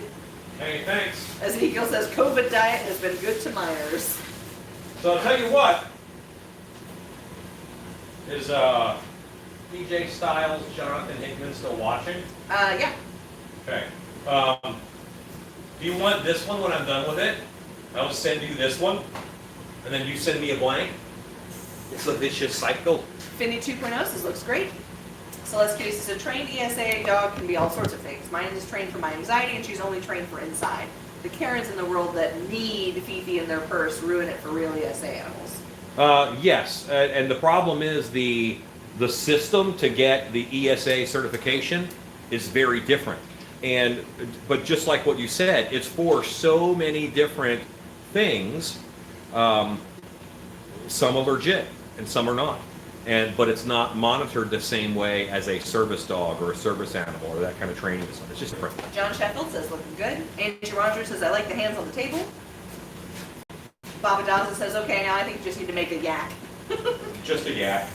Hey, thanks. Ezekiel says, COVID diet has been good to Myers. So I'll tell you what. Is DJ Styles, Jonathan Hickman still watching? Yeah. Okay. Do you want this one when I'm done with it? I'll send you this one, and then you send me a blank. It's a vicious cycle. Finny 2.0 says, looks great. Celeste Kitty says, a trained ESA dog can be all sorts of things. Mine is trained for my anxiety, and she's only trained for inside. The Karens in the world that need Fifi in their purse ruin it for real ESA animals. Yes, and the problem is the system to get the ESA certification is very different. But just like what you said, it's for so many different things. Some are legit and some are not. But it's not monitored the same way as a service dog or a service animal or that kind of training. It's just different. John Sheffield says, looking good. Angie Rogers says, I like the hands on the table. Baba Daza says, okay, now I think you just need to make a yak. Just a yak.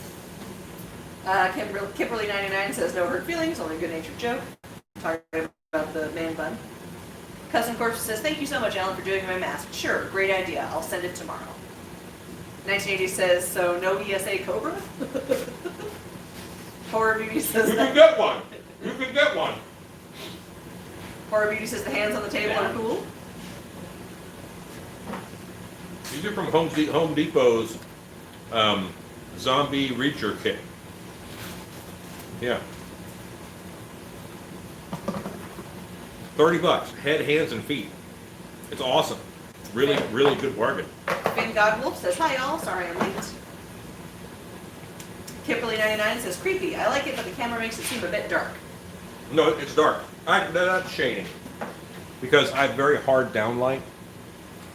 Kimberly 99 says, no hurt feelings, only a good-natured joke. Talking about the man bun. Cousin Corpse says, thank you so much, Alan, for doing my mask. Sure, great idea. I'll send it tomorrow. 1980 says, so no ESA Cobra? Horror Beauty says, You can get one. You can get one. Horror Beauty says, the hands on the table are cool. These are from Home Depot's zombie reacher kit. Yeah. $30. Head, hands, and feet. It's awesome. Really, really good bargain. Finn Godwolf says, hi y'all, sorry I'm late. Kimberly99 says, creepy. I like it, but the camera makes it seem a bit dark. No, it's dark. That's shading. Because I have very hard downlight.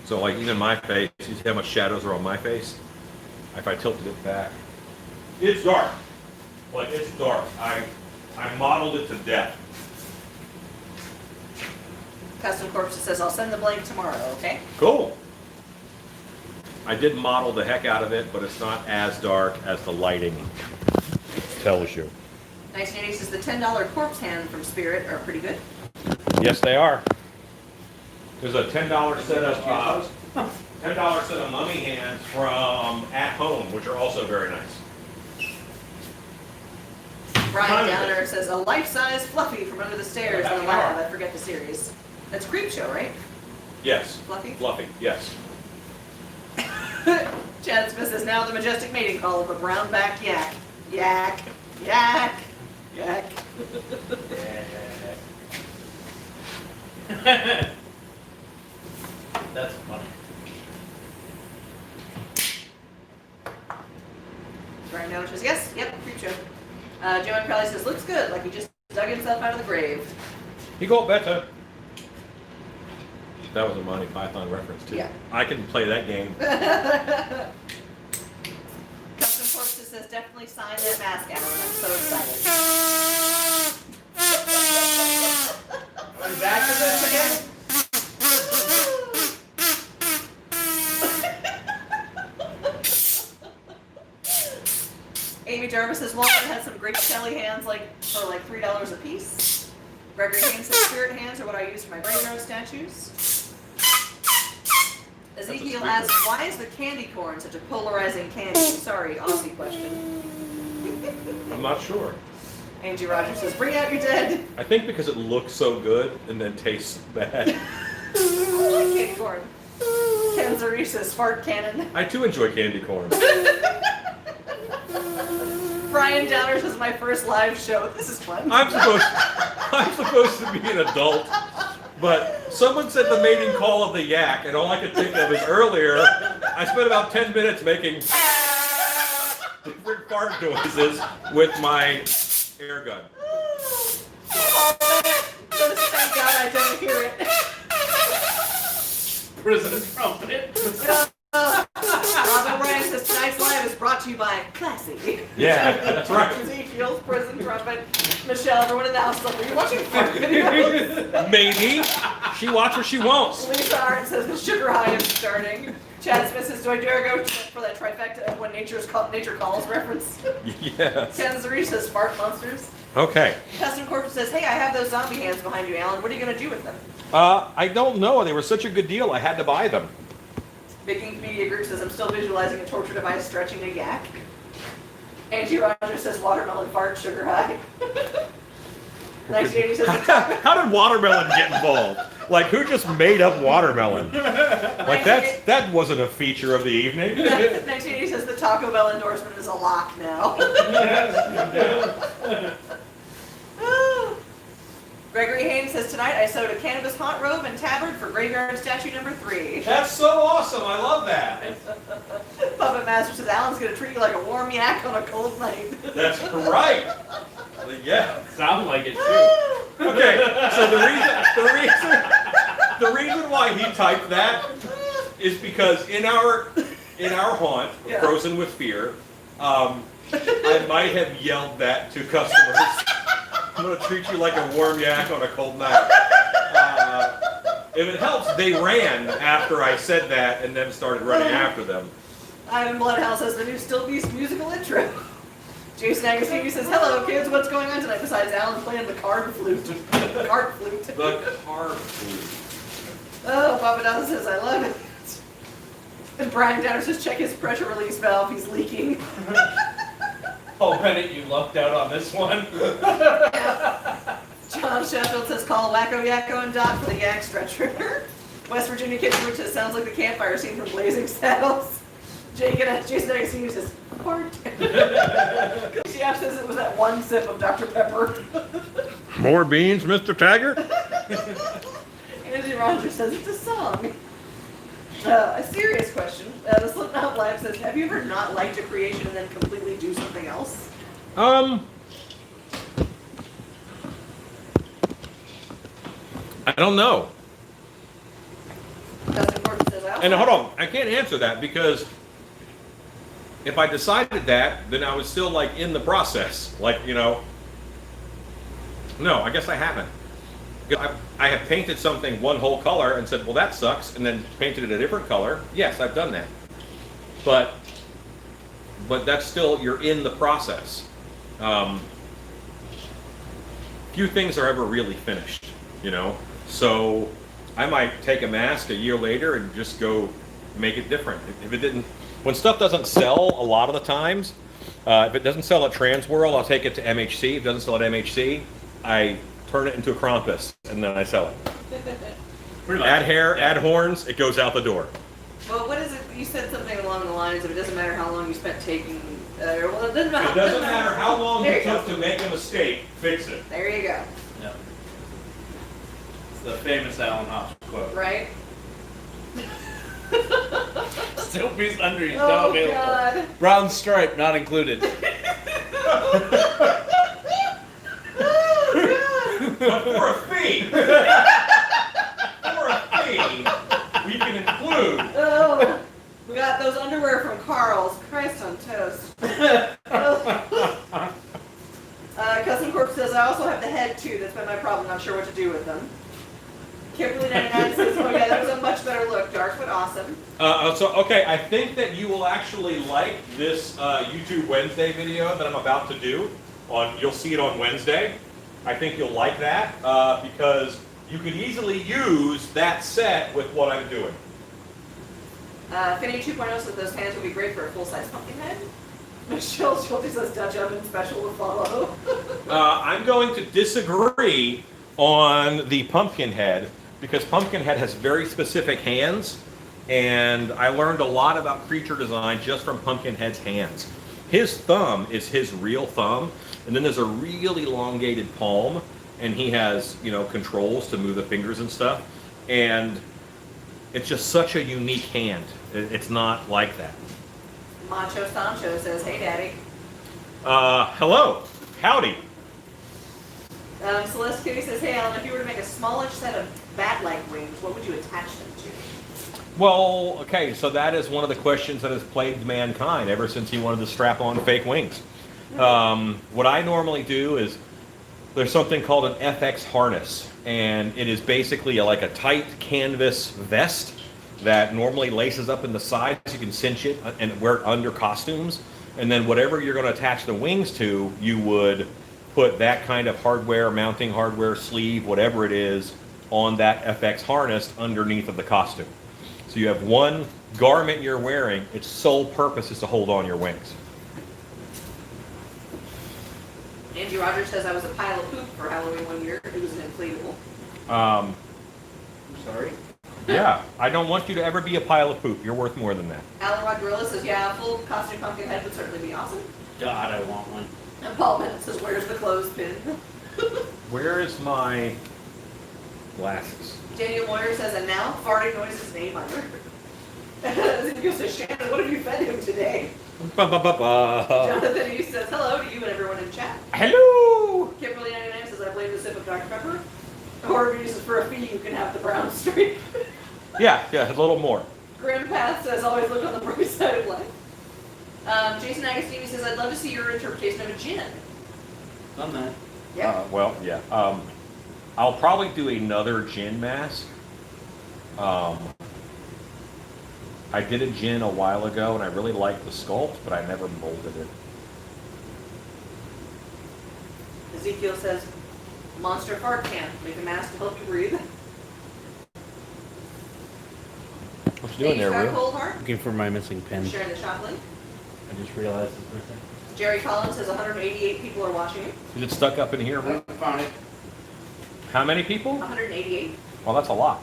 So like even my face, you see how much shadows are on my face? If I tilted it back. It's dark. Like it's dark. I modeled it to death. Custom Corpse says, I'll send the blank tomorrow, okay? Cool. I did model the heck out of it, but it's not as dark as the lighting tells you. 1980 says, the $10 corpse hand from Spirit are pretty good. Yes, they are. There's a $10 set of $10 set of mummy hands from At Home, which are also very nice. Brian Downer says, a life-size Fluffy from Under the Stairs in the lab. I forget the series. That's Creepshow, right? Yes. Fluffy? Fluffy, yes. Chad Smith says, now the majestic mating call of a brown-backed yak. Yak. Yak. Yak. That's funny. Brian Downer says, yes, yep, Creepshow. Joanne Crowley says, looks good, like he just dug himself out of the grave. He got better. That was a Monty Python reference too. Yeah. I can play that game. Custom Corpses says, definitely sign that mask, Alan. I'm so excited. Are we back to this again? Amy Jarvis says, Walmart has some great Shelly hands for like $3 a piece. Gregory Haynes says, spirit hands are what I use for my graveyard statues. Ezekiel asks, why is the candy corn such a polarizing candy? Sorry, Aussie question. I'm not sure. Angie Rogers says, bring out your dead. I think because it looks so good and then tastes bad. I like candy corn. Ken Zarish says, fart cannon. I too enjoy candy corn. Brian Downer says, my first live show. This is fun. I'm supposed to be an adult, but someone said the mating call of the yak, and all I could think of is earlier, I spent about 10 minutes making different fart noises with my air gun. Thank God I don't hear it. Prison trumpet. Robin Ryan says, tonight's live is brought to you by Classy. Yeah, that's right. Ezekiel's prison trumpet. Michelle, everyone in the house, are you watching fart videos? Maybe. She wants what she wants. Lisa Art says, the sugar high is starting. Chad Smith says, do I dare go for that trifecta of when nature calls reference? Yes. Ken Zarish says, fart monsters. Okay. Custom Corpse says, hey, I have those zombie hands behind you, Alan. What are you going to do with them? I don't know. They were such a good deal, I had to buy them. Big Ink Media Group says, I'm still visualizing a torture device stretching a yak. Angie Rogers says, watermelon fart, sugar high. 1980 says, How did watermelon get involved? Like, who just made up watermelon? Like, that wasn't a feature of the evening. 1980 says, the Taco Bell endorsement is a lock now. Gregory Haynes says, tonight I sewed a canvas haunt robe and tabard for graveyard statue number 3. That's so awesome. I love that. Puppet Master says, Alan's going to treat you like a warm yak on a cold night. That's right. Yeah. Sound like it too. Okay, so the reason why he typed that is because in our haunt, Yeah. Frozen with Fear, I might have yelled that to customers. I'm gonna treat you like a warm yak on a cold night. If it helps, they ran after I said that and then started running after them. Ivan Bloodhouse says, the new Still Beast musical intro. Jason Agostini says, hello kids, what's going on tonight besides Alan playing the card flute? The card flute. The card flute. Oh, Papa Dawson says, I love it. And Brian Downer says, check his pressure release valve, he's leaking. Oh, Bennett, you lucked out on this one. John Sheffield says, call Wacko Yakko and Dot for the yak stretcher. West Virginia Kid Group says, sounds like the campfire scene from Blazing Saddles. Jason Agostini says, fart. She says it was that one sip of Dr. Pepper. More beans, Mr. Taggart? Andy Rogers says it's a song. A serious question. The Slipknot Live says, have you ever not liked a creation and then completely do something else? I don't know. Dustin Gordon says, I also And hold on, I can't answer that because if I decided that, then I was still like in the process. Like, you know, no, I guess I haven't. I have painted something one whole color and said, well, that sucks, and then painted it a different color. Yes, I've done that. But that's still, you're in the process. Few things are ever really finished, you know? So I might take a mask a year later and just go make it different. If it didn't, when stuff doesn't sell a lot of the times, if it doesn't sell at Transworld, I'll take it to MHC. If it doesn't sell at MHC, I turn it into a Krampus and then I sell it. Add hair, add horns, it goes out the door. Well, what is it? You said something along the lines of it doesn't matter how long you spent taking. Well, it doesn't matter. It doesn't matter how long There you you go. took to make a mistake, fix it. There you go. Yeah. It's the famous Alan Hobbs quote. Right? Still piece under you, Oh, not available. God. Brown stripe not included. But for a fee, we can include. Oh, we got those underwear from Carl's. Christ on toast. Custom Corp says, I also have the head too. That's been my problem. Not sure what to do with them. Kimberly 99 says, oh yeah, that was a much better look, Dark, but awesome. Okay, I think that you will actually like this YouTube Wednesday video that I'm about to do. You'll see it on Wednesday. I think you'll like that because you could easily use that set with what I'm doing. Finny 2.0 says those hands would be great for a full-size pumpkin head. Michelle Schulte says Dutch oven special to follow. I'm going to disagree on the pumpkin head because pumpkin head has very specific hands, and I learned a lot about creature design just from Pumpkinhead's hands. His thumb is his real thumb, and then there's a really elongated palm, and he has, you know, controls to move the fingers and stuff, and it's just such a unique hand. It's not like that. Macho Sancho says, hey daddy. Hello, howdy. Celeste Kitty says, hey Alan, if you were to make a smallish set of bat-like wings, what would you attach them to? Well, okay, so that is one of the questions that has plagued mankind ever since he wanted to strap on fake wings. What I normally do is there's something called an FX harness, and it is basically like a tight canvas vest that normally laces up in the sides. You can cinch it and wear it under costumes, and then whatever you're going to attach the wings to, you would put that kind of hardware, mounting hardware, sleeve, whatever it is, on that FX harness underneath of the costume. So you have one garment you're wearing, its sole purpose is to hold on your wings. Angie Rogers says I was a pile of poop for Halloween one year. It was an inflatable. I'm sorry. Yeah, I don't want you to ever be a pile of poop. You're worth more than that. Alan Rodrilla says, yeah, a full costume pumpkin head would certainly be awesome. God, I want one. And Paul Bennett says, where's the clothespin? Where is my glasses? Daniel Moyer says, and now farting noises name under. He goes to Shannon, what have you fed him today? Jonathan East says, hello to you and everyone in chat. Hello! Kimberly 99 says, I blame the sip of Dr. Pepper. Or says, for a fee, you can have the brown streak. Yeah, a little more. Grim Path says, always look on the bright side of life. Jason Agostini says, I'd love to see your interpretation of a gin. Done that. Yeah. Well, yeah. I'll probably do another gin mask. I did a gin a while ago, and I really liked the sculpt, but I never molded it. Ezekiel says, monster fart can. Make a mask to help you breathe. What you doing there, Scott Will? Coldheart, Looking for my missing pen. sharing the shop link. I just realized it's missing. Jerry Collins says 188 people are watching you. Is it stuck up in here, Will? I found it. How many people? 188. Well, that's a lot.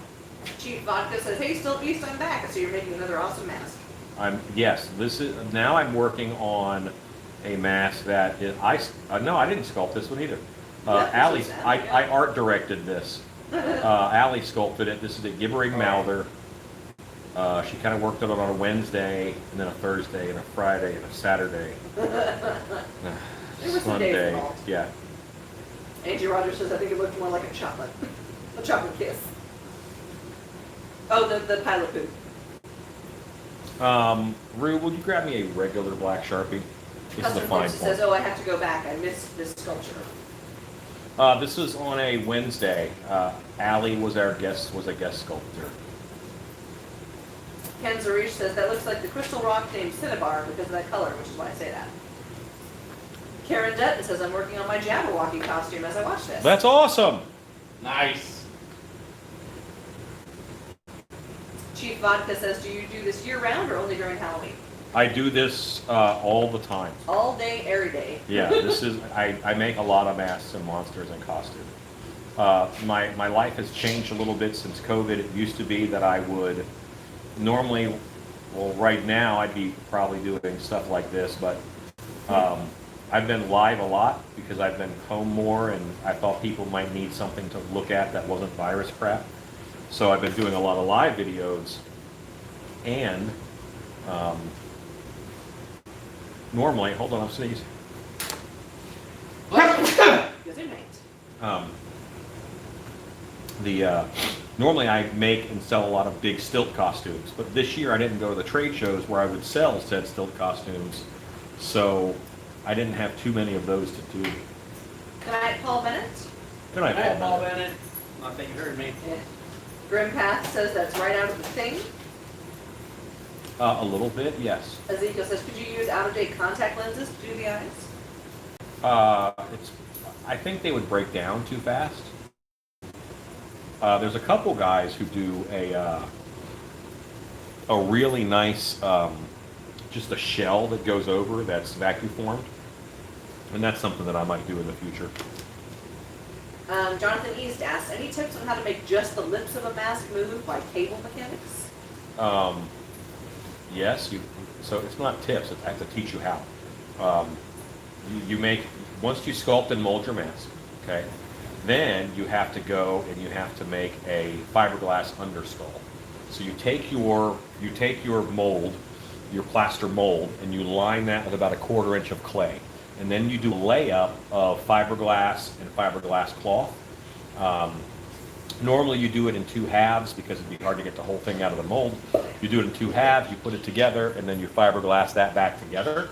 Chief Vodka says, hey, Still Beast, I'm back. So you're making another awesome mask. Yes. Now I'm working on a mask that is, no, I didn't sculpt this one either. Yeah, Allie, this is I Allie, yeah. art directed this. Allie sculpted it. This is a Gibbering Mouther. She kind of worked on it on a Wednesday, and then a Thursday, and a Friday, and a Saturday. There were some days Sunday, involved. yeah. Angie Rogers says, I think it looked more like a chocolate kiss. Oh, the pilot poop. Rue, will you grab me a regular black Sharpie? This is a Custom fine Corpse says, point. oh, I have to go back. I missed this sculpture. This was on a Wednesday. Allie was a guest sculptor. Ken Zarish says, that looks like the crystal rock named Cinnabar because of that color, which is why I say that. Karen Dutton says, I'm working on my Jabberwocky costume as I watch this. That's awesome. Nice. Chief Vodka says, do you do this year-round or only during Halloween? I do this all the time. All day, every day. Yeah, I make a lot of masks and monsters and costumes. My life has changed a little bit since COVID. It used to be that I would normally, well, right now I'd be probably doing stuff like this, but I've been live a lot because I've been home more, and I thought people might need something to look at that wasn't virus crap. So I've been doing a lot of live videos, and normally, hold on, I'm sneezing. Good night. Normally I make and sell a lot of big stilt costumes, but this year I didn't go to the trade shows where I would sell said stilt costumes, so I didn't have too many of those to do. Good night, Paul Bennett. Good night, Hi, Paul. Paul Bennett. Not that you heard me. Yeah. Grim Path says that's right out of the thing. A little bit, yes. Ezekiel says, could you use out-of-date contact lenses to do the eyes? I think they would break down too fast. There's a couple guys who do a really nice, just a shell that goes over that's vacuum formed, and that's something that I might do in the future. Jonathan East asks, any tips on how to make just the lips of a mask move by cable mechanics? Yes, so it's not tips, I have to teach you how. You make, once you sculpt and mold your mask, okay, then you have to go and you have to make a fiberglass underskull. So you take your mold, your plaster mold, and you line that with about 1/4 inch of clay. And then you do a layup of fiberglass and fiberglass cloth. Normally you do it in 2 halves because it'd be hard to get the whole thing out of the mold. You do it in 2 halves, you put it together, and then you fiberglass that back together.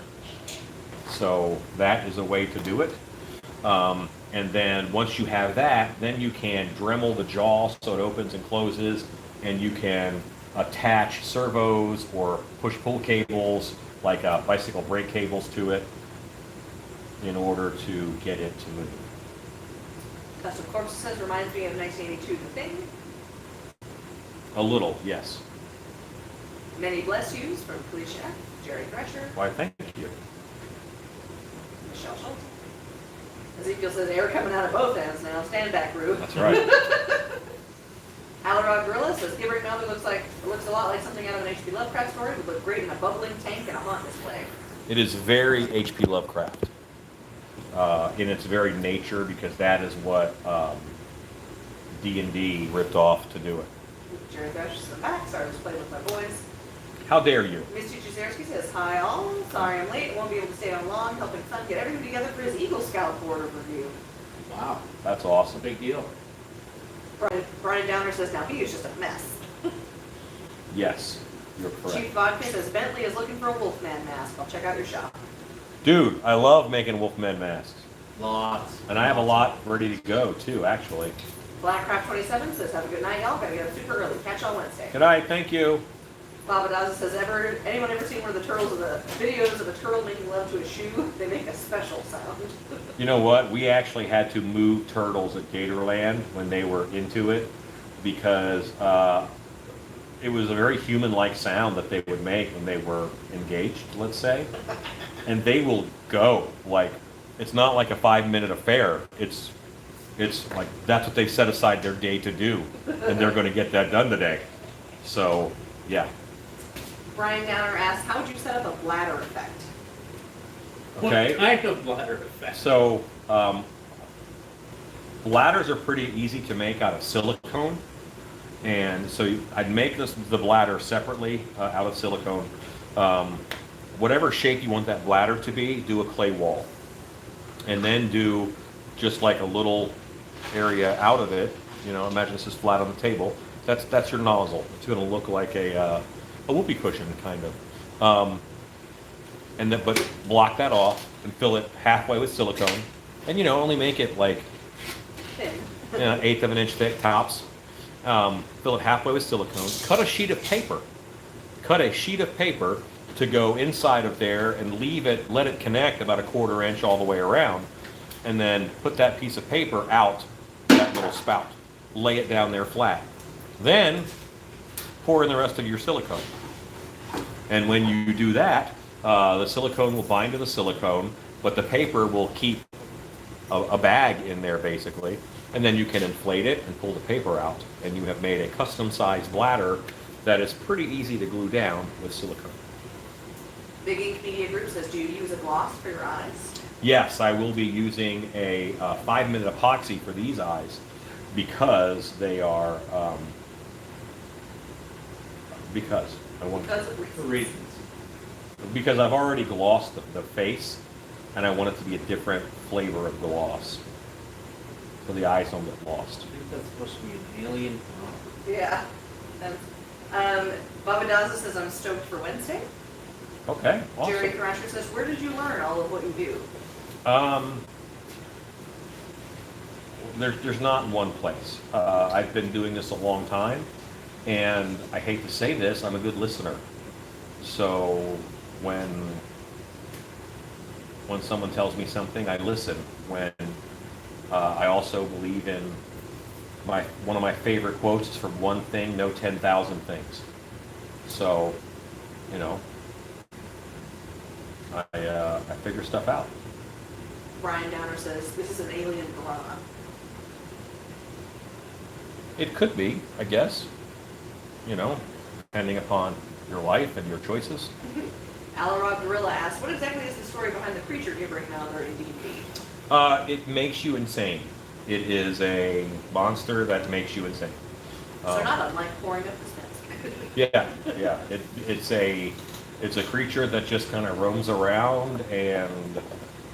So that is a way to do it. And then once you have that, then you can Dremel the jaw so it opens and closes, and you can attach servos or push-pull cables, like bicycle brake cables to it, in order to get it to move. Custom Corpse says, reminds me of 1982 The Thing. A little, yes. Many bless yous from Police Shack, Jerry Thresher, Why, thank you. Michelle Schultz. Ezekiel says, air coming out of both ends now. Stand back, Rue. That's right. Alarod Gorilla says, Gibbering Melvin looks a lot like something out of an H.P. Lovecraft story. Would look great in a bubbling tank and a haunt display. It is very H.P. Lovecraft in its very nature, because that is what D&D ripped off to do it. Jerry Thresher says, I'm back. Sorry, I was playing with my boys. How dare you? Misty Chuzerski says, hi all. Sorry I'm late. Won't be able to stay on long. Helping Son get everything together for his Eagle Scout board review. Wow. That's It's a awesome. big deal. Brian Downer says, now he is just a mess. Yes, you're correct. Chief Vodka says, Bentley is looking for a Wolfman mask. I'll check out your shop. Dude, I love making Wolfman masks. Lots. And I have a lot ready to go, too, actually. Blackcraft27 says, have a good night, y'all. Gotta get up super early. Catch y'all Wednesday. Good night, thank you. Baba Daza says, anyone ever seen one of the turtles of the videos of a turtle making love to a shoe? They make a special sound. You know what? We actually had to move turtles at Gatorland when they were into it, because it was a very human-like sound that they would make when they were engaged, let's say. And they will go, like, it's not like a 5-minute affair. It's like, that's what they've set aside their day to do, and they're going to get that done today. So, yeah. Brian Downer asks, how would you set up a bladder effect? Okay. What kind of bladder effect? So, Bladders are pretty easy to make out of silicone. And so I'd make the bladder separately out of silicone. Whatever shape you want that bladder to be, do a clay wall. And then do just like a little area out of it. You know, imagine this is flat on the table. That's your nozzle. It's going to look like a whoopee cushion, kind of. But block that off and fill it halfway with silicone. And, you know, only make it like Thin. eighth of an inch thick tops. Fill it halfway with silicone. Cut a sheet of paper. Cut a sheet of paper to go inside of there and leave it, let it connect about a 1/4 inch all the way around. And then put that piece of paper out that little spout. Lay it down there flat. Then pour in the rest of your silicone. And when you do that, the silicone will bind to the silicone, but the paper will keep a bag in there basically. And then you can inflate it and pull the paper out. And you have made a custom sized bladder that is pretty easy to glue down with silicone. Big Ink Media Group says, do you use a gloss for your eyes? Yes, I will be using a 5-minute epoxy for these eyes because they are, because I want Because of For reasons. reasons. because I've already glossed the face and I want it to be a different flavor of gloss so the eyes don't get lost. I think that's supposed to be an alien. Yeah. Baba Daza says, I'm stoked for Wednesday. Okay, Jerry awesome. Thrasher says, where did you learn all of what you do? There's not one place. I've been doing this a long time, and I hate to say this, I'm a good listener. So when someone tells me something, I listen. When I also believe in one of my favorite quotes is from one thing, know 10,000 things. So, you know, I figure stuff out. Brian Downer says, this is an alien piranha. It could be, I guess, you know, depending upon your life and your choices. Alarod Gorilla asks, what exactly is the story behind the creature gibbering now they're in D&D? It makes you insane. It is a monster that makes you insane. So not unlike pouring up the fence. Yeah. It's a creature that just kind of roams around and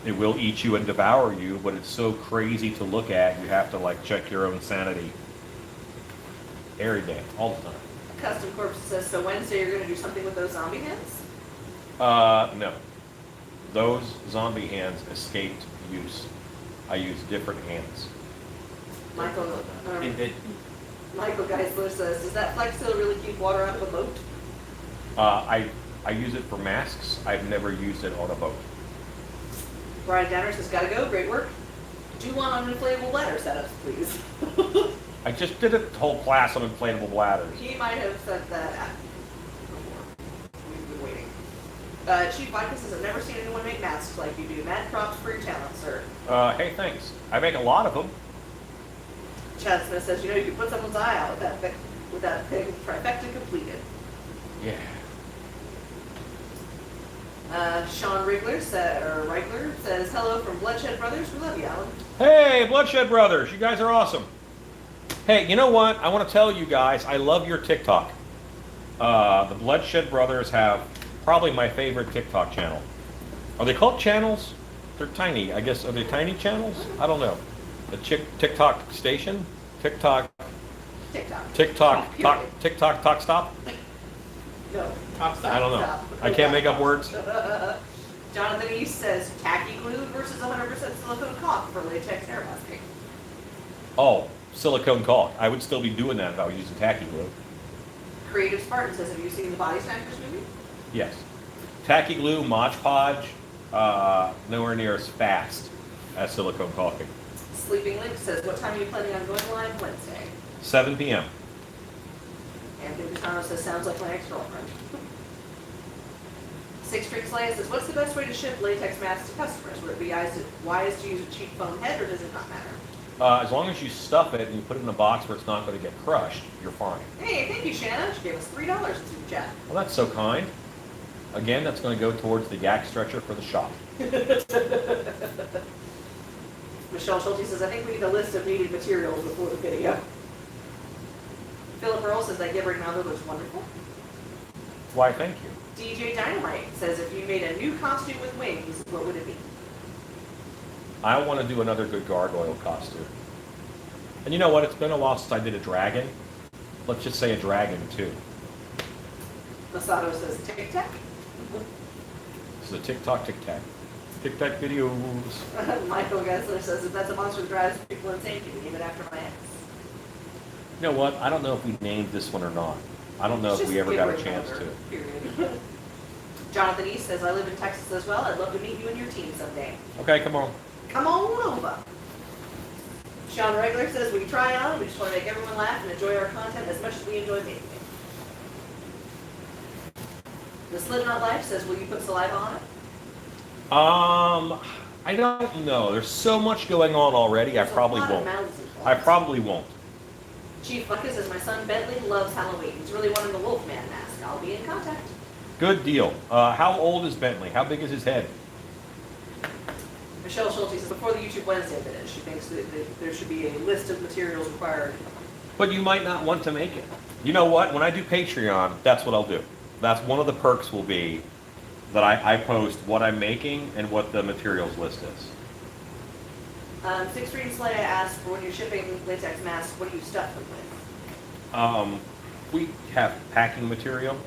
it will eat you and devour you, but it's so crazy to look at, you have to like check your own sanity every day, all the time. Custom Corpse says, so Wednesday you're going to do something with those zombie hands? No. Those zombie hands escaped use. I use different hands. Michael Indeed. Geisler says, does that Flex Seal really keep water out of a boat? I use it for masks. I've never used it on a boat. Brian Downer says, gotta go, great work. Do one on inflatable bladder setups, please. I just did a whole class on inflatable bladders. He might have said that before. We've been waiting. Chief Vodka says, I've never seen anyone make masks like you do. Mad props for your talent, sir. Hey, thanks. I make a lot of them. Chad Smith says, you know, you can put someone's eye out with that thing trifecta completed. Yeah. Sean Rigler says, hello from Bloodshed Brothers. We love you, Alan. Hey, Bloodshed Brothers, you guys are awesome. Hey, you know what? I want to tell you guys, I love your TikTok. The Bloodshed Brothers have probably my favorite TikTok channel. Are they called channels? They're tiny. I guess, are they tiny channels? I don't know. The TikTok station? TikTok, talk stop? No. I don't know. I can't make up words. Jonathan East says, tacky glue versus 100% silicone caulk for latex air masking. Oh, silicone caulk. I would still be doing that if I was using tacky glue. Creative Spartan says, have you seen the Body Snatchers movie? Yes. Tacky glue, Mod Podge, nowhere near as fast as silicone caulking. Sleeping Link says, what time are you planning on going live Wednesday? 7 p.m. Anthony Pisano says, sounds like my ex-girlfriend. Six Tricks Leia says, what's the best way to ship latex masks to customers? Would it be wise to use a cheap foam head, or does it not matter? As long as you stuff it and you put it in a box where it's not going to get crushed, you're fine. Hey, thank you, Shanna. She gave us $3 in Super Chat. Well, that's so kind. Again, that's going to go towards the yak stretcher for the shop. Michelle Schulte says, I think we need a list of needed materials before the video. Philip Earl says that Gibbering Mounder looks wonderful. Why, thank you. DJ Dynamite says, if you made a new costume with wings, what would it be? I want to do another good gargoyle costume. And you know what? It's been a while since I did a dragon. Let's just say a dragon, too. Masato says, Tic Tac. This is a TikTok, Tic-Tac. Tic-Tac videos. Michael Gessler says, if that's a monster that drives people insane, can you name it after my ex? You know what? I don't know if we named this one or not. I don't know if we ever got a chance to. Period. Jonathan East says, I live in Texas as well. I'd love to meet you and your team someday. Okay, come on. Come on over. Sean Regular says, we try on. We just want to make everyone laugh and enjoy our content as much as we enjoy making it. The Slipknot Life says, will you put saliva on it? I don't know. There's so much going on already. I probably won't. I probably won't. Chief Buckus says, my son Bentley loves Halloween. He's really wanting the Wolfman mask. I'll be in contact. Good deal. How old is Bentley? How big is his head? Michelle Schulte says, before the YouTube Wednesday finish, she thinks that there should be a list of materials required. But you might not want to make it. You know what? When I do Patreon, that's what I'll do. That's one of the perks will be that I post what I'm making and what the materials list is. Six Green Slay asked, for when you're shipping latex masks, what do you stuff them with? We have packing material,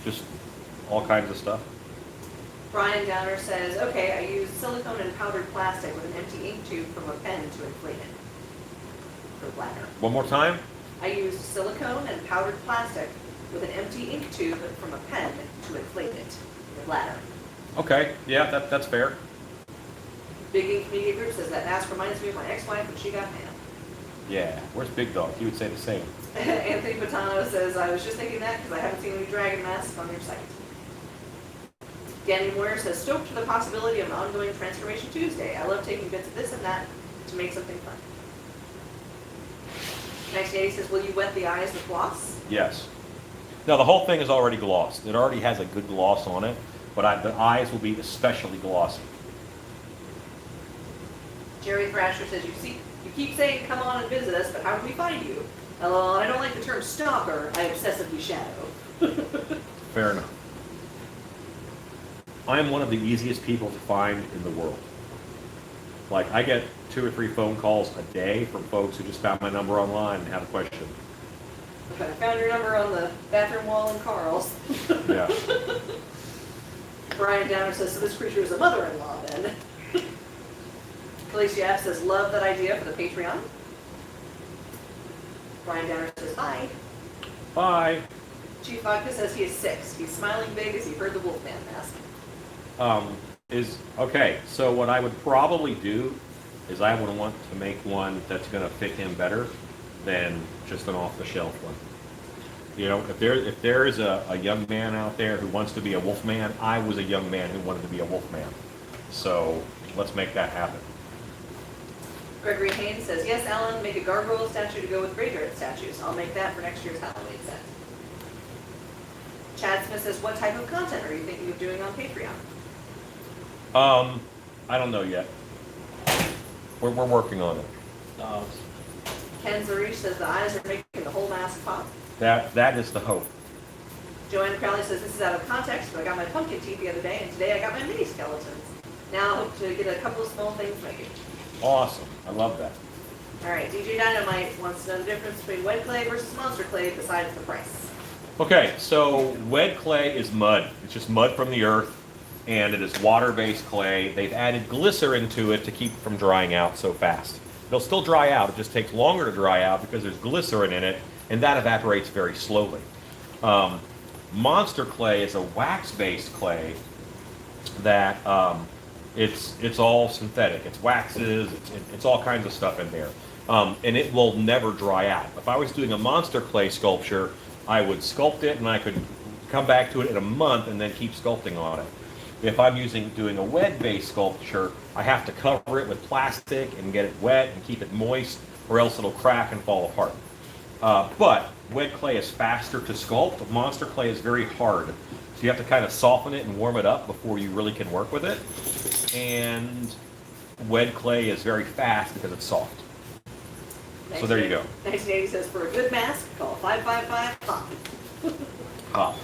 just all kinds of stuff. Brian Downer says, okay, I use silicone and powdered plastic with an empty ink tube from a pen to inflate it. For bladder. One more time? I used silicone and powdered plastic with an empty ink tube from a pen to inflate it. The bladder. Okay, yeah, that's fair. Big Ink Media Group says that mask reminds me of my ex-wife when she got mail. Yeah, where's Big Dog? He would say the same. Anthony Patano says, I was just thinking that because I haven't seen any dragon masks on your site. Danny Moyer says, stoked for the possibility of an ongoing Transformation Tuesday. I love taking bits of this and that to make something fun. 1980 says, will you wet the eyes with gloss? Yes. No, the whole thing is already glossed. It already has a good gloss on it, but the eyes will be especially glossy. Jerry Thrasher says, you keep saying come on and visit us, but how do we find you? Hello, I don't like the term stalker. I obsessively shadow. Fair enough. I am one of the easiest people to find in the world. Like, I get 2 or 3 phone calls a day from folks who just found my number online and have a question. I found your number on the bathroom wall in Carl's. Yeah. Brian Downer says, so this creature is a mother-in-law then. Felicia F says, love that idea for the Patreon. Brian Downer says, hi. Bye. Chief Vodka says he is 6. He's smiling big as he heard the Wolfman mask. Okay, so what I would probably do is I would want to make one that's going to fit him better than just an off-the-shelf one. You know, if there is a young man out there who wants to be a Wolfman, I was a young man who wanted to be a Wolfman. So let's make that happen. Gregory Haynes says, yes, Alan, make a gargoyle statue to go with graveyard statues. I'll make that for next year's Halloween set. Chad Smith says, what type of content are you thinking of doing on Patreon? I don't know yet. We're working on it. Ken Zarish says the eyes are making the whole mask pop. That is the hope. Joanne Crowley says this is out of context, but I got my pumpkin teeth the other day, and today I got my mini skeletons. Now I hope to get a couple of small things made. Awesome. I love that. All right, DJ Dynamite wants to know the difference between wet clay versus monster clay besides the price. Okay, so wet clay is mud. It's just mud from the earth, and it is water-based clay. They've added glycerin to it to keep it from drying out so fast. It'll still dry out. It just takes longer to dry out because there's glycerin in it, and that evaporates very slowly. Monster clay is a wax-based clay that it's all synthetic. It's waxes. It's all kinds of stuff in there, and it will never dry out. If I was doing a monster clay sculpture, I would sculpt it, and I could come back to it in a month and then keep sculpting on it. If I'm doing a wet-based sculpture, I have to cover it with plastic and get it wet and keep it moist, or else it'll crack and fall apart. But wet clay is faster to sculpt. Monster clay is very hard. So you have to kind of soften it and warm it up before you really can work with it. And wet clay is very fast because it's soft. So there you go. 1980 says, for a good mask, call 555-POP. Hop.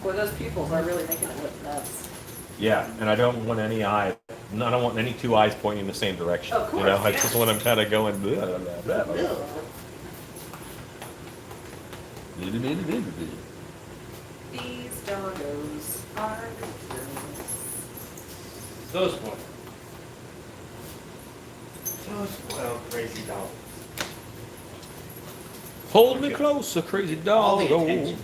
Boy, those pupils are really making it look nuts. Yeah, and I don't want any eye. I don't want any two eyes pointing in the same direction. Of course, you know, I yeah. just want them kind of going. Blah, blah, blah, blah. Ugh. These doggos are ridiculous. Those spoiled. Those spoiled crazy dogs. Hold me closer, crazy All dog. the attention.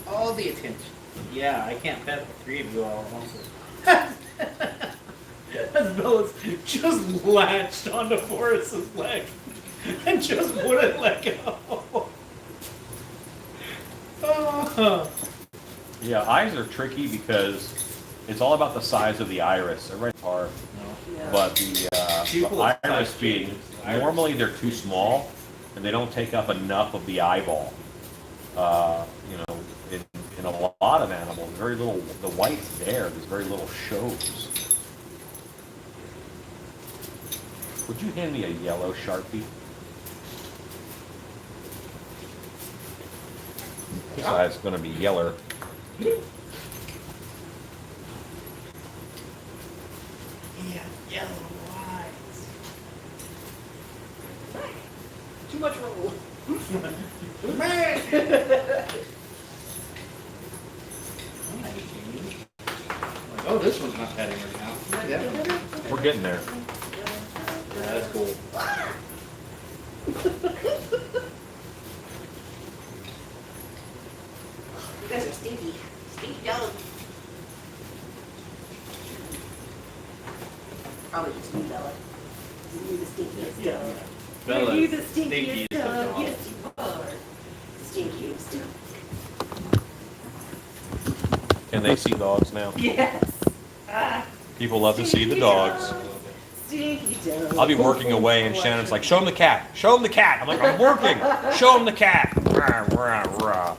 All the attention. Yeah, I can't pet the three of you all at once. As Bella's just latched onto Forrest's leg and just wouldn't let go. Oh. Yeah, eyes are tricky because it's all about the size of the iris. They're right apart. Yeah. But the Pupil iris size being, changes. Iris. normally they're too small and they don't take up enough of the eyeball. You know, in a lot of animals, very little, the white's there, there's very little shows. Would you hand me a yellow Sharpie? This eye's gonna be yeller. Yeah, yellow eyes. Too much roll. Man! Oh, this one's not petting right now. Yeah. We're getting there. That's cool. You guys are stinky. Stinky dog. Probably just me, Bella. You're the stinkiest dog. Bella's You're the stinkiest stinkiest of dog. dogs. Yes, you are. Stinkiest dog. Can they see dogs now? Yes. Ah, People love to see the stinky dogs. dog. Stinky dog. I'll be working away and Shannon's like, show him the cat, show him the cat. I'm like, I'm working, show him the cat. Rah, rah, rah.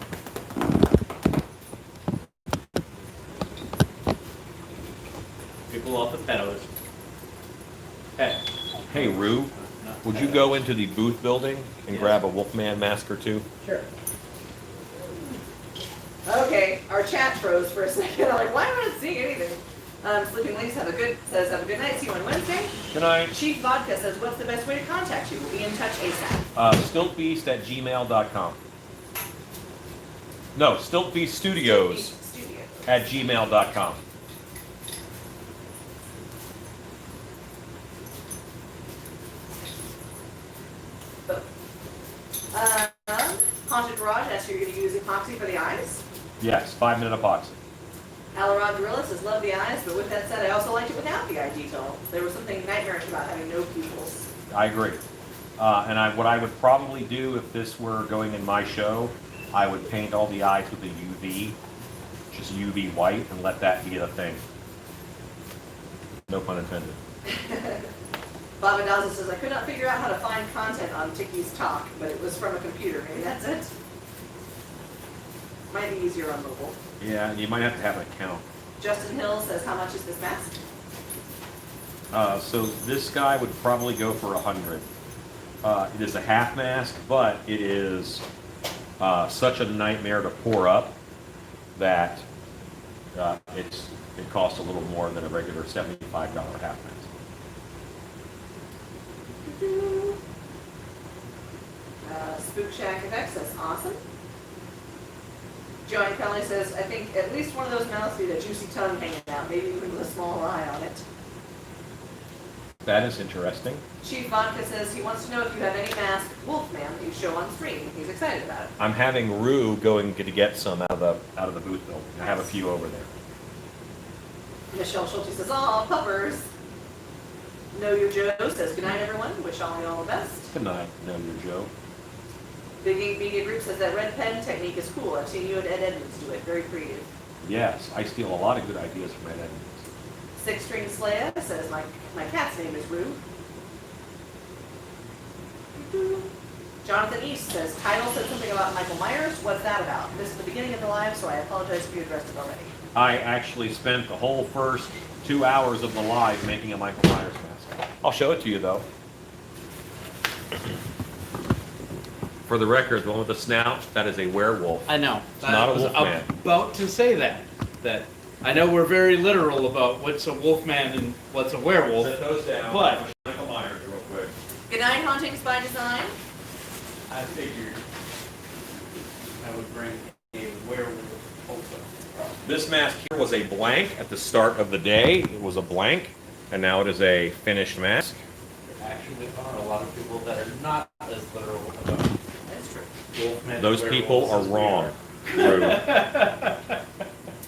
People love the peddlers. Pet. Hey, Rue, would you go into the booth building and grab a Wolfman mask or two? Sure. Okay, our chat froze for a second. I'm like, why am I not seeing anything? Sleeping Lynx have a good night. See you on Wednesday. Good night. Chief Vodka says, what's the best way to contact you? We'll be in touch ASAP. Stiltbeast@gmail.com. No, stiltbeaststudios Studio. @gmail.com. Haunted Garage asks you, you're going to use epoxy for the eyes. Yes, 5-minute epoxy. Alarod Gorilla says, love the eyes, but with that said, I also liked it without the eye detail. There was something nightmarish about having no pupils. I agree. What I would probably do if this were going in my show, I would paint all the eyes with a UV, just UV white, and let that be the thing. No pun intended. Baba Daza says, I could not figure out how to find content on Tiki's talk, but it was from a computer. Maybe that's it. Might be easier on mobile. Yeah, you might have to have an account. Justin Hill says, how much is this mask? So this guy would probably go for 100. It is a half mask, but it is such a nightmare to pour up that it costs a little more than a regular $75 half mask. Spook Shack Effects says, awesome. Joanne Kelly says, I think at least one of those mouths need a juicy tongue hanging out, maybe even with a small eye on it. That is interesting. Chief Vodka says he wants to know if you have any masked Wolfman you show on stream. He's excited about it. I'm having Rue going to get some out of the booth building. I have a few over there. Michelle Schulte says, aw, puppers. Know Your Joe says, good night, everyone. Wish all you all the best. Good night, Know Your Joe. Big Ink Media Group says that red pen technique is cool. I've seen you and Ed Edmonds do it. Very creative. Yes, I steal a lot of good ideas from Ed Edmonds. Six String Slaya says, my cat's name is Rue. Jonathan East says, title said something about Michael Myers. What's that about? This is the beginning of the live, so I apologize if you addressed it already. I actually spent the whole first 2 hours of the live making a Michael Myers mask. I'll show it to you though. For the record, the one with the snout, that is a werewolf. I know. It's not a I was wolfman. about to say that. That I know we're very literal about what's a wolfman and what's a werewolf. Set those down. But- Michael Myers real quick. Good night, Hauntings by Design. I figured I would bring a werewolf also. This mask here was a blank at the start of the day. It was a blank, and now it is a finished mask. There actually are a lot of people that are not as literal about That's true. wolfmen. Those and people werewolves are as we wrong. Rude.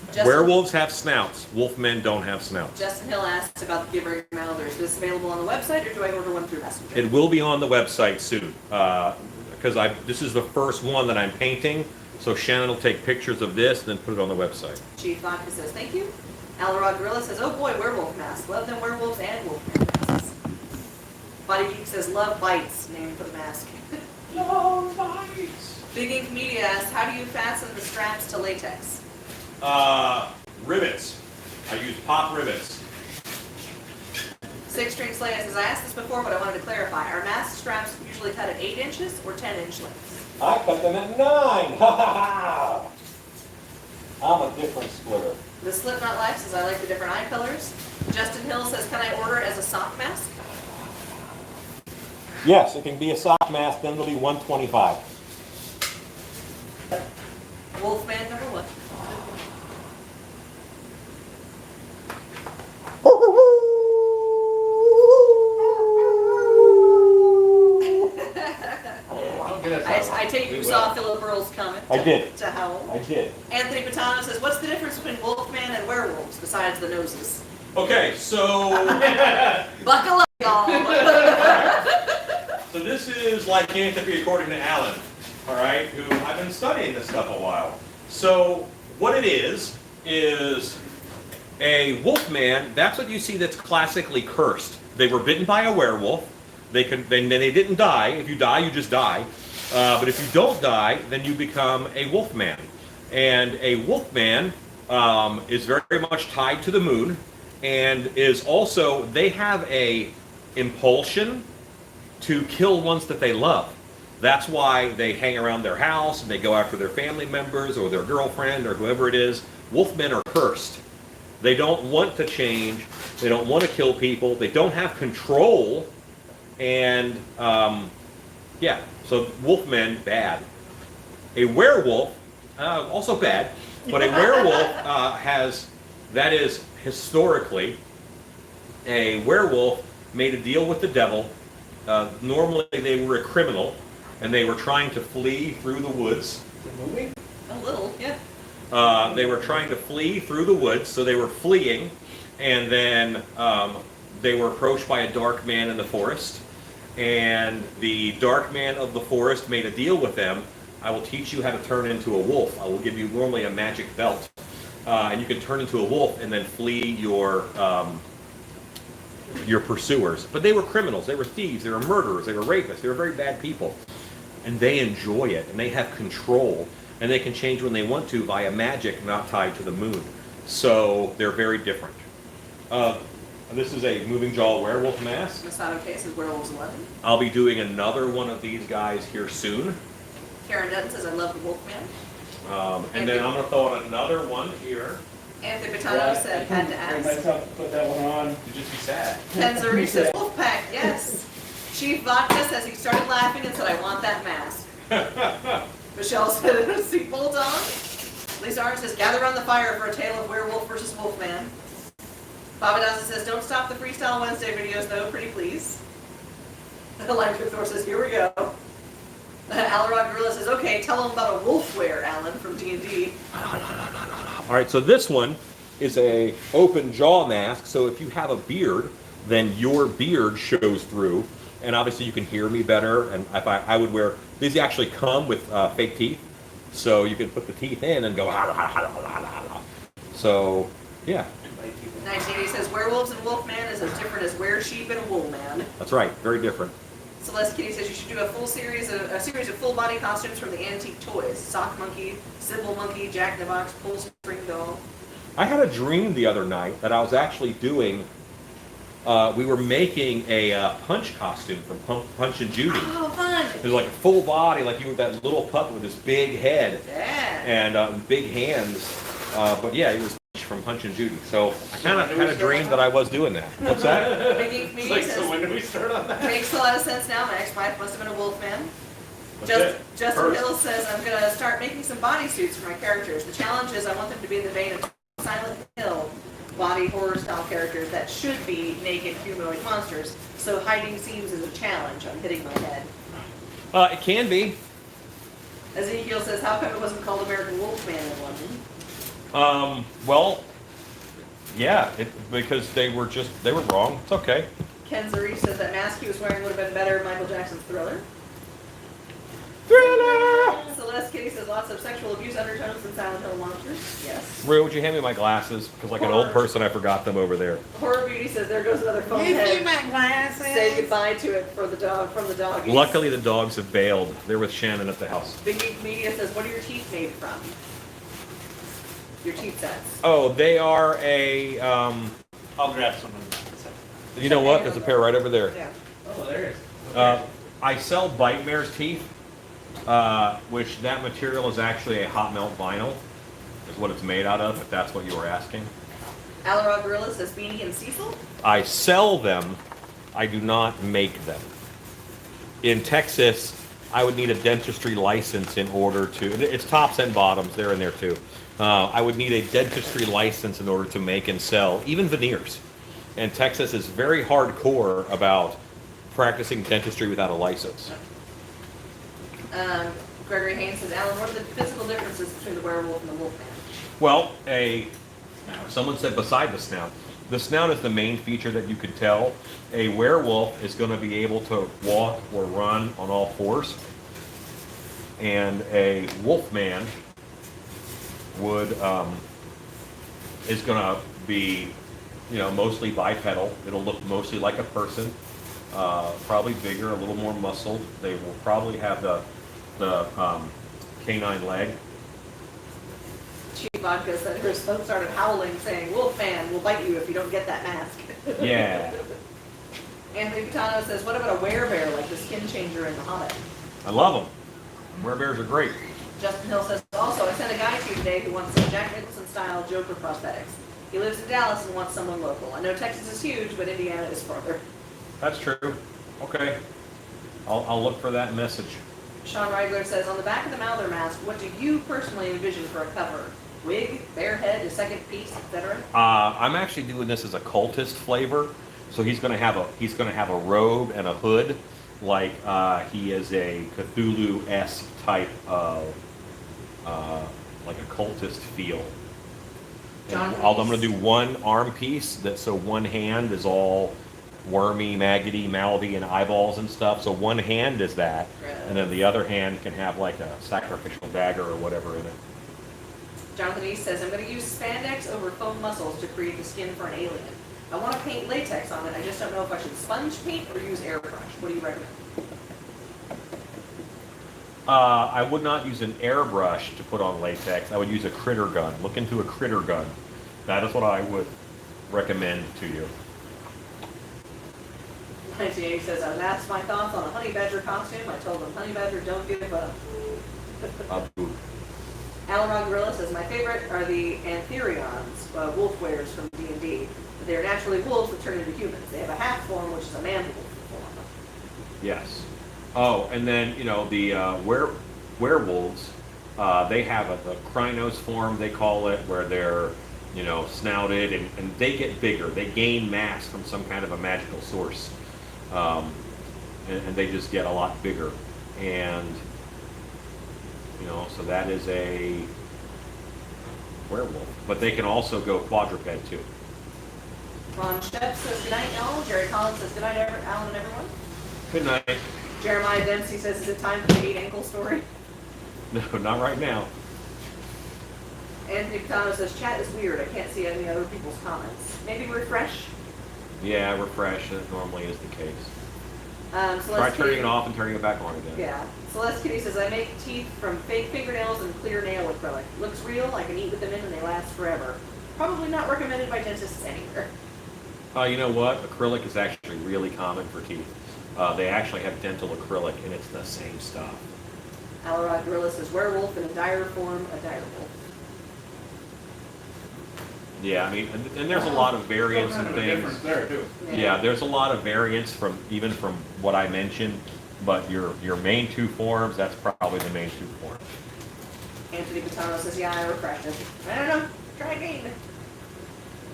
Justin, Werewolves have snouts. Wolfmen don't have snouts. Justin Hill asks about the Gibbering Melder. Is this available on the website, or do I order one through Messenger? It will be on the website soon, because this is the first one that I'm painting. So Shannon will take pictures of this and then put it on the website. Chief Vodka says, thank you. Alarod Gorilla says, oh boy, werewolf mask. Love them werewolves and wolfman masks. Body Geek says, love bites, name for the mask. Love bites. Big Ink Media asks, how do you fasten the straps to latex? Rivets. I use pop rivets. Six String Slay says, I asked this before, but I wanted to clarify. Are mask straps usually cut at 8 inches or 10-inch lengths? I cut them at 9. Ha ha ha! I'm a different splitter. The Slipknot Life says, I like the different eye colors. Justin Hill says, can I order as a sock mask? Yes, it can be a sock mask, then it'll be $125. Wolfman number 1. I take you saw Philip Earle's comment. I did. To Howl. I did. Anthony Patano says, what's the difference between Wolfman and werewolves besides the noses? Okay, so Buckle up, y'all. so this is lycanthropy according to Alan, all right, who I've been studying this stuff a while. So what it is a wolfman. That's what you see that's classically cursed. They were bitten by a werewolf. They didn't die. If you die, you just die. But if you don't die, then you become a wolfman. And a wolfman is very much tied to the moon, and is also, they have a impulsion to kill ones that they love. That's why they hang around their house and they go after their family members or their girlfriend or whoever it is. Wolfmen are cursed. They don't want to change. They don't want to kill people. They don't have control. And yeah, so wolfmen, bad. A werewolf, also bad, but a werewolf that is historically, a werewolf made a deal with the devil. Normally they were a criminal, and they were trying to flee through the woods. A little, yeah. They were trying to flee through the woods, so they were fleeing, and then they were approached by a dark man in the forest, and the dark man of the forest made a deal with them. I will teach you how to turn into a wolf. I will give you normally a magic belt, and you can turn into a wolf and then flee your pursuers. But they were criminals, they were thieves, they were murderers, they were rapists, they were very bad people. And they enjoy it, and they have control, and they can change when they want to via magic, not tied to the moon. So they're very different. This is a moving jaw werewolf mask. Masato K says werewolves 11. I'll be doing another one of these guys here soon. Karen Dutton says, I love the Wolfman. And then I'm going to throw in another one here. Anthony Patano said, had to ask. Put that one on. To just be sad. Ken Zuri says, Wolfpack, yes. Chief Vodka says he started laughing and said, I want that mask. Michelle said, seatbelt on. Lisa Arndt says, gather around the fire for a tale of werewolf versus wolfman. Baba Dawson says, don't stop the Freestyle Wednesday videos though, pretty please. Electric Thor says, here we go. Alarod Gorilla says, okay, tell them about a wolfware, Alan, from D&D. All right, so this one is a open jaw mask. So if you have a beard, then your beard shows through. And obviously you can hear me better. And if I would wear, these actually come with fake teeth. So you can put the teeth in and go, so yeah. 1980 says, werewolves and wolfman is as different as were-sheep and a wool man. That's right, very different. Celeste Kitty says you should do a series of full body costumes from the antique toys. Sock monkey, cymbal monkey, Jack in the Box, pull string doll. I had a dream the other night that I was actually doing. We were making a Punch costume from Punch and Judy. Oh, fun! It was like a full body, like you were that little puppet with this big head Yeah. and big hands. But yeah, it was from Punch and Judy. So I kind of had a dream that I was doing that. What's that? Miggy Like, says, so when do we start on that? makes a lot of sense now. My ex-wife must have been a wolf man. What's it? Justin First. Hill says, I'm going to start making some bodysuits for my characters. The challenge is I want them to be in the vein of Silent Hill body horror style characters that should be naked humanoid monsters. So hiding seems as a challenge. I'm hitting my head. It can be. Ezekiel says, how come it wasn't called American Wolfman in London? Well, yeah, because they were wrong. It's okay. Ken Zarish says that mask he was wearing would have been better in Michael Jackson's Thriller. Thriller! Celeste Kitty says lots of sexual abuse undertones in Silent Hill monsters. Yes. Rue, would you hand me my glasses? Because like an old person, I forgot them over there. Horror Beauty says there goes another phone You see head. my glasses? Say goodbye to it for the dog from the doggies. Luckily, the dogs have bailed. They're with Shannon at the house. Big Geek Media says, what are your teeth made from? Your teeth sets. Oh, they are a. I'll grab some of them. You know what? There's a pair right over there. Yeah. Oh, there it is. I sell Bite Mare's teeth, which that material is actually a hot melt vinyl, is what it's made out of, if that's what you were asking. Alarod Gorilla says Beanie and Cecil. I sell them, I do not make them. In Texas, I would need a dentistry license in order to, it's tops and bottoms, they're in there too. I would need a dentistry license in order to make and sell, even veneers. And Texas is very hardcore about practicing dentistry without a license. Gregory Haynes says, Alan, what are the physical differences between the werewolf and the wolfman? Well, someone said beside the snout. The snout is the main feature that you could tell. A werewolf is going to be able to walk or run on all fours. And a wolfman is going to be, mostly bipedal. It'll look mostly like a person, probably bigger, a little more muscled. They will probably have the canine leg. Chief Vodka said her son started howling, saying, Wolfman will bite you if you don't get that mask. Yeah, Anthony Pitano says, what about a werebear like the skin changer in The Hobbit? I love them. Werebears are great. Justin Hill says, also, I sent a guy to you today who wants some Jack Nicholson-style Joker prosthetics. He lives in Dallas and wants someone local. I know Texas is huge, but Indiana is farther. That's true. Okay. I'll look for that message. Sean Reigler says, on the back of the Mouther mask, what do you personally envision for a cover? Wig, bare head, a second piece, etc.? I'm actually doing this as a cultist flavor. So he's going to have a robe and a hood, like he is a Cthulhu-esque type of like a cultist feel. And I'm going to do one arm piece so one hand is all wormy, maggoty, mouthy, and eyeballs and stuff. So one hand is that, and then the other hand can have like a sacrificial dagger or whatever in it. Jonathan East says, I'm going to use spandex over foam muscles to create the skin for an alien. I want to paint latex on it. I just don't know if I should sponge paint or use airbrush. What do you recommend? I would not use an airbrush to put on latex. I would use a critter gun. Look into a critter gun. That is what I would recommend to you. 1980 says, I was asked my thoughts on a honey badger costume. I told them, honey badger, don't give up. Abu. Alan Gorilla says, my favorite are the Antherions, wolf wearers from D&D. They are naturally wolves that turn into humans. They have a half form, which is a man-wolf form. Yes. Oh, and then, the werewolves, they have the Krynos form, they call it, where they're, snouted, and they get bigger. They gain mass from some kind of a magical source. And they just get a lot bigger. And, so that is a werewolf. But they can also go quadruped, too. Ron Shep says, good night, y'all. Jerry Collins says, good night, Alan and everyone. Good night. Jeremiah Dempsey says, is it time for the 8 ankle story? No, not right now. Anthony Pitano says, chat is weird. I can't see any other people's comments. Maybe refresh? Yeah, refresh. That normally is the case. Try Celeste turning Kitty, it off and turning it back on again. yeah. Celeste Kitty says, I make teeth from fake fingernails and clear nail acrylic. Looks real, I can eat with them in and they last forever. Probably not recommended by dentists anywhere. You know what? Acrylic is actually really common for teeth. They actually have dental acrylic, and it's the same stuff. Alarod Gorilla says, werewolf in a dire form, a dire wolf. Yeah, I mean, and there's a lot of variants and things. There too. Yeah, there's a lot of variants from even from what I mentioned, but your main two forms, that's probably the main two forms. Anthony Catano says, yeah, I refreshed it. I don't know, try again.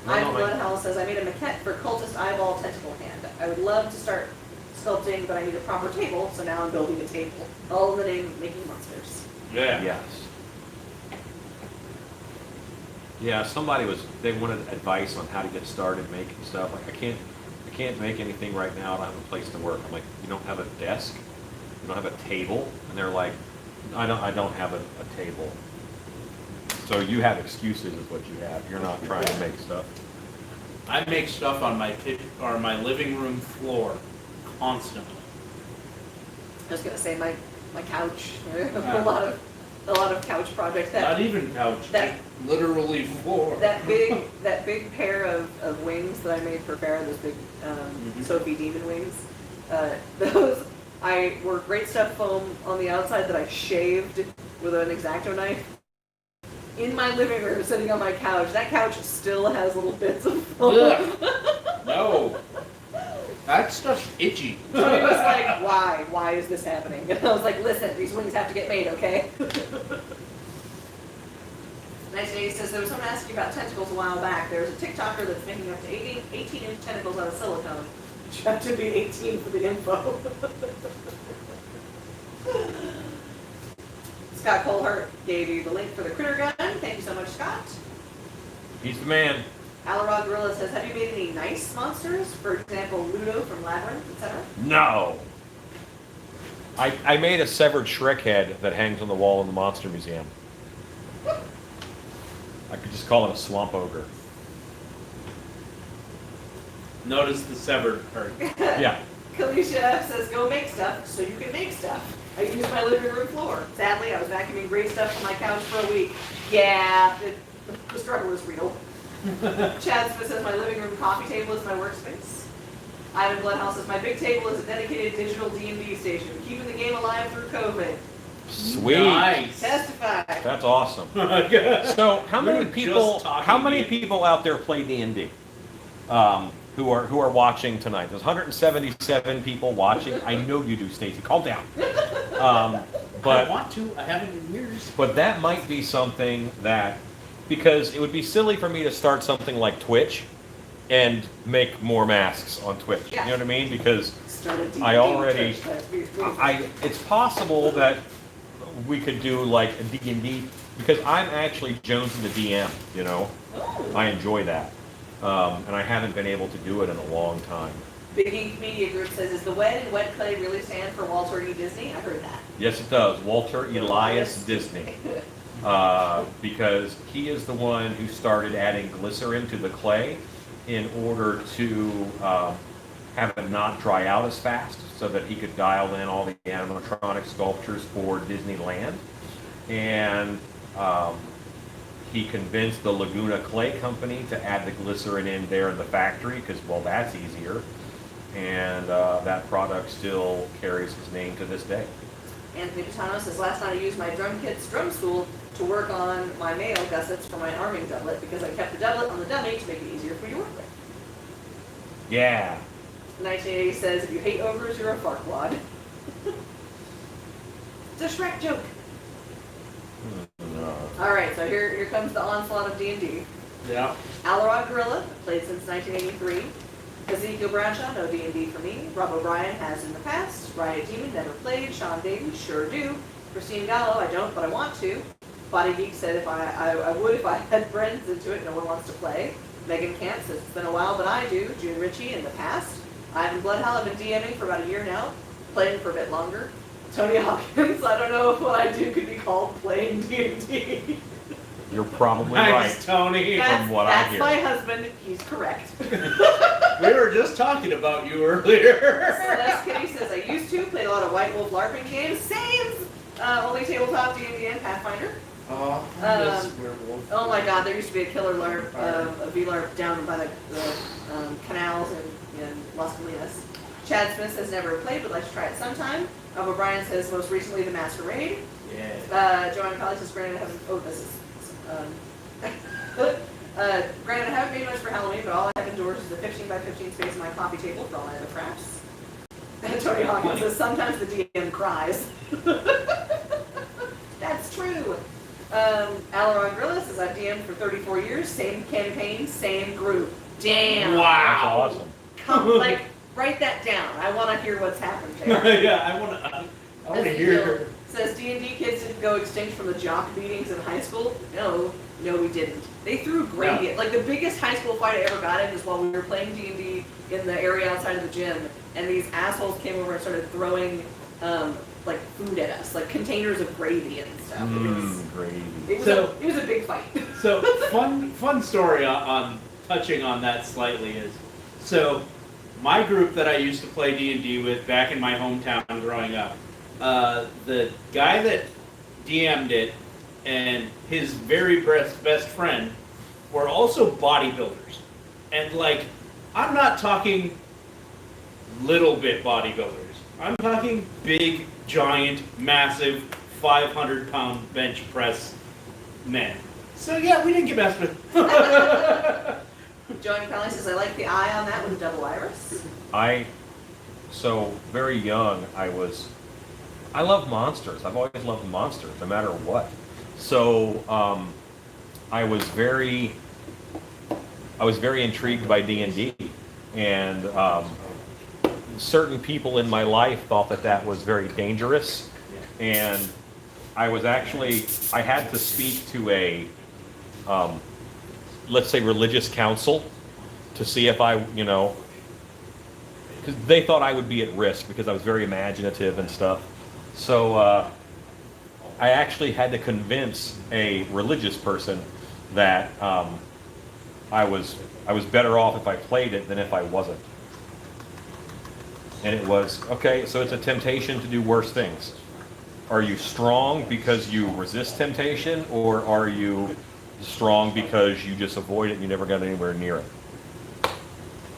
No, Ivan no, Bloodhowl says, I made a maquette for cultist eyeball tentacle hand. I would love to start sculpting, but I need a proper table, so now I'm building a table. All in the name of making monsters. Yeah. Yes. Yeah, they wanted advice on how to get started making stuff. Like I can't make anything right now. I don't have a place to work. I'm like, you don't have a desk? You don't have a table? And they're like, I don't have a table. So you have excuses is what you have. You're not trying to make stuff. I make stuff on my my living room floor constantly. I was gonna say my couch. a lot of couch projects. Not even couch, that- literally floor. That big pair of wings that I made for Farrah, those big Sophie Demon wings. Those were great stuff foam on the outside that I shaved with an X-Acto knife. In my living room, sitting on my couch. That couch still has little bits of foam. Ugh. No. That stuff's itchy. So he was like, why? Why is this happening? And I was like, listen, these wings have to get made, okay? 1980 says, there was someone asking about tentacles a while back. There's a TikToker that's making up to 18-inch tentacles out of silicone. You have to be 18 for the info. Scott Colehart gave you the link for the critter gun. Thank you so much, Scott. He's the man. Alarod Gorilla says, have you made any nice monsters? For example, Ludo from Labyrinth, etc.? No. I made a severed Shrek head that hangs on the wall in the Monster Museum. I could just call it a swamp ogre. Notice the severed part. Yeah. Kalisha F says, go make stuff so you can make stuff. I used my living room floor. Sadly, I was vacuuming great stuff from my couch for a week. Yeah, the struggle is real. Chad Smith says, my living room coffee table is my workspace. Ivan Bloodhouse says, my big table is a dedicated digital D&D station, keeping the game alive through COVID. Sweet. Nice. Testify. That's awesome. So how many We were people just talking how many to people out there play D&D? Who are watching tonight? There's 177 people watching. I know you do, Stacy. Calm down. I But want to. I haven't in years. but that might be something that, because it would be silly for me to start something like Twitch and make more masks on Twitch. Yeah. You know what I mean? Because Started D&D I already- Twitch. it's possible that we could do like a D&D, because I'm actually Jones the DM, you know? Oh. I enjoy that. And I haven't been able to do it in a long time. Big Ink Media Group says, is the wed and wet clay really stand for Walter E. Disney? I heard that. Yes, it does. Walter Elias Disney. Because he is the one who started adding glycerin to the clay in order to have it not dry out as fast, so that he could dial in all the animatronic sculptures for Disneyland. And he convinced the Laguna Clay Company to add the glycerin in there in the factory, because, well, that's easier. And that product still carries his name to this day. Anthony Patano says, last night I used my drum kit's drum stool to work on my male gussets for my arming doublet, because I kept the doublet on the dummy to make it easier for you to work with. Yeah. 1980 says, if you hate ogres, you're a fartwad. It's a Shrek joke. No. Alright, so here comes the onslaught of D&D. Yeah. Alarod Gorilla, played since 1983. Ezekiel Bradshaw, no D&D for me. Rob O'Brien has in the past. Riot Demon, never played. Sean Davies, sure do. Christine Gallo, I don't, but I want to. Body Geek said if I would if I had friends into it, no one wants to play. Megan Camp says it's been a while, but I do. June Ritchie in the past. Ivan Bloodhowl, I've been DMing for about a year now. Playing for a bit longer. Tony Hawkins, I don't know if what I do could be called playing D&D. You're probably Thanks, right. Tony. From what I hear. That's my husband, he's correct. We were just talking about you earlier. Celeste Kitty says, I used to, played a lot of White Wolf LARPing games. Same! Only tabletop D&D and Pathfinder. Oh, this werewolf. Oh my god, there used to be a killer LARP, a V-LARP down by the canals in Las Colinas. Chad Smith says never played, but likes to try it sometime. O'Brien says most recently the Masquerade. Yeah. Joanne Colley says granted I haven't, granted I haven't made much for Halloween, but all I have indoors is a 15 by 15 space in my coffee table for all my other crafts. And Tony Hawkins says sometimes the DM cries. That's true. Alaron Gorilla says I've DM'd for 34 years, same campaign, same group. Damn. Wow. That's awesome. Come, like, write that down. I want to hear what's happened there. Yeah, I want to hear. Says D&D kids didn't go extinct from the jock meetings in high school. No, we didn't. They threw gradient. Like the biggest high school fight I ever got in was while we were playing D&D in the area outside of the gym, and these assholes came over and started throwing like food at us, like containers of gravy and stuff. Gravy. It was a big fight. So fun story on touching on that slightly is, so my group that I used to play D&D with back in my hometown growing up, the guy that DM'd it and his very best friend were also bodybuilders. And like, I'm not talking little bit bodybuilders. I'm talking big, giant, massive, 500-pound bench press men. So yeah, we didn't get messed with. Joanne Crowley says, I like the eye on that with a double iris. So very young, I love monsters. I've always loved monsters, no matter what. So I was very intrigued by D&D, and certain people in my life thought that was very dangerous, and I had to speak to a, let's say, religious council to see if because they thought I would be at risk because I was very imaginative and stuff. So I actually had to convince a religious person that I was better off if I played it than if I wasn't. And it was, okay, so it's a temptation to do worse things. Are you strong because you resist temptation, or are you strong because you just avoid it and you never got anywhere near it?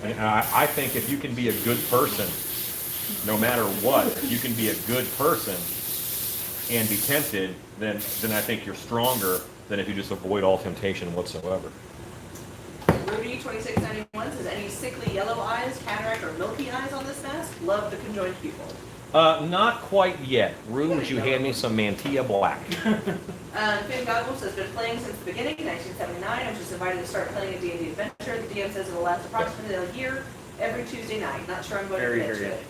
And I think if you can be a good person, no matter what, if you can be a good person and be tempted, then I think you're stronger than if you just avoid all temptation whatsoever. Rudy 2691 says, any sickly yellow eyes, cataract, or milky eyes on this mask? Love the conjoined pupil. Not quite yet. Rue, would you hand me some Mantilla Black? Finn Goggles has been playing since the beginning, 1979. I was just invited to start playing a D&D adventure. The DM says it will last approximately a year, every Tuesday night. Not sure I'm going to commit to it.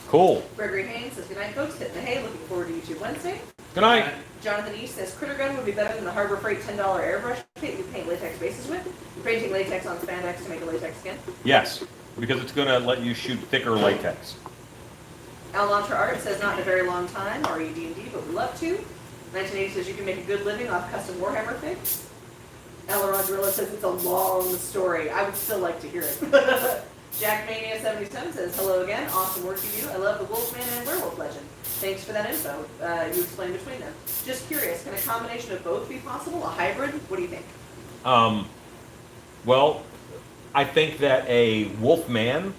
Cool. Gregory Haynes says, good night, folks. Hitting the hay. Looking forward to YouTube Wednesday. Good night. Jonathan East says, Critter Gun would be better than the Harbor Freight $10 airbrush kit you paint latex bases with. You're painting latex on spandex to make a latex skin. Yes, because it's going to let you shoot thicker latex. Almantra Art says, not in a very long time, RED&D, but we love to. 1980 says, you can make a good living off custom Warhammer figs. Alaron Gorilla says, it's a long story. I would still like to hear it. Jack Mania 77 says, hello again, awesome work you do. I love the Wolfman and Werewolf legend. Thanks for that info. You explained between them. Just curious, can a combination of both be possible? A hybrid? What do you think? Well, I think that a Wolfman,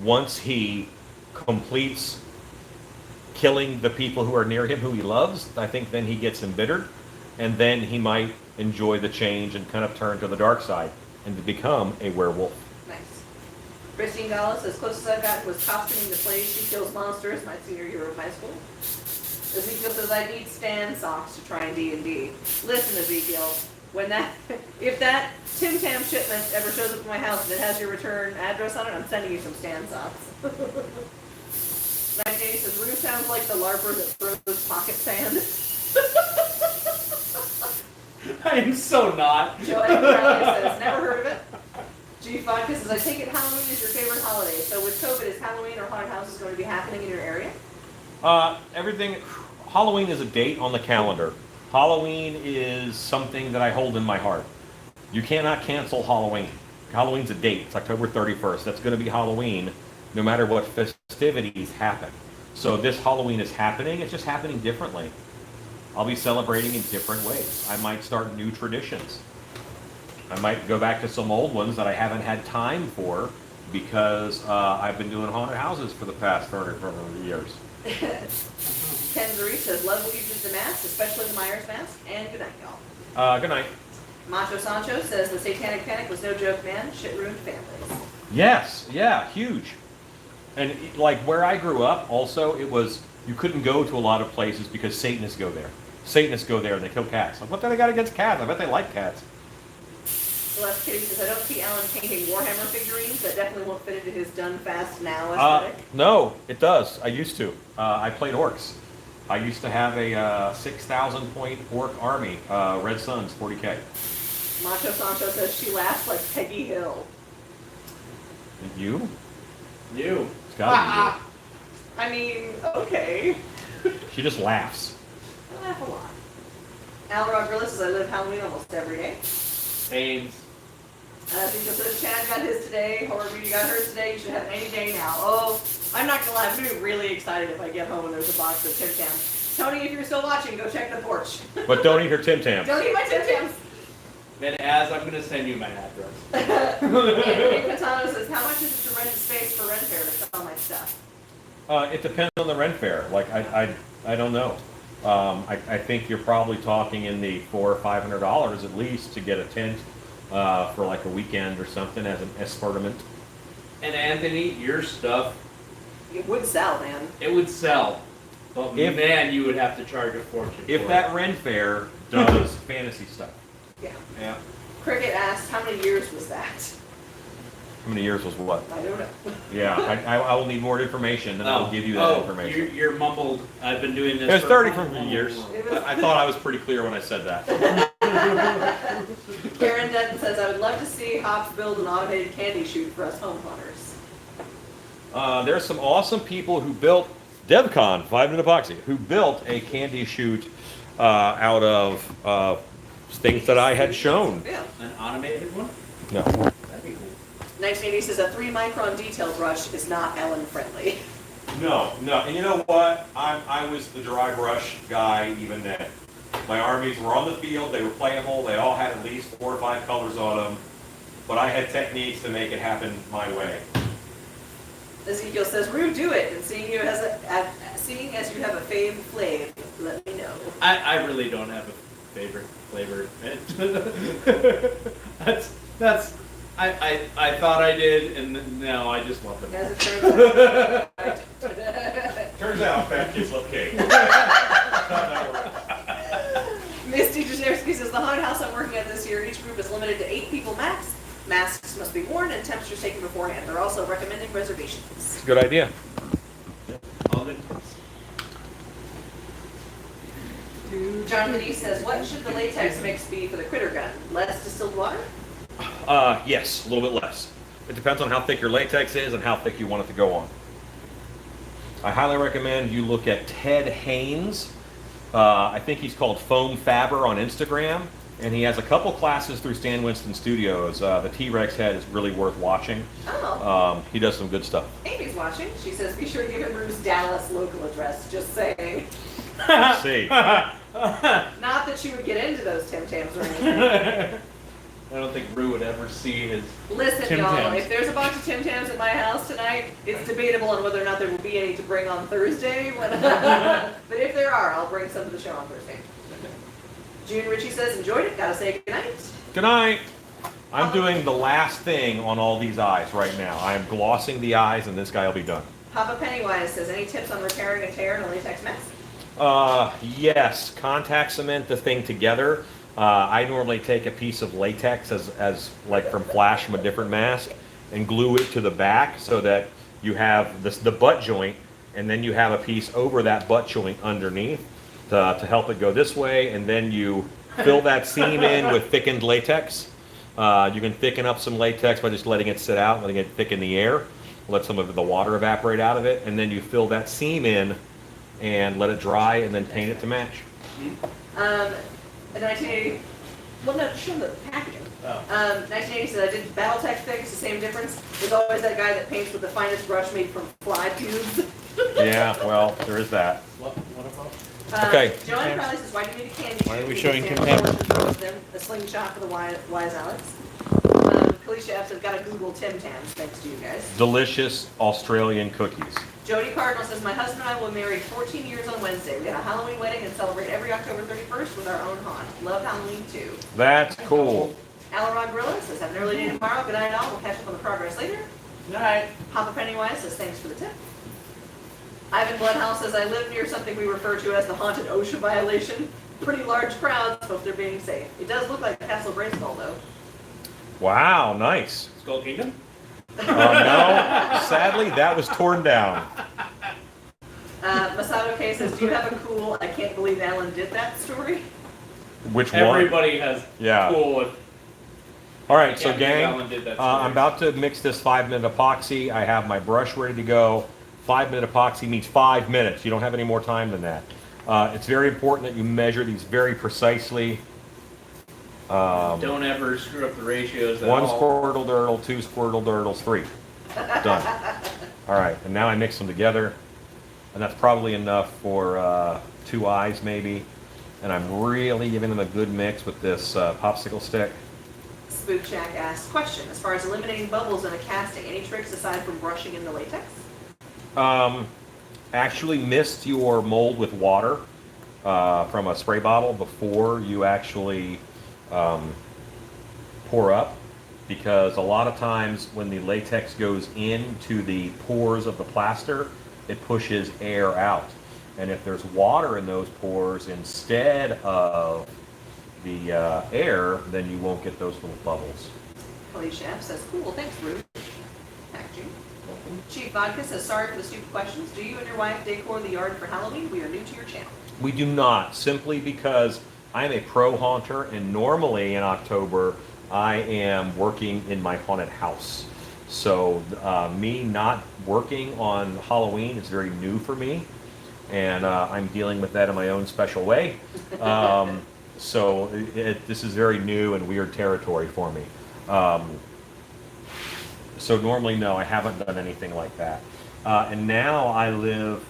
once he completes killing the people who are near him who he loves, I think then he gets embittered, and then he might enjoy the change and kind of turn to the dark side and to become a werewolf. Nice. Christine Gallo says, closest I've gotten was costuming the plays She Kills Monsters my senior year of high school. Ezekiel says, I need stand socks to try D&D. Listen, Ezekiel, if that Tim Tam shipment ever shows up at my house and it has your return address on it, I'm sending you some stand socks. 1980 says, Rue sounds like the LARPer that throws pocket sand. I am so not. Joanne Crowley says, never heard of it. G Vodka says, I take it Halloween is your favorite holiday. So with COVID, is Halloween or haunted houses going to be happening in your area? Halloween is a date on the calendar. Halloween is something that I hold in my heart. You cannot cancel Halloween. Halloween's a date. It's October 31st. That's going to be Halloween no matter what festivities happen. So this Halloween is happening. It's just happening differently. I'll be celebrating in different ways. I might start new traditions. I might go back to some old ones that I haven't had time for because I've been doing haunted houses for the past 30 years. Ken Zuri says, love what you did to the mask, especially the Myers mask, and good night, y'all. Good night. Macho Sancho says, the satanic panic was no joke, man. Shit ruined families. Yes, yeah, huge. And like where I grew up, also, it was, you couldn't go to a lot of places because Satanists go there. Satanists go there and they kill cats. Like, what do they got against cats? I bet they like cats. Celeste Kitty says, I don't see Alan painting Warhammer figurines. That definitely won't fit into his done fast now aesthetic. No, it does. I used to. I played orcs. I used to have a 6,000 point orc army, Red Suns, 40K. Macho Sancho says, she laughs like Peggy Hill. You? You. It's gotta I mean, okay. be you. She just laughs. I laugh a lot. Al Rodriguez says, I live Halloween almost every day. Same. Cecil says, Chad got his today. Horror Beauty got hers today. You should have any day now. Oh, I'm not gonna lie. I'm gonna be really excited if I get home and there's a box of Tim Tams. Tony, if you're still watching, go check the porch. But don't eat her Tim Tams. Don't eat my Tim Tams. Then as I'm gonna send you my address. Anthony Catano says, how much is it to rent a space for Rent Fair to sell my stuff? It depends on the rent fair. Like I don't know. I think you're probably talking in the $400 or $500 at least to get a tent for like a weekend or something as an escortment. And Anthony, your stuff, It would sell, man. it would sell. But If- man, you would have to charge a fortune If for that rent fair does fantasy stuff. Yeah. Yeah. Cricket asked, how many years was that? How many years was what? I don't know. Yeah, I will need more information and I'll give you that information. You're mumbled. I've been doing this It was for 30 years. I thought I was pretty clear when I said that. Karen Denton says, I would love to see Hops build an automated candy chute for us home hunters. There's some awesome people who built DevCon 5 Minute Epoxy, who built a candy chute out of things that I had shown. Yeah. An automated one? No. That'd be cool. 1980 says, a 3-micron detail brush is not Ellen friendly. No. And you know what? I was the dry brush guy even then. My armies were on the field, they were playable, they all had at least 4 or 5 colors on them, but I had techniques to make it happen my way. Ezekiel says, Rue, do it. And seeing as you have a fave flav, let me know. I really don't have a favorite flavor. I thought I did, and no, I just love them. As it turns out. Turns out fat kids love cake. Misty Janerski says, the haunted house I'm working at this year, each group is limited to 8 people max. Masks must be worn and temperatures taken beforehand. They're also recommending reservations. Good idea. All good. Jonathan E. says, what should the latex mix be for the critter gun? Less distilled water? Yes, a little bit less. It depends on how thick your latex is and how thick you want it to go on. I highly recommend you look at Ted Haynes. I think he's called Foam Fabber on Instagram, and he has a couple classes through Stan Winston Studios. The T-Rex head is really worth watching. Oh. He does some good stuff. Amy's watching. She says, be sure to give him Rue's Dallas local address. Just saying. Let's see. Not that you would get into those Tim Tams or anything. I don't think Rue would ever see his Listen, Tim y'all, Tams. if there's a box of Tim Tams at my house tonight, it's debatable on whether or not there will be any to bring on Thursday. But if there are, I'll bring some to the show on Thursday. June Ritchie says, enjoyed it. Gotta say goodnight. Good night. I'm doing the last thing on all these eyes right now. I am glossing the eyes, and this guy will be done. Papa Pennywise says, any tips on repairing a tear in a latex mask? Yes, contact cement the thing together. I normally take a piece of latex as like from Flash from a different mask and glue it to the back so that you have the butt joint, and then you have a piece over that butt joint underneath to help it go this way, and then you fill that seam in with thickened latex. You can thicken up some latex by just letting it sit out, letting it thick in the air, let some of the water evaporate out of it, and then you fill that seam in and let it dry, and then paint it to match. In 1980, well, no, show the packaging. Oh. 1980 said I did Battletech thing. It's the same difference. There's always that guy that paints with the finest brush made from fly pubes. Yeah, well, there is that. What about? Okay. Joanne Crowley says, why do you need a candy Why are shoot? we You showing can contempt? sandwich and roast them. A slingshot for the wise Alex. Felicia F says, gotta Google Tim Tams. Thanks to you guys. Delicious Australian cookies. Jody Cardinal says, my husband and I will marry 14 years on Wednesday. We had a Halloween wedding and celebrate every October 31st with our own haunt. Love Halloween too. That's cool. Alarod Gorilla says, have an early day tomorrow. Good night all. We'll catch up on the progress later. Night. Papa Pennywise says, thanks for the tip. Ivan Bloodhouse says, I live near something we refer to as the haunted OSHA violation. Pretty large crowds. Hope they're being safe. It does look like Castle Grayskull though. Wow, nice. Skull Kingdom? No, sadly, that was torn down. Masato K says, do you have a cool, I can't believe Alan did that story? Which one? Everybody has Yeah. cool with. All right, so Can't believe gang, Alan did that I'm story. about to mix this 5-minute epoxy. I have my brush ready to go. 5-minute epoxy means 5 minutes. You don't have any more time than that. It's very important that you measure these very precisely. Don't ever screw up the ratios at 1 all. squirtle dirtle, 2 squirtle dirtles, 3. Done. All right, and now I mix them together, and that's probably enough for 2 eyes maybe. And I'm really giving them a good mix with this popsicle stick. Spook Jack asks, question, as far as eliminating bubbles in a casting, any tricks aside from brushing in the latex? Actually mist your mold with water from a spray bottle before you actually pour up, because a lot of times when the latex goes into the pores of the plaster, it pushes air out. And if there's water in those pores instead of the air, then you won't get those little bubbles. Alicia F says, cool, thanks, Ruth. Packaging. Chief Vodka says, sorry for the stupid questions. Do you and your wife decor the yard for Halloween? We are new to your channel. We do not, simply because I am a pro haunter, and normally in October I am working in my haunted house. So me not working on Halloween is very new for me, and I'm dealing with that in my own special way. So this is very new and weird territory for me. So normally, no, I haven't done anything like that. And now I live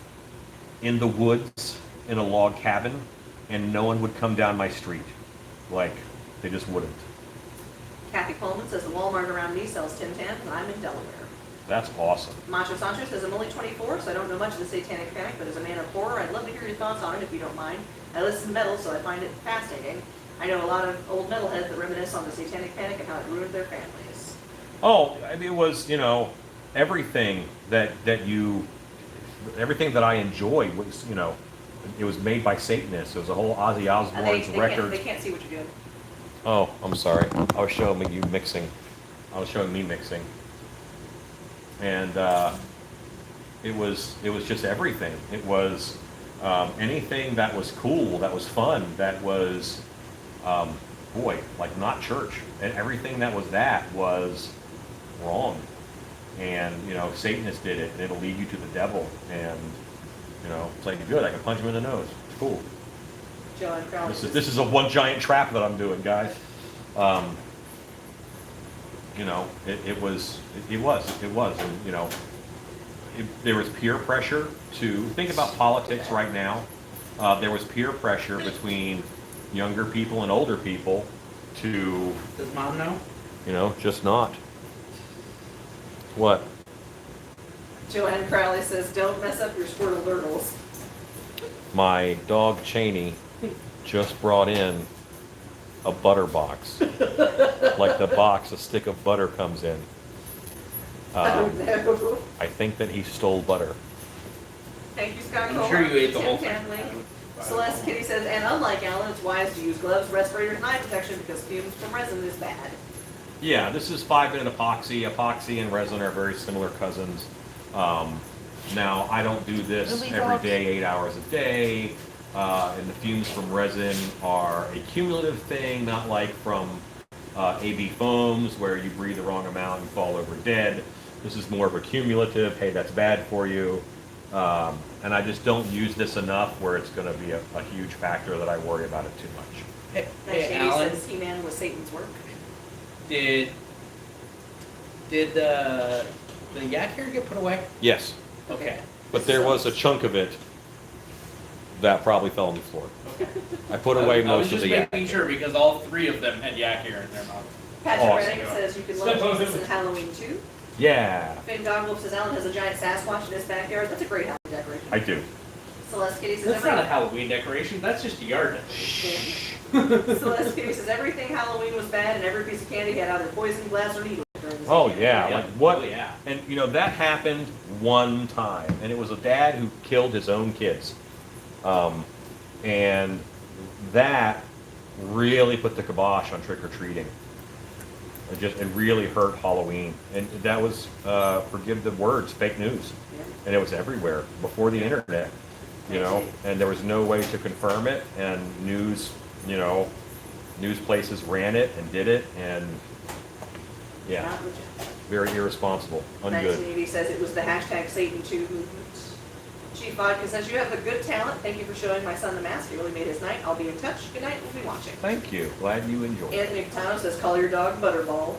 in the woods in a log cabin, and no one would come down my street. Like, they just wouldn't. Kathy Coleman says, the Walmart around me sells Tim Tams, and I'm in Delaware. That's awesome. Macho Sancho says, I'm only 24, so I don't know much of the Satanic Panic, but as a man of horror, I'd love to hear your thoughts on it if you don't mind. I listen to metal, so I find it fascinating. I know a lot of old metalheads that reminisce on the Satanic Panic and how it ruined their families. Oh, I mean, it was, you know, everything that everything that I enjoyed was, you know, it was made by Satanists. It was a whole Ozzy Osbourne's record. They can't see what you're doing. Oh, I'm sorry. I was showing you mixing. I was showing me mixing. And it was just everything. It was anything that was cool, that was fun, that was, boy, like not church. And everything that was wrong. And, you know, Satanists did it, and it'll lead you to the devil. And, you know, it's like, good, I can punch him in the nose. It's cool. Joanne Crowley This is a one giant trap that I'm doing, guys. You know, it was, and, you know, there was peer pressure to, think about politics right now. There was peer pressure between younger people and older people to, Does Mom know? you know, just not. What? Joanne Crowley says, don't mess up your Squirtle Durdles. My dog Cheney just brought in a butter box. Like the box a stick of butter comes in. Oh no. I think that he stole butter. Thank you, Scott I'm Cole. sure you ate the Tim whole thing. Camley. Celeste Kitty says, and unlike Alan, it's wise to use gloves, respirators, and eye protection because fumes from resin is bad. Yeah, this is 5-minute epoxy. Epoxy and resin are very similar cousins. Now, I don't do this every day, 8 hours a day. And the fumes from resin are a cumulative thing, not like from AB foams where you breathe the wrong amount and fall over dead. This is more of a cumulative, hey, that's bad for you. And I just don't use this enough where it's going to be a huge factor that I worry about it too much. Hey, Next, Jamie Alan. says, He-Man was Satan's work. Did the yak hair get put away? Yes, Okay. but there was a chunk of it that probably fell on the floor. I put away most of the I was yak. just making sure because all 3 of them had yak hair in their mouth. Patrick Awesome. Redding says you can love Jesus in Halloween too. Yeah, Finn Dogwolf says Alan has a giant Sasquatch in his backyard. That's a great Halloween decoration. I do. Celeste Kitty says That's not a Halloween decoration. That's just a yard decoration. Celeste Kitty says everything Halloween was bad and every piece of candy had either poison, glass, or needle during the Oh season. yeah, like what? Oh, yeah. And you know that happened one time, and it was a dad who killed his own kids, and that really put the kibosh on trick or treating. It really hurt Halloween, and that was forgive the words, fake news, Yeah. and it was everywhere before the internet, you know, and there was no way to confirm it, and news places ran it and did it, and yeah, Not legit. very irresponsible, ungood. 1980 says it was the hashtag Satan2 movement. Chief Vodka says you have the good talent. Thank you for showing my son the mask. It really made his night. I'll be in touch. Good night. We'll be watching. Thank you. Glad you enjoyed. Anthony Catano says call your dog Butterball.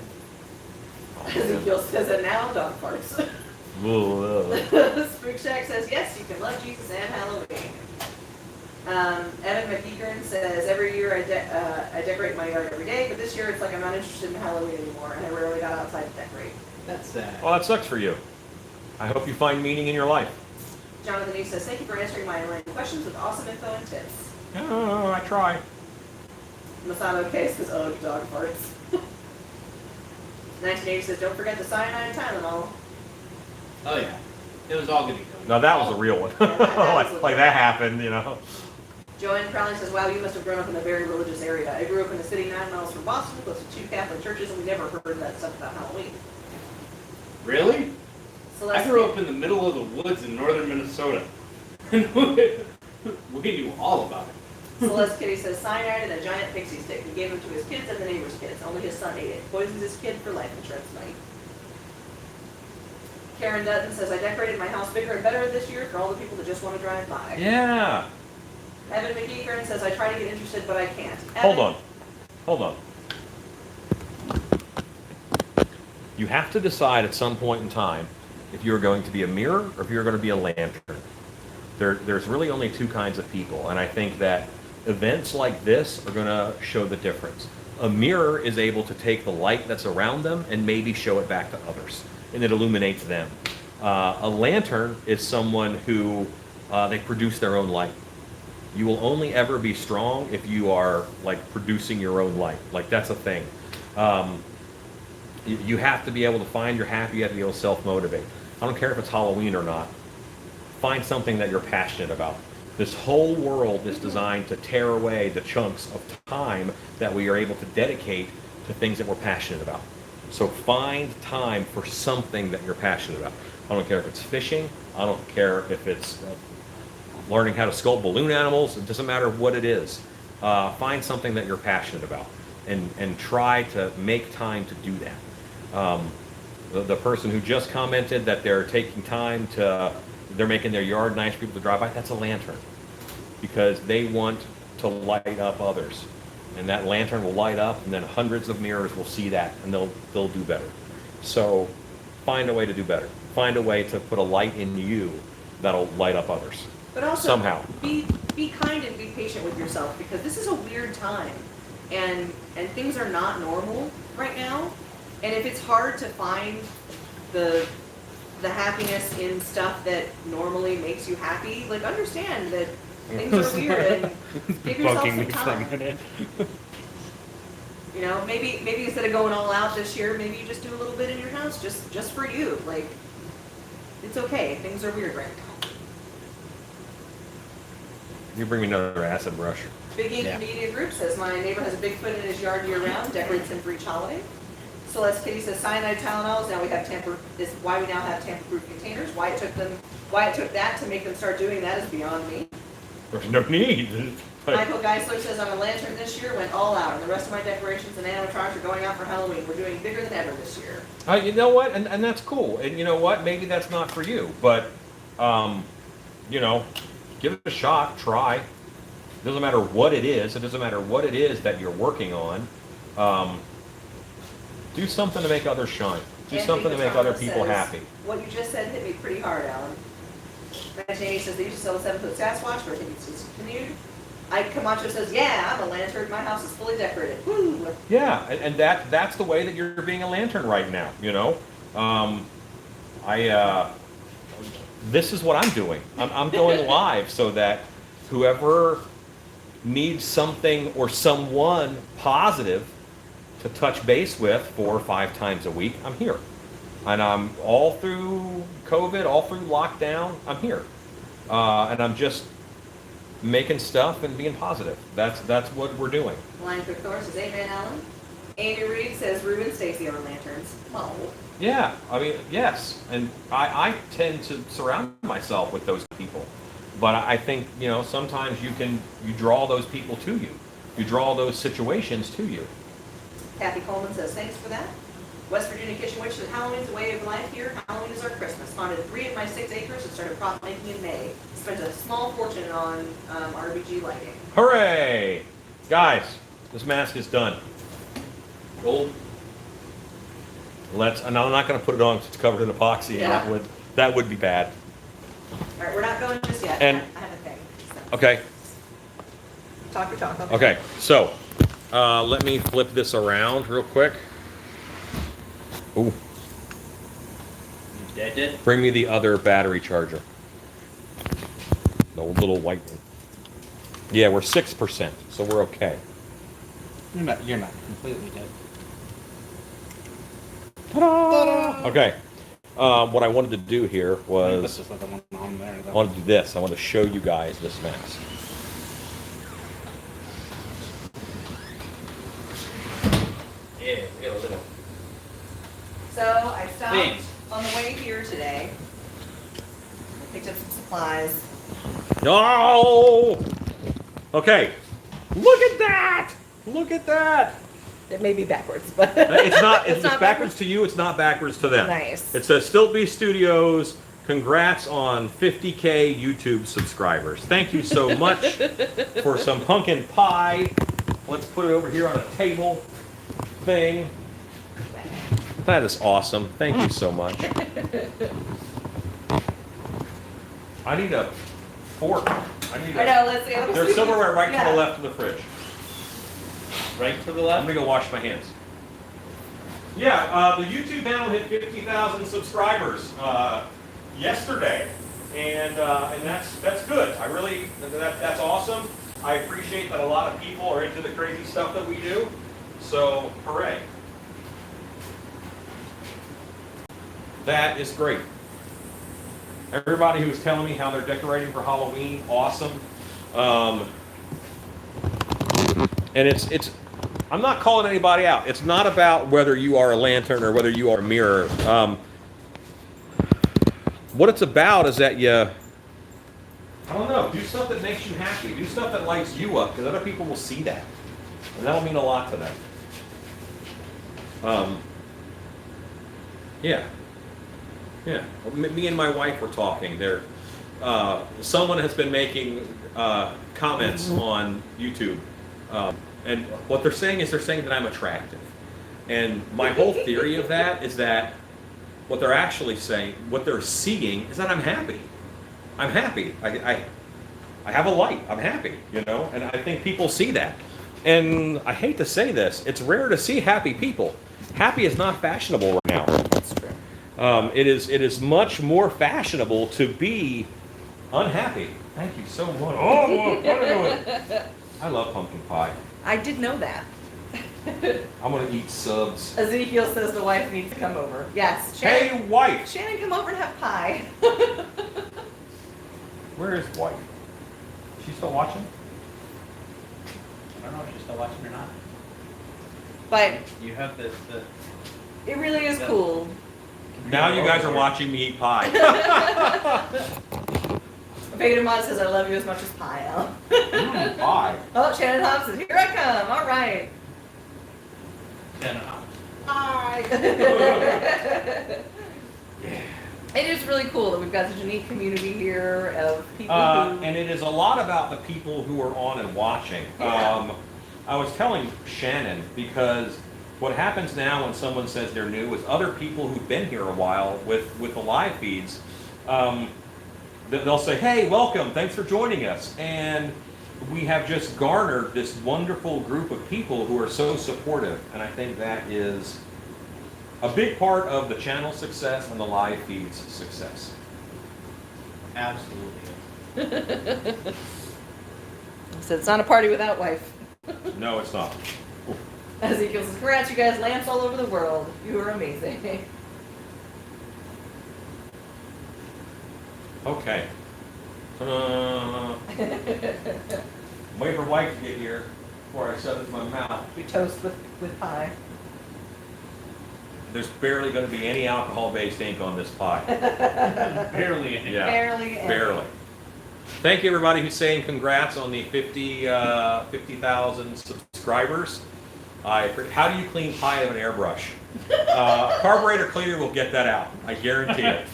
Ezekiel says and now dog farts. Spook Shack says yes, you can love Jesus and Halloween. Evan McEachern says every year I decorate my yard every day, but this year it's like I'm not interested in Halloween anymore, and I rarely got outside to decorate. That's sad. Well, that sucks for you. I hope you find meaning in your life. Jonathan E says thank you for answering my online questions with awesome info and tips. Oh, I try. Masato K says oh dog farts. 1980 says don't forget the cyanide and Tylenol. Oh yeah. It was all gonna be good. No, that was a real one. Yeah, that was like that happened, you know. Joanne Crowley says, wow, you must have grown up in a very religious area. I grew up in a city 9 miles from Boston, close to 2 Catholic churches, and we never heard that stuff about Halloween. Really? Celeste I grew up in the middle of the woods in northern Minnesota. We knew all about it. Celeste Kitty says, cyanide and a giant pixie stick. He gave them to his kids and the neighbor's kids. Only his son ate it. Poisons his kid for life insurance money. Karen Dutton says, I decorated my house bigger and better this year for all the people that just want to drive by. Yeah. Evan McEachern says, I try to get interested, but I can't. Hold on. You have to decide at some point in time if you're going to be a mirror or if you're going to be a lantern. There's really only 2 kinds of people, and I think that events like this are going to show the difference. A mirror is able to take the light that's around them and maybe show it back to others, and it illuminates them. A lantern is someone who they produce their own light. You will only ever be strong if you are like producing your own light. Like that's a thing. You have to be able to find your happy. You have to be able to self-motivate. I don't care if it's Halloween or not. Find something that you're passionate about. This whole world is designed to tear away the chunks of time that we are able to dedicate to things that we're passionate about. So find time for something that you're passionate about. I don't care if it's fishing. I don't care if it's learning how to sculpt balloon animals. It doesn't matter what it is. Find something that you're passionate about and try to make time to do that. The person who just commented that they're taking time to, they're making their yard nice for people to drive by, that's a lantern. Because they want to light up others. And that lantern will light up, and then hundreds of mirrors will see that, and they'll do better. So find a way to do better. Find a way to put a light in you that'll light up others. But also, somehow. be kind and be patient with yourself, because this is a weird time, and things are not normal right now. And if it's hard to find the happiness in stuff that normally makes you happy, like understand that things are weird and give yourself some time. You know, maybe instead of going all out this year, maybe you just do a little bit in your house, just for you. Like, it's okay. Things are weird right now. You bring me another acid brush. Big Ink Media Group says, my neighbor has a Bigfoot in his yard year round, decorates him for each holiday. Celeste Kitty says, cyanide Tylenols, now we have is why we now have tamper-proof containers. Why it took that to make them start doing that is beyond me. There's no need. Michael Geisler says, I'm a lantern this year, went all out, and the rest of my decorations and animatronics are going out for Halloween. We're doing bigger than ever this year. You know what? And that's cool. And you know what? Maybe that's not for you. But, you know, give it a shot. Try. It doesn't matter what it is. It doesn't matter what it is that you're working on. Do something to make others shine. Do Anthony something to make other Petrano people says, happy. What you just said hit me pretty hard, Alan. 1980 says they used to sell a 7-foot Sasquatch, but I think it's discontinued. Ike Camacho says, yeah, I'm a lantern. My house is fully decorated. Woo! Yeah, and that's the way that you're being a lantern right now, you know? This is what I'm doing. I'm going live so that whoever needs something or someone positive to touch base with 4 or 5 times a week, I'm here. And I'm all through COVID, all through lockdown, I'm here. And I'm just making stuff and being positive. That's what we're doing. Lion Quick Thor says, amen, Alan. Andy Reed says, Ruben Stacy are lanterns. Oh. Yeah, I mean, yes. And I tend to surround myself with those people. But I think, you know, sometimes you draw those people to you. You draw those situations to you. Kathy Coleman says, thanks for that. West Virginia Kitchen Witch says, Halloween's a way of life here. Halloween is our Christmas. Planted 3 of my 6 acres and started prop making in May. Spent a small fortune on RBG lighting. Hooray! Guys, this mask is done. Gold. And I'm not going to put it on because it's covered in epoxy. Yeah. And that would be bad. All right, we're not going just yet. And- I have a thing. So. Okay. Talk your talk. Okay. So, let me flip this around real quick. Ooh. Dead. Bring me the other battery charger. The little white one. Yeah, we're 6%, so we're okay. You're not completely dead. Ta-da! Okay. What I wanted to do here Let's was just let the one on there. I wanted to do this. I wanted to show you guys this mask. Yeah, we got a little. So I stopped Thanks. on the way here today. I picked up some supplies. No! Okay. Look at that! Look at that! It may be backwards, but It's not. It's not backwards to you. It's not backwards to them. Nice. It says Stilt Bee Studios. Congrats on 50K YouTube subscribers. Thank you so much for some pumpkin pie. Let's put it over here on a table thing. That is awesome. Thank you so much. I need a fork. I know. Let's see. There's silverware right to Yeah. the left of the fridge. Right to the I'm left? gonna go wash my hands. Yeah, the YouTube channel hit 50,000 subscribers yesterday, and that's good. I really that's awesome. I appreciate that a lot of people are into the crazy stuff that we do. So hooray! That is great. Everybody who's telling me how they're decorating for Halloween, awesome. And it's I'm not calling anybody out. It's not about whether you are a lantern or whether you are a mirror. What it's about is that you, I don't know, do stuff that makes you happy. Do stuff that lights you up, because other people will see that. And that'll mean a lot to them. Yeah. Yeah. Me and my wife were talking. Someone has been making comments on YouTube. And what they're saying is that I'm attractive. And my whole theory of that is that what they're actually saying, what they're seeing, is that I'm happy. I'm happy. I have a light. I'm happy, you know? And I think people see that. And I hate to say this, it's rare to see happy people. Happy is not fashionable right now. That's true. It is much more fashionable to be unhappy. Thank you so much. Oh, I love pumpkin pie. I did know that. I'm gonna eat subs. Ezekiel says the wife needs to come over. Yes. Hey, Shannon, wife. Shannon, come over and have pie. Where is wife? She still watching? I don't know if she's still watching or not. But You have the it really is Yeah. cool. Now you guys are watching me eat pie. Vader Mod says, I love you as much as pie, Al. Pie. Oh, Shannon Hobson, here I come. All right. Hi. It is really cool that we've got such a neat community here of people who... And it is a lot about the people who are on and watching. Yeah. I was telling Shannon, because What happens now when someone says they're new is other people who've been here a while with the live feeds, they'll say, hey, welcome, thanks for joining us. And we have just garnered this wonderful group of people who are so supportive. And I think that is a big part of the channel success and the live feeds success. Absolutely. So it's not a party without wife. No, it's not. Ezekiel says, congrats, you guys, lamps all over the world. You are amazing. Okay. Wait for wife to get here before I shove it in my mouth. We toast with pie. There's barely going to be any alcohol-based ink on this pie. Barely. Yeah, Barely. any. barely. Thank you, everybody who's saying congrats on the 50,000 subscribers. How do you clean pie with an airbrush? Carburetor cleaner will get that out. I guarantee it.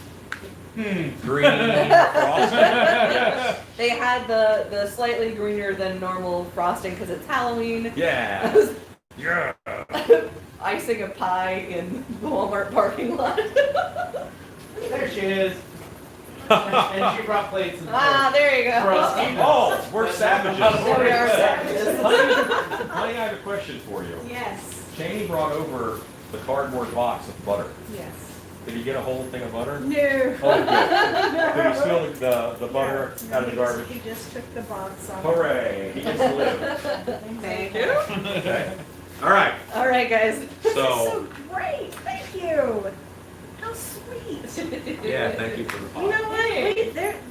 Green frosting. Yes. They had the slightly greener than normal frosting because it's Halloween. Yeah. Yeah. Icing a pie in the Walmart parking lot. There she is. And she brought plates and There you for us go. eaters. Oh, we're savages. We are savages. Honey, I have a question for you. Yes, Cheney brought over the cardboard box of butter. yes. Did he get a whole thing of butter? No. Oh, good. Did he steal the butter out of the garbage? He just took the box off. Hooray, he gets to live. Thank you. Okay. All right, All right, guys. This is so, so great, thank you. How sweet. yeah, thank you for the You pie. know what,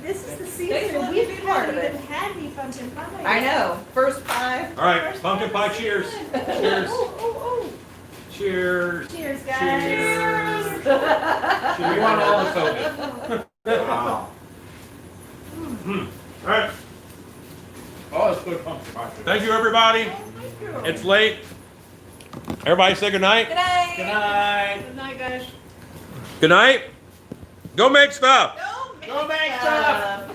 this is the Thanks for season, letting me we've be part of haven't it. even had any pumpkin pie. I know. First pie. All right, pumpkin pie, cheers. Cheers. Oh, Cheers. cheers, guys. Cheers. We want all the COVID. Wow. All right, Oh, it's good pumpkin pie. thank you, everybody. Oh, thank you. It's late. Everybody say good night. Good night. Good night. Good night, guys. Good night. Go make stuff. Go Go make stuff.